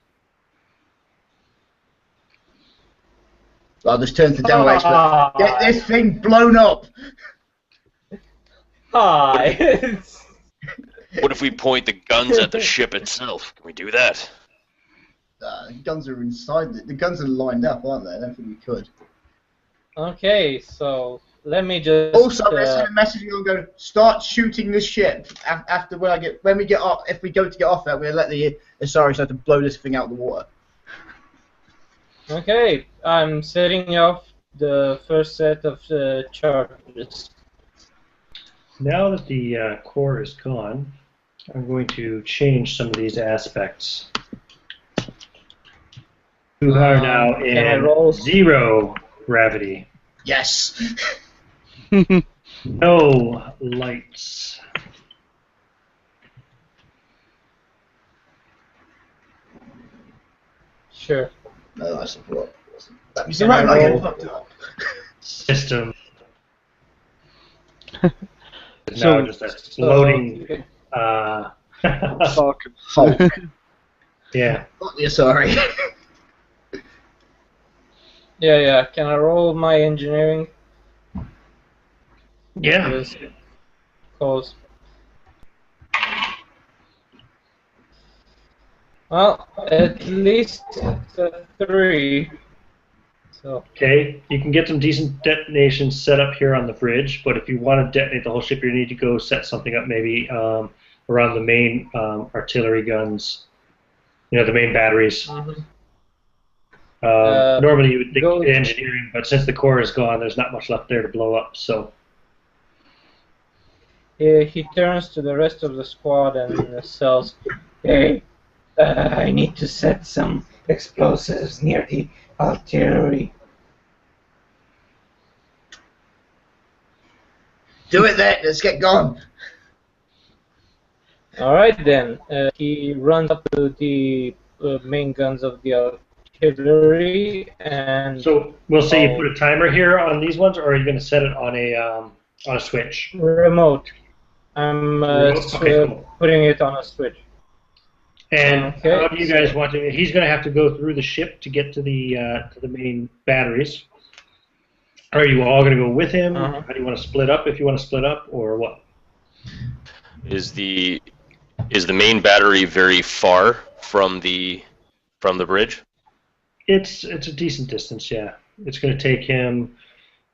I'll just turn to demo expert. Get this thing blown up! Hi! What if we point the guns at the ship itself? Can we do that? The guns are inside it. The guns are lined up, aren't they? I don't think we could. Okay, so let me just. Also, I'm going to send a message and go start shooting the ship after when we get off. If we go to get off there, we're going to let the Asari start to blow this thing out of the water. Okay, I'm setting off the first set of charges. Now that the core is gone, I'm going to change some of these aspects. You are now in 0 gravity. Yes. No lights. Sure. No, that's not what. That means Can right I now roll? getting fucked up. System. So- Now just exploding. Okay. Fucking Hulk. Yeah. Not the Asari. Yeah. Can I roll my engineering? Yeah. Yes. Close. Well, at least 3. So. Okay, you can get some decent detonations set up here on the bridge, but if you want to detonate the whole ship, you need to go set something up maybe around the main artillery guns, the main batteries. Mm-hmm. Normally you would think go- engineering, but since the core is gone, there's not much left there to blow up. So He turns to the rest of the squad and says, Hey, I need to set some explosives near the artillery. Do it then. Let's get going. "Alright then." He runs up to the main guns of the artillery and so we'll say you put a timer here on these ones, or are you going to set it on a switch? remote. I'm Remote? Okay, cool. putting it on a switch. And Okay, how do you guys want to? He's going to have to go through the ship to get to the main batteries. Are you all going to go with him? Uh-huh. How do you want to split up? If you want to split up, or what? Is the main battery very far from the bridge? It's a decent distance, yeah. It's going to take him,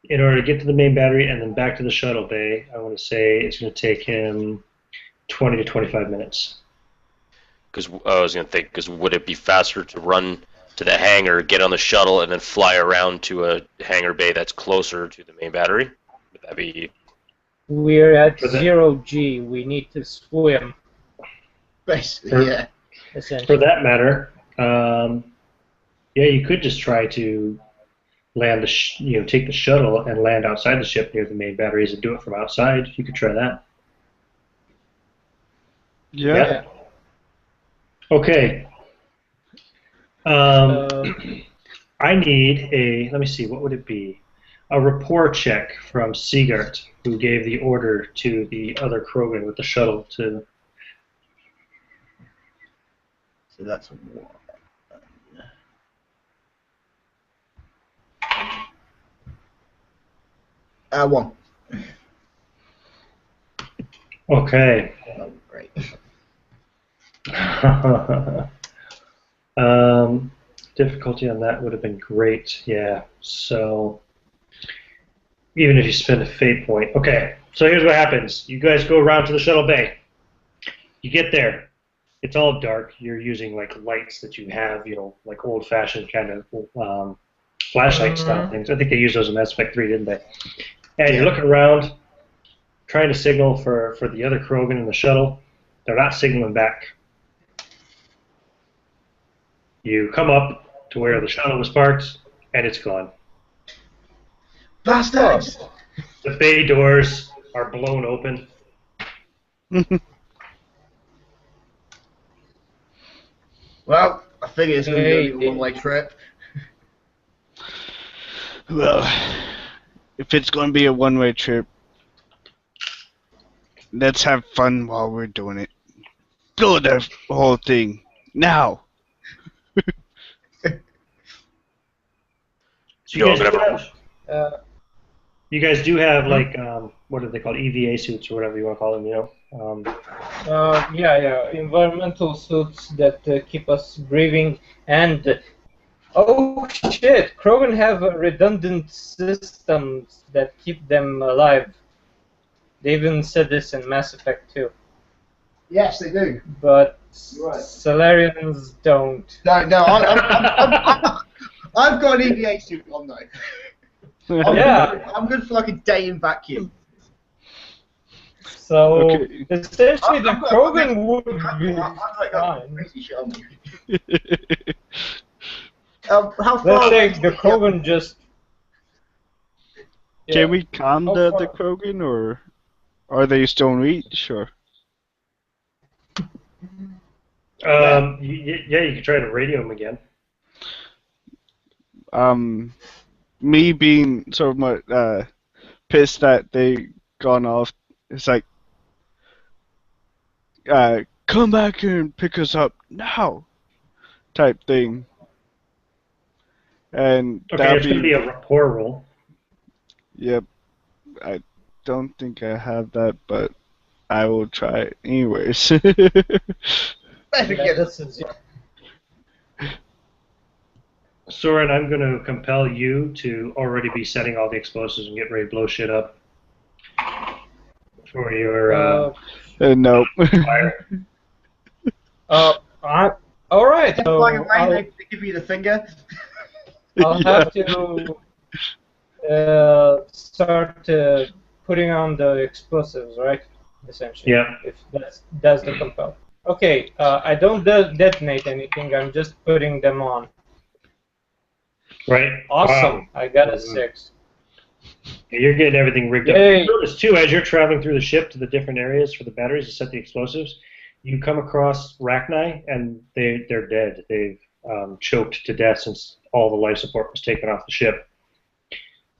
in order to get to the main battery and then back to the shuttle bay, I want to say it's going to take him 20 to 25 minutes. Because I was going to think, because would it be faster to run to the hangar, get on the shuttle, and then fly around to a hangar bay that's closer to the main battery? Would that be... We're at For that- 0G. We need to swim, Basically, yeah. essentially. For that matter, yeah, you could just try to land take the shuttle and land outside the ship near the main batteries and do it from outside. You could try that. Yeah. Okay. Uh, I need let me see, what would it be? A rapport check from Sigart, who gave the order to the other Krogan with the shuttle to... So that's one. One. Okay. Oh, great. Difficulty on that would have been great, yeah. So, even if you spend a fate point. Okay, so here's what happens. You guys go around to the shuttle bay. You get there. It's all dark. You're using like lights that you have, like old-fashioned kind of flashlight style things. I think they used those in Mass Effect 3, didn't they? And you're looking around, trying to signal for the other Krogan in the shuttle. They're not signaling back. You come up to where the shuttle was parked, and it's gone. Bastards! The bay doors are blown open. Well, I figure it's going to Hey, be a one-way trip. Well, if it's going to be a one-way trip, let's have fun while we're doing it. Blow the whole thing now. So you guys do have like what are they called, EVA suits or whatever you want to call them, yeah, environmental suits that keep us breathing, and oh shit, Krogan have redundant systems that keep them alive. They even said this in Mass Effect 2. Yes, they do. But You're right. Solarians don't. No, I've got an EVA suit on though. I'm good for like a day in vacuum. So Okay. essentially, the Krogan would be I've got fine. crazy shit on me. How far? Let's say away the is Krogan just. Can we calm How the far- Krogan, or are they still in reach? Or yeah, you can try to radio them again. me being so much pissed that they gone off, it's like, come back here and pick us up now, type thing. And Okay, that'd it's going to be a rapport roll. Yep. I don't think I have that, but I will try it anyways. Yeah, this is Soren, I'm going to compel you to already be setting all the explosives and get ready to blow shit up for your Nope. fire. all right. Flying So away, they give you the finger. I'll have to start putting on the explosives, right? Essentially. Yeah. If that's the compel. Okay, I don't detonate anything, I'm just putting them on. Right. Awesome, Wow. I got a 6. Yeah, you're getting everything rigged up. Yay. You notice too, as you're traveling through the ship to the different areas for the batteries to set the explosives, you come across Rachni, and they're dead. They've choked to death since all the life support was taken off the ship.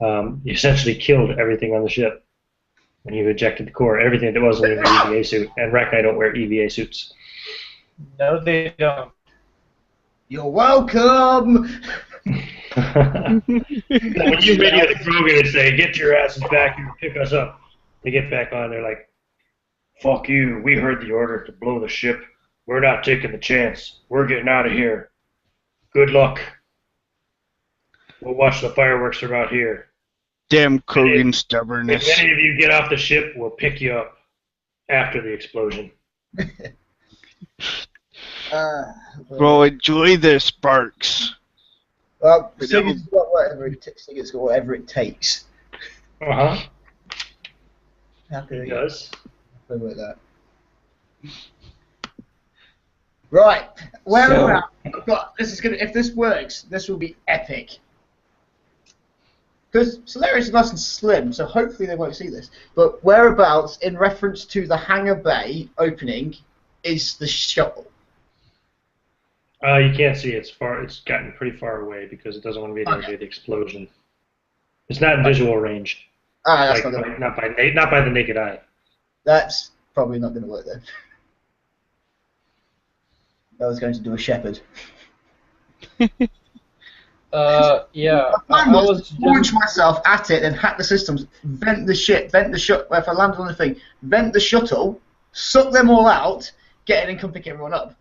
You essentially killed everything on the ship when you ejected the core, everything that wasn't in an EVA suit. And Rachni don't wear EVA suits. No, they don't. You're welcome. When you radio the Krogan and say, "Get your asses back here and pick us up," they get back on. They're like, "Fuck you! We heard the order to blow the ship. We're not taking the chance. We're getting out of here. Good luck. We'll watch the fireworks from out here. Damn Krogan If stubbornness. any of you get off the ship, we'll pick you up after the explosion." Bro, enjoy the sparks. Well, Sigurd's got whatever it takes. Uh huh. Happy He with does. that. Right, whereabouts? This is gonna. If this works, this will be epic. Because Solarius is nice and slim, so hopefully they won't see this. But whereabouts, in reference to the hangar bay opening, is the shuttle? You can't see it. It's far. It's gotten pretty far away because it doesn't want to be able to do the explosion. It's not in visual range. That's Like, not by the naked eye. That's probably not going to work then. I was going to do a shepherd. Yeah. I was just launch myself at it and hack the systems, vent the ship, if I landed on the thing, vent the shuttle, suck them all out, get in and come pick everyone up.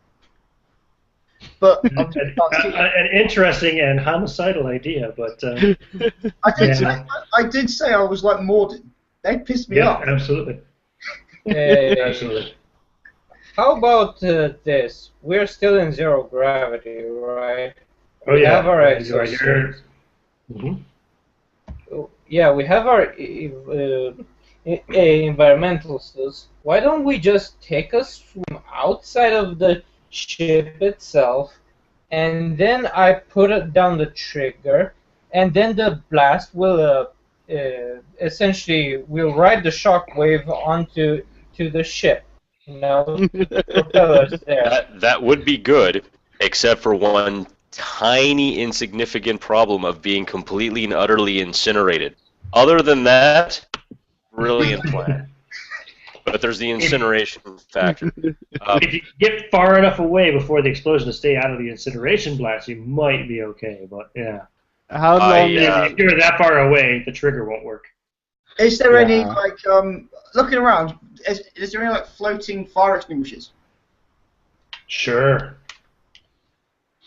But an interesting and homicidal idea, but I did say I was like Morden. They pissed me off. Absolutely. Hey, Absolutely. how about this? We're still in zero gravity, right? Oh We yeah. have our Right, exosuits. Mhm. Yeah, we have our environmental suits. Why don't we just take us from outside of the ship itself, and then I put it down the trigger, and then the blast will essentially will ride the shockwave onto the ship. You know, propellers there. That would be good, except for one tiny insignificant problem of being completely and utterly incinerated. Other than that, brilliant plan. But there's the incineration factor. If you get far enough away before the explosion to stay out of the incineration blast, you might be okay. But yeah, How long if you're that far away, the trigger won't work. Is there any looking around? Is there any floating fire extinguishers? Sure.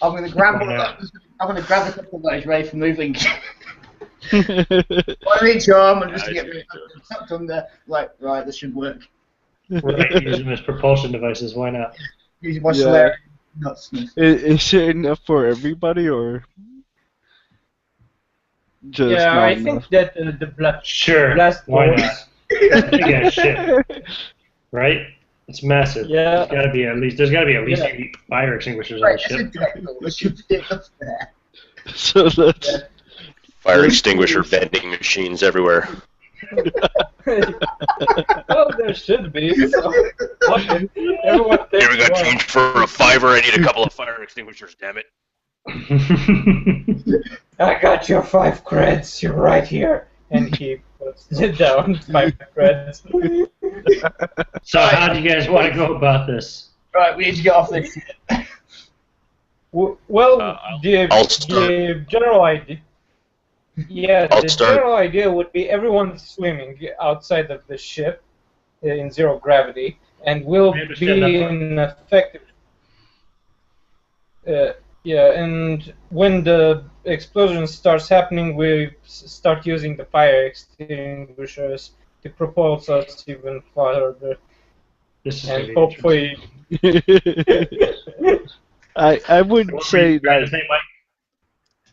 I'm gonna grab Why not? I'm gonna grab a couple of those ready for moving. One in each arm and just to get tucked under. Like, right, this should work. Right, use them as propulsion devices. Why not? Using my Solarius nuts. Is it enough for everybody, or just Yeah, not I enough? think that the blast Sure. blast Why doors. not? Big ass ship, right? It's massive. Yeah. There's got to be at least 8 fire extinguishers on Right, the it's a ship. technical. There should be enough there. So let's. Fire extinguisher vending machines everywhere. Well, there should be. So, okay. Everyone takes Here we got one. change for a $5. I need a couple of fire extinguishers, damn it. I got your 5 creds. You're right here. And he puts it down 5 creds. So how do you guys want to go about this? Right, we need to get off this shit. Well, I'll the start. general idea. Yeah, I'll the start. general idea would be everyone swimming outside of the ship in zero gravity, and we'll I understand be that part. in effective. Yeah, and when the explosion starts happening, we start using the fire extinguishers to propulse us even farther, This is and gonna be hopefully. I would interesting. say What were you trying to that say, Mike?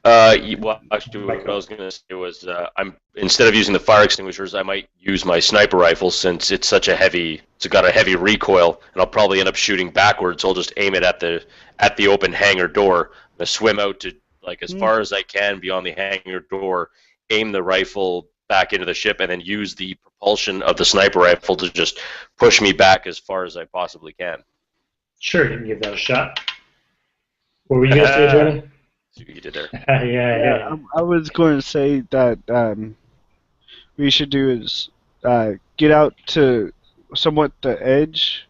Well, actually, what I was going to say was, instead of using the fire extinguishers, I might use my sniper rifle since it's got a heavy recoil, and I'll probably end up shooting backwards. So I'll just aim it at the open hangar door. I'm gonna swim out to as far as I can beyond the hangar door, aim the rifle back into the ship, and then use the propulsion of the sniper rifle to just push me back as far as I possibly can. Sure, you can give that a shot. What were you going to say, Johnny? See what you did there. Yeah. I was going to say that what you should do is get out to somewhat the edge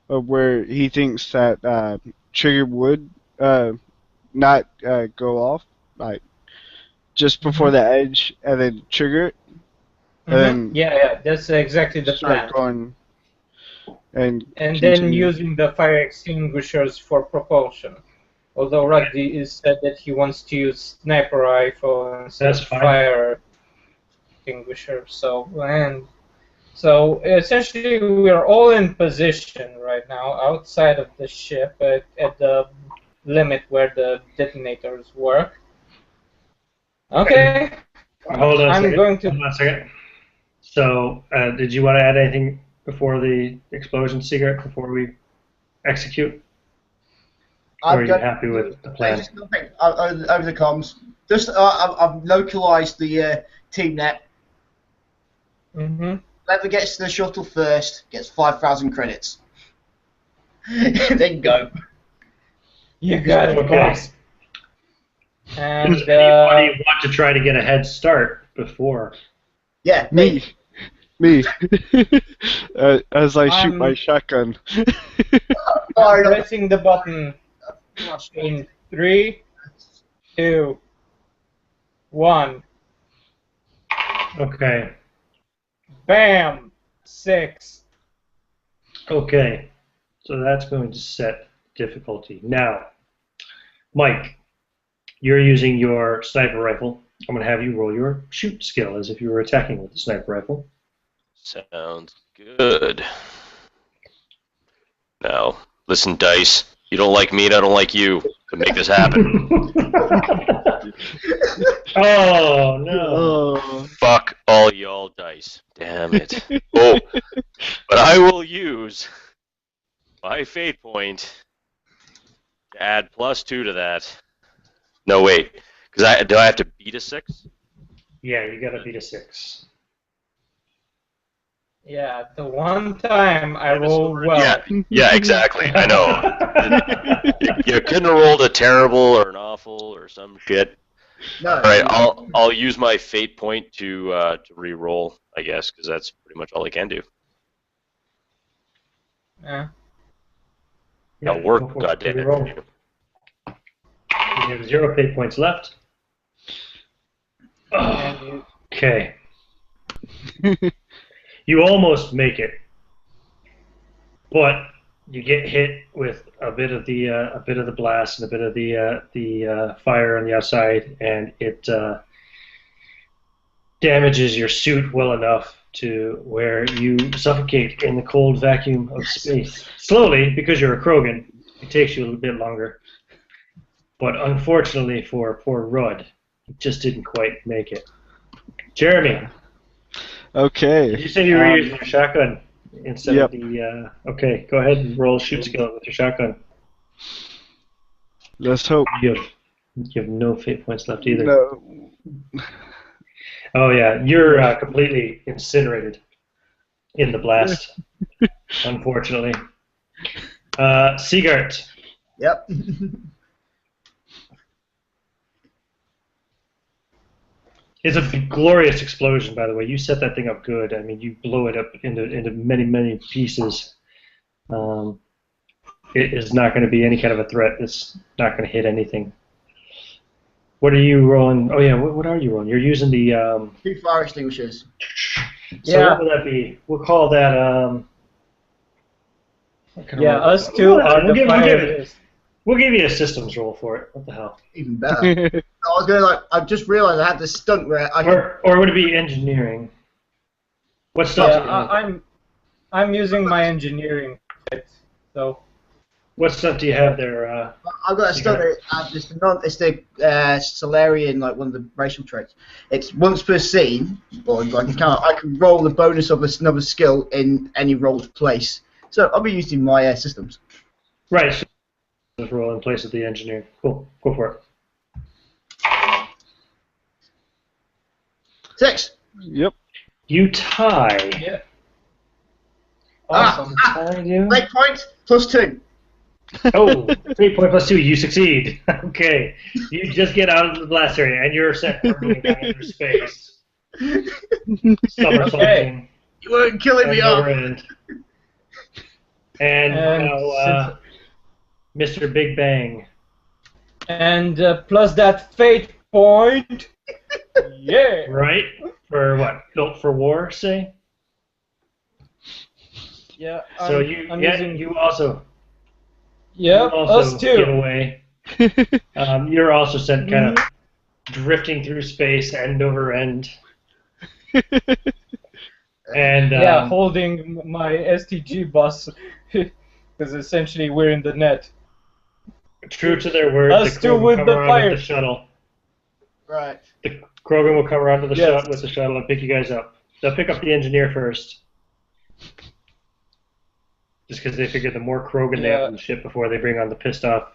of where he thinks that trigger would not go off, like just before the edge, and then trigger it, and then yeah, that's exactly the start plan. going and then continue. using the fire extinguishers for propulsion. Although Ruddy is said that he wants to use sniper rifle instead of fire extinguisher. So essentially we are all in position right now outside of the ship at the limit where the detonators work. Okay. Hold on I'm a second. So, did you want to add anything before the explosion, Sigurd, before we execute? Or are you happy with the plan? Just nothing over the comms. Just I've localized the team net. Whoever gets to the shuttle first gets 5,000 credits. Then go. You got it, boss. And Does anybody want to try to get a head start before? Yeah, me. As I shoot my shotgun. Pressing the button in 3, 2, 1. Okay. Bam! 6. Okay. So that's going to set difficulty. Now, Mike, you're using your sniper rifle. I'm going to have you roll your shoot skill as if you were attacking with the sniper rifle. Sounds good. Now, listen, Dice. You don't like me and I don't like you. To make this happen. Oh, no. Fuck all y'all dice. Damn it. Oh, but I will use my fate point to add +2 to that. No, wait. Because do I have to beat a 6? Yeah, you got to beat a 6. Yeah, the one time I rolled well. Yeah, exactly. I know. You couldn't have rolled a terrible or an awful or some shit. No. All right, I'll use my fate point to re-roll, I guess, because that's pretty much all I can do. Yeah. That'll work, goddamn it. You have 0 fate points left. Okay. You almost make it, but you get hit with a bit of the blast and a bit of the fire on the outside, and it damages your suit well enough to where you suffocate in the cold vacuum of space. Slowly, because you're a Krogan, it takes you a little bit longer. But unfortunately for poor Rudd, he just didn't quite make it. Jeremy. Okay. Did you say you were using your shotgun instead of the... okay, go ahead and roll shoot skill with your shotgun. Let's hope. You have no fate points left either. No. Oh yeah, you're completely incinerated in the blast, unfortunately. Sigurd. Yep. It's a glorious explosion, by the way. You set that thing up good. I mean, you blow it up into many, many pieces. It is not going to be any kind of a threat. It's not going to hit anything. What are you rolling? Oh, yeah, what are you rolling? You're using the... 2 fire extinguishers. So what would that be? We'll call that... us two are the fire. We'll give you a systems roll for it. What the hell? Even better. I was going I just realised I had this stunt where Or would it be engineering? What stuff? Yeah, I'm using my engineering kit, so. What stuff do you have there? I've got a story. It's the Solarian, like one of the racial traits. It's once per scene, or I can roll the bonus of another skill in any rolled place. So I'll be using my systems. Right. So just roll in place of the engineer. Cool. Go for it. 6. Yep. You tie. Yeah. Awesome. Tied you. Break point +2. Oh, 3 point +2. You succeed. Okay. You just get out of the blast area, and you're sent moving down into space. Somersaulting. Okay. You weren't killing me off. And now, Mr. Big Bang. And plus that fate point. Yeah. Right? For what? Built for war, say? Yeah. So using... you also. Yep, you also us too. get away. You're also sent kind of drifting through space, end over end. And yeah, holding my STG bus, because essentially we're in the net. True to their word, Us the two Krogan with come the around fire. with the shuttle. Right. The Krogan will come around to the Yes. with the shuttle and pick you guys up. They'll pick up the engineer first. Just because they figure the more Krogan they have on the ship before they bring on the pissed off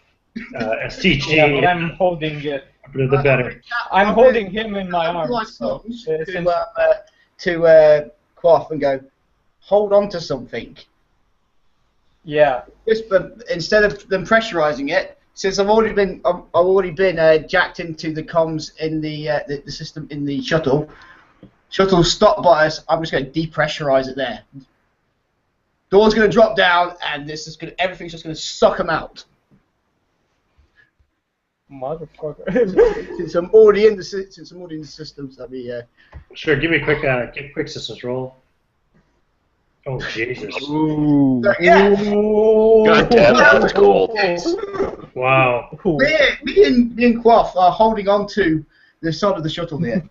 STG, Yeah, but I'm holding it. the better. I'm holding him in my arms. Like So, to quaff and go, hold on to something. yeah. But instead of them pressurizing it, since I've already been jacked into the comms in the system in the shuttle. Shuttle stop by us. I'm just going to depressurize it there. Door's going to drop down, and everything's just going to suck them out. Motherfucker. Since I'm already in the systems, that'd be Sure, give me a quick systems roll. Oh Jesus! Ooh. So, yeah. God damn, that was cold. Wow. Me and Quaff are holding on to the side of the shuttle here.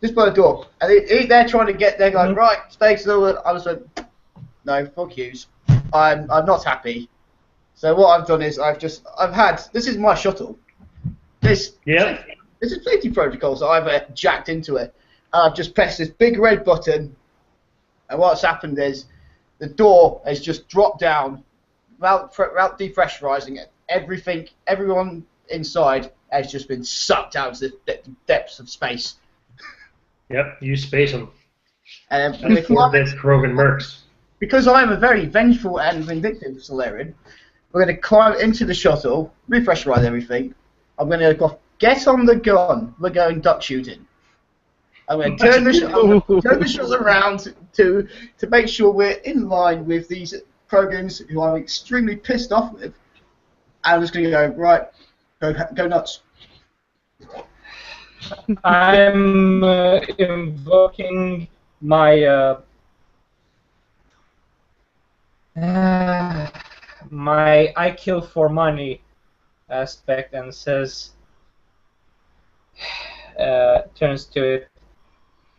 Just by the door. And they're trying to get there, going, right, space over. I was like, no, fuck yous. I'm not happy. So what I've done is this is my shuttle. This is safety protocol, so I've jacked into it. And I've just pressed this big red button, and what's happened is the door has just dropped down without depressurizing it. Everyone inside has just been sucked out to the depths of space. Yep, you space them. And That's four dead Krogan mercs. because I am a very vengeful and vindictive Solarian, we're going to climb into the shuttle, repressurize everything. I'm going to go get on the gun. We're going duck shooting. I'm going to turn the shuttle around to make sure we're in line with these Krogans who I'm extremely pissed off with. And I'm just going to go, right, go nuts. I'm invoking my my I kill for money aspect and says, turns to it,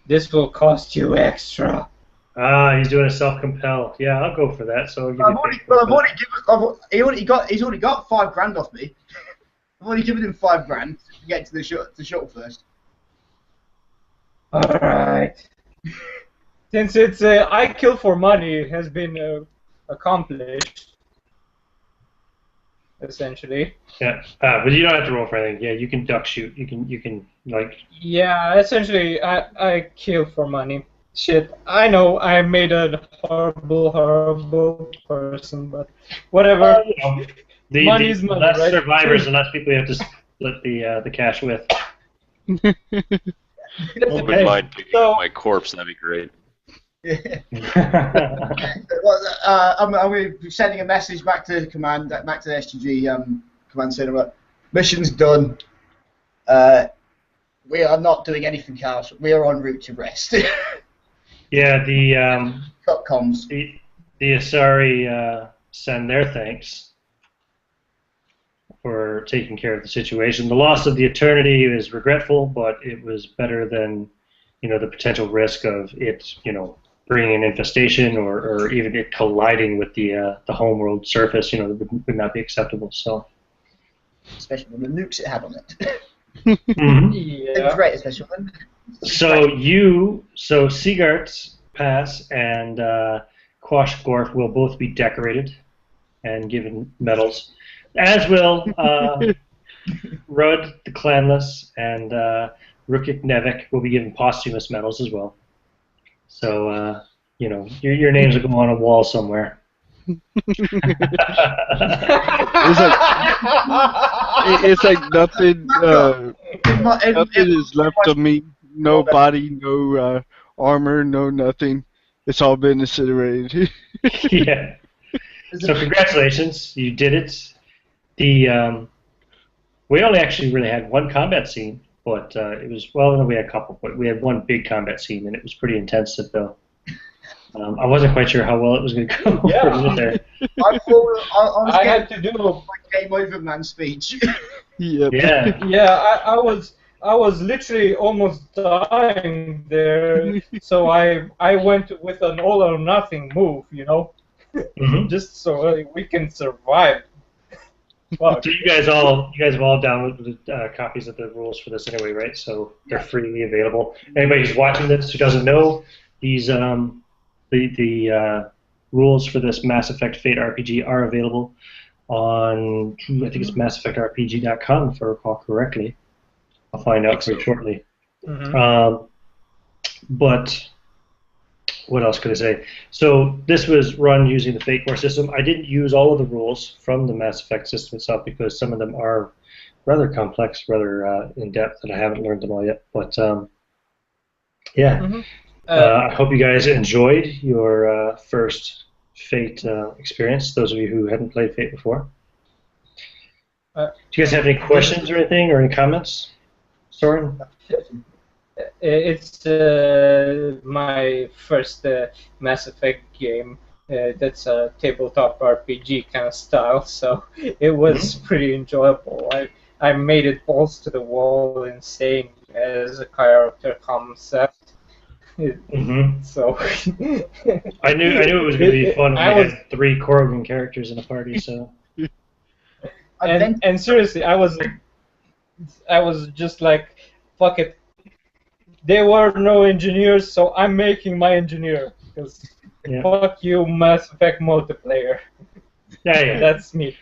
this will cost you extra. Ah, he's doing a self-compel. Yeah, I'll go for that. So He's already got $5,000 off me. I've already given him $5,000 to get to the shuttle first. Alright. Since it's I kill for money has been accomplished, essentially. Yeah, but you don't have to roll for anything. Yeah, you can duck shoot. You can like. Yeah, essentially, I kill for money. Shit, I know I made a horrible person, but whatever. You know, Money's money, less right? survivors, the less people you have to split the cash with. Wouldn't mind picking up my corpse, that'd be great. I'm going to be sending a message back to the command, back to the SGG command center. Mission's done. We are not doing anything else. We are en route to rest. Yeah, the Cut comms. the Asari send their thanks for taking care of the situation. The loss of the Eternity is regretful, but it was better than, the potential risk of it, bringing an infestation or even it colliding with the Homeworld surface. Would not be acceptable. So especially when the nukes it had on it. Mhm. Yeah. Great, especially when. So Seagart's Pass and Quashgorth will both be decorated and given medals, as will Rudd the Clanless and Rukik Nevik will be given posthumous medals as well. So your names will go on a wall somewhere. It's like nothing. Nothing is left of me. No body, no armor, no nothing. It's all been incinerated. Yeah. So congratulations, you did it. We only actually really had one combat scene, but it was no, we had a couple, but we had one big combat scene, and it was pretty intensive though. I wasn't quite sure how well it was going to go. Yeah. There. I had to do my game over man speech. Yep. Yeah. Yeah, I was literally almost dying there, so I went with an all or nothing move, Mm-hmm. just so we can survive. Fuck. So you guys have all downloaded copies of the rules for this anyway, right? So they're freely available. Anybody who's watching this who doesn't know, these the rules for this Mass Effect Fate RPG are available on, I think it's MassEffectRPG.com if I recall correctly. I'll find out for you shortly. Mm-hmm. But what else could I say? So this was run using the Fate Core system. I didn't use all of the rules from the Mass Effect system itself because some of them are rather complex, rather in-depth, and I haven't learned them all yet. But yeah. Mm-hmm. I hope you guys enjoyed your first Fate experience, those of you who hadn't played Fate before. Do you guys have any questions or anything, or any comments? Soren? It's my first Mass Effect game. That's a tabletop RPG kind of style, so it was pretty enjoyable. I made it balls to the wall insane as a character concept. Mm-hmm. So I knew it was going to be fun when we had 3 Krogan characters in a party. So and seriously, I was just like, fuck it. There were no engineers, so I'm making my engineer because fuck you, Mass Effect multiplayer. Yeah. That's me.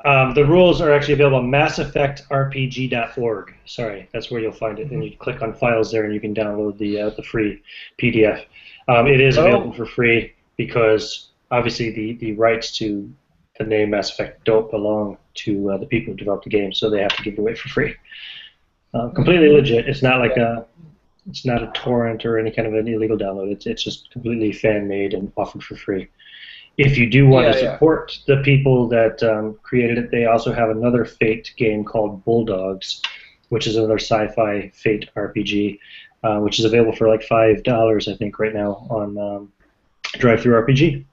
The rules are actually available on MassEffectRPG.org. Sorry, that's where you'll find it. And you click on files there, and you can download the free PDF. It is available for free because obviously the rights to the name Mass Effect don't belong to the people who developed the game, so they have to give it away for free. Completely legit. It's not like it's not a torrent or any kind of an illegal download. It's just completely fan made and offered for free. If you do want to support the people that created it, they also have another Fate game called Bulldogs, which is another sci-fi Fate RPG, which is available for like $5, I think, right now on DriveThruRPG.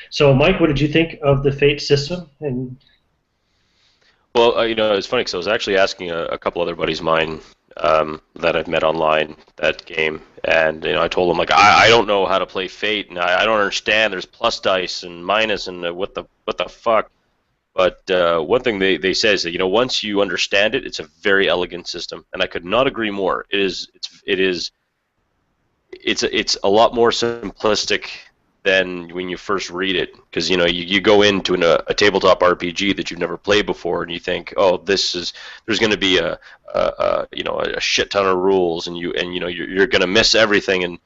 So, Mike, what did you think of the Fate system? And well, it's funny because I was actually asking a couple other buddies of mine that I've met online that game, and I told them, like, I don't know how to play Fate, and I don't understand. There's plus dice and minus, and what the fuck. But one thing they say is that once you understand it, it's a very elegant system, and I could not agree more. It's a lot more simplistic than when you first read it, because you go into a tabletop RPG that you've never played before, and you think, oh, there's going to be a shit ton of rules, and you're going to miss everything,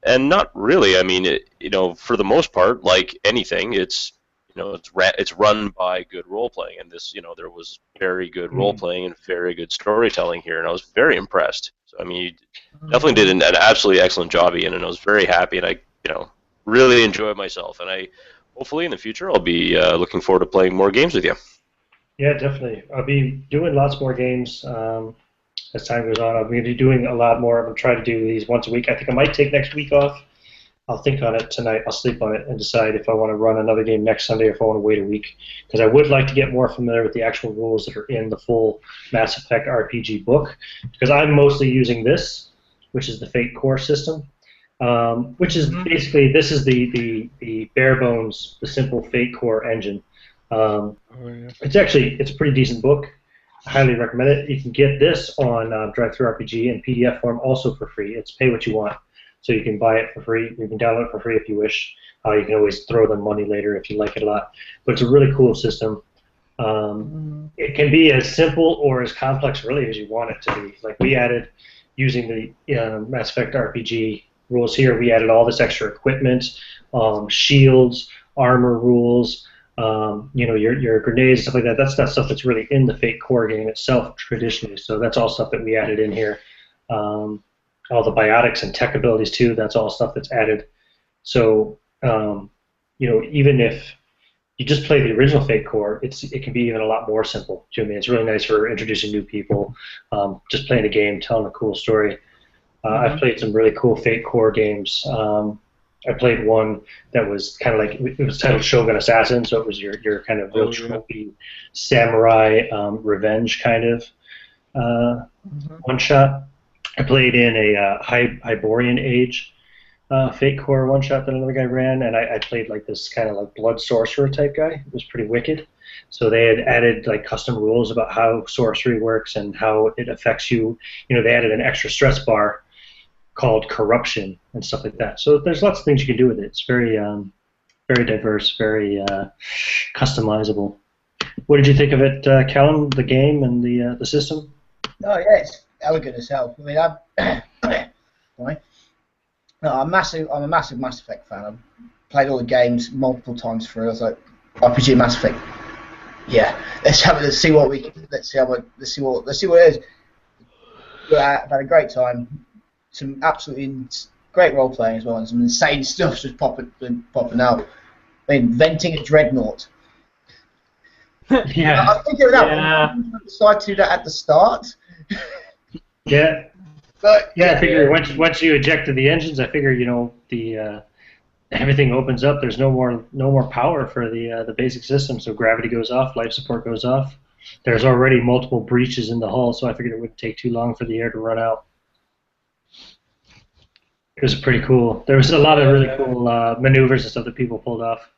and not really. I mean, for the most part, like anything, it's run by good role playing, and this there was very good role playing and very good storytelling here, and I was very impressed. So I mean, you definitely did an absolutely excellent job, Ian, and I was very happy, and I really enjoyed myself, and I hopefully in the future I'll be looking forward to playing more games with you. Yeah, definitely. I'll be doing lots more games as time goes on. I'll be doing a lot more. I'm going to try to do these once a week. I think I might take next week off. I'll think on it tonight. I'll sleep on it and decide if I want to run another game next Sunday or if I want to wait a week. Because I would like to get more familiar with the actual rules that are in the full Mass Effect RPG book. Because I'm mostly using this, which is the Fate Core system. Which is basically, this is the bare bones, the simple Fate Core engine. It's a pretty decent book. I highly recommend it. You can get this on Drive-Thru RPG in PDF form also for free. It's pay what you want. So you can buy it for free. You can download it for free if you wish. You can always throw them money later if you like it a lot. But it's a really cool system. It can be as simple or as complex, really, as you want it to be. Like we added, using the Mass Effect RPG rules here, we added all this extra equipment, shields, armor rules, your grenades, stuff like that. That's not stuff that's really in the Fate core game itself traditionally. So that's all stuff that we added in here. All the biotics and tech abilities too. That's all stuff that's added. So even if you just play the original Fate core, it can be even a lot more simple. Do you know what I mean? It's really nice for introducing new people, just playing a game, telling a cool story. I've played some really cool Fate core games. I played one that was kind of like, it was titled Shogun Assassin, so it was your kind of real trophy samurai revenge kind of one shot. I played in a Hyborian Age Fate core one shot that another guy ran, and I played like this kind of like blood sorcerer type guy. It was pretty wicked. So they had added like custom rules about how sorcery works and how it affects you. They added an extra stress bar called corruption and stuff like that. So there's lots of things you can do with it. It's very very diverse, very customizable. What did you think of it, Callum, the game and the system? Oh yeah, it's elegant as hell. I mean, sorry. No, I'm a massive Mass Effect fan. I've played all the games multiple times through. I was like, RPG Mass Effect. Yeah, let's see what it is. I've had a great time. Some absolutely great role playing as well, and some insane stuff just popping out. I mean, inventing a dreadnought. Yeah. I was thinking of that one. I decided to do that at the start. Yeah. But I figure once you ejected the engines, I figure the everything opens up. There's no more power for the basic system, so gravity goes off, life support goes off. There's already multiple breaches in the hull, so I figured it wouldn't take too long for the air to run out. It was pretty cool. There was a lot of really cool maneuvers and stuff that people pulled off.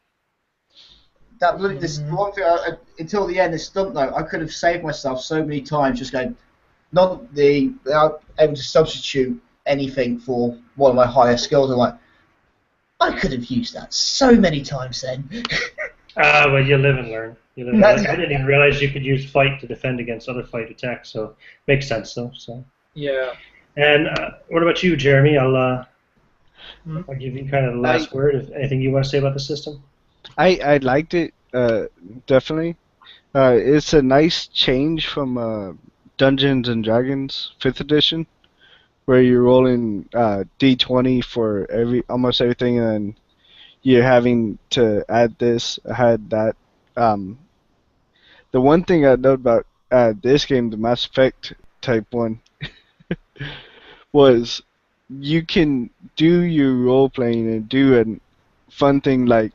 This one thing until the end, this stunt though, I could have saved myself so many times just going without able to substitute anything for one of my higher skills. I'm like, I could have used that so many times then. Well, you live and learn. I didn't even realize you could use fight to defend against other fight attacks, so makes sense though. So yeah. And what about you, Jeremy? I'll give you kind of the last word. If anything you want to say about the system? I liked it, definitely. It's a nice change from Dungeons and Dragons 5th edition, where you're rolling D20 for almost everything, and then you're having to add that. The one thing I know about this game, the Mass Effect type one, was you can do your role playing and do a fun thing like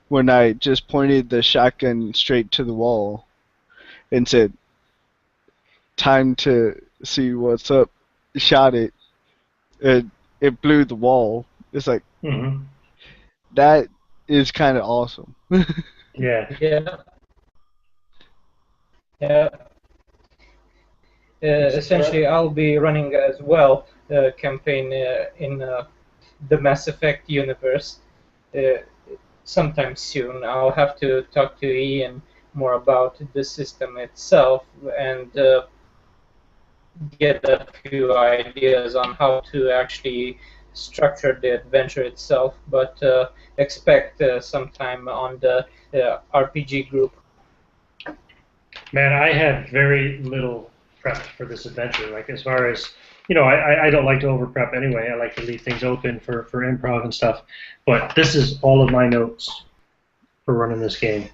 when I just pointed the shotgun straight to the wall and said, "Time to see what's up," shot it, it blew the wall. It's like, that is kind of awesome. Yeah. Essentially, I'll be running as well a campaign in the Mass Effect universe sometime soon. I'll have to talk to Ian more about the system itself and get a few ideas on how to actually structure the adventure itself, but expect sometime on the RPG group. Man, I had very little prep for this adventure. Like, as far as, I don't like to over prep anyway. I like to leave things open for improv and stuff. But this is all of my notes for running this game.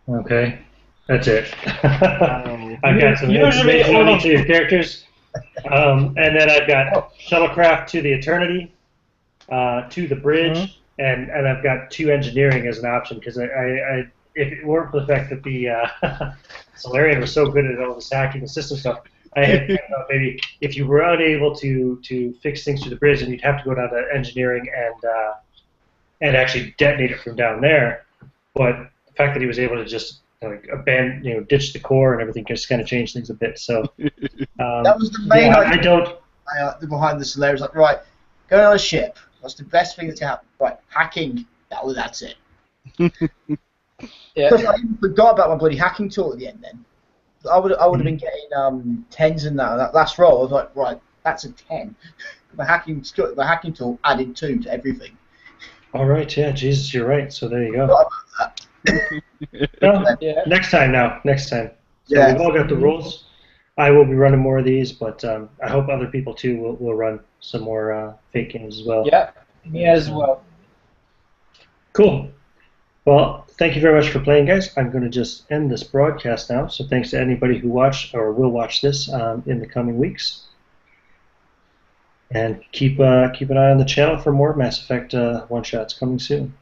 Okay? That's it. I've got some information on each of your characters. And then I've got shuttlecraft to the Eternity, to the bridge, and I've got 2 engineering as an option, because I if it weren't for the fact that the Solarian was so good at all this hacking and system stuff, I had thought maybe if you were unable to fix things to the bridge, then you'd have to go down to engineering and actually detonate it from down there. But fact that he was able to just abandon, ditch the core and everything just kind of changed things a bit. So That was the main yeah, idea. I don't. Behind the scenario, like, right, going on a ship. What's the best thing that's happened? Right, hacking. That's it. Yeah. Because I even forgot about my bloody hacking tool at the end. Then I would have been getting tens in that last roll. I was like, right, that's a 10. My hacking tool added 2 to everything. All right, yeah, Jesus, you're right. So there you go. Forgot about that. Well, Yeah. next time. So Yeah. we've all got the rules. I will be running more of these, but I hope other people too will run some more fake games as well. Yeah, me as well. Cool. Well, thank you very much for playing, guys. I'm going to just end this broadcast now. So thanks to anybody who watched or will watch this in the coming weeks. And keep an eye on the channel for more Mass Effect one-shots coming soon.